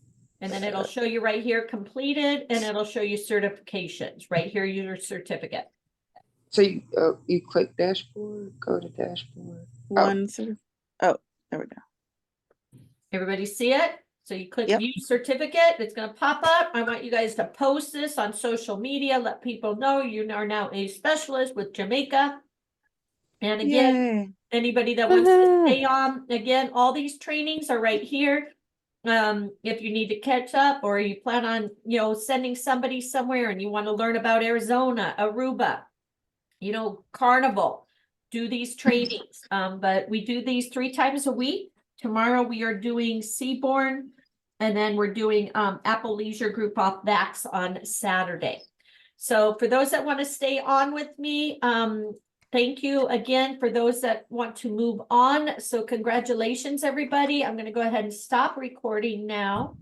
And then it'll show you right here completed and it'll show you certifications right here, your certificate. So you click dashboard, go to dashboard. One sort of, oh, there we go. Everybody see it? So you click Yep. view certificate, it's going to pop up. I want you guys to post this on social media, let people know you are now a specialist with Jamaica. And again, Yay. anybody that wants to stay on, again, all these trainings are right here. If you need to catch up or you plan on, sending somebody somewhere and you want to learn about Arizona, Aruba, Carnival, do these trainings. But we do these 3 times a week. Tomorrow we are doing Seabourn, and then we're doing Apple Leisure Group off VAX on Saturday. So for those that want to stay on with me, thank you again for those that want to move on. So congratulations, everybody. I'm going to go ahead and stop recording now.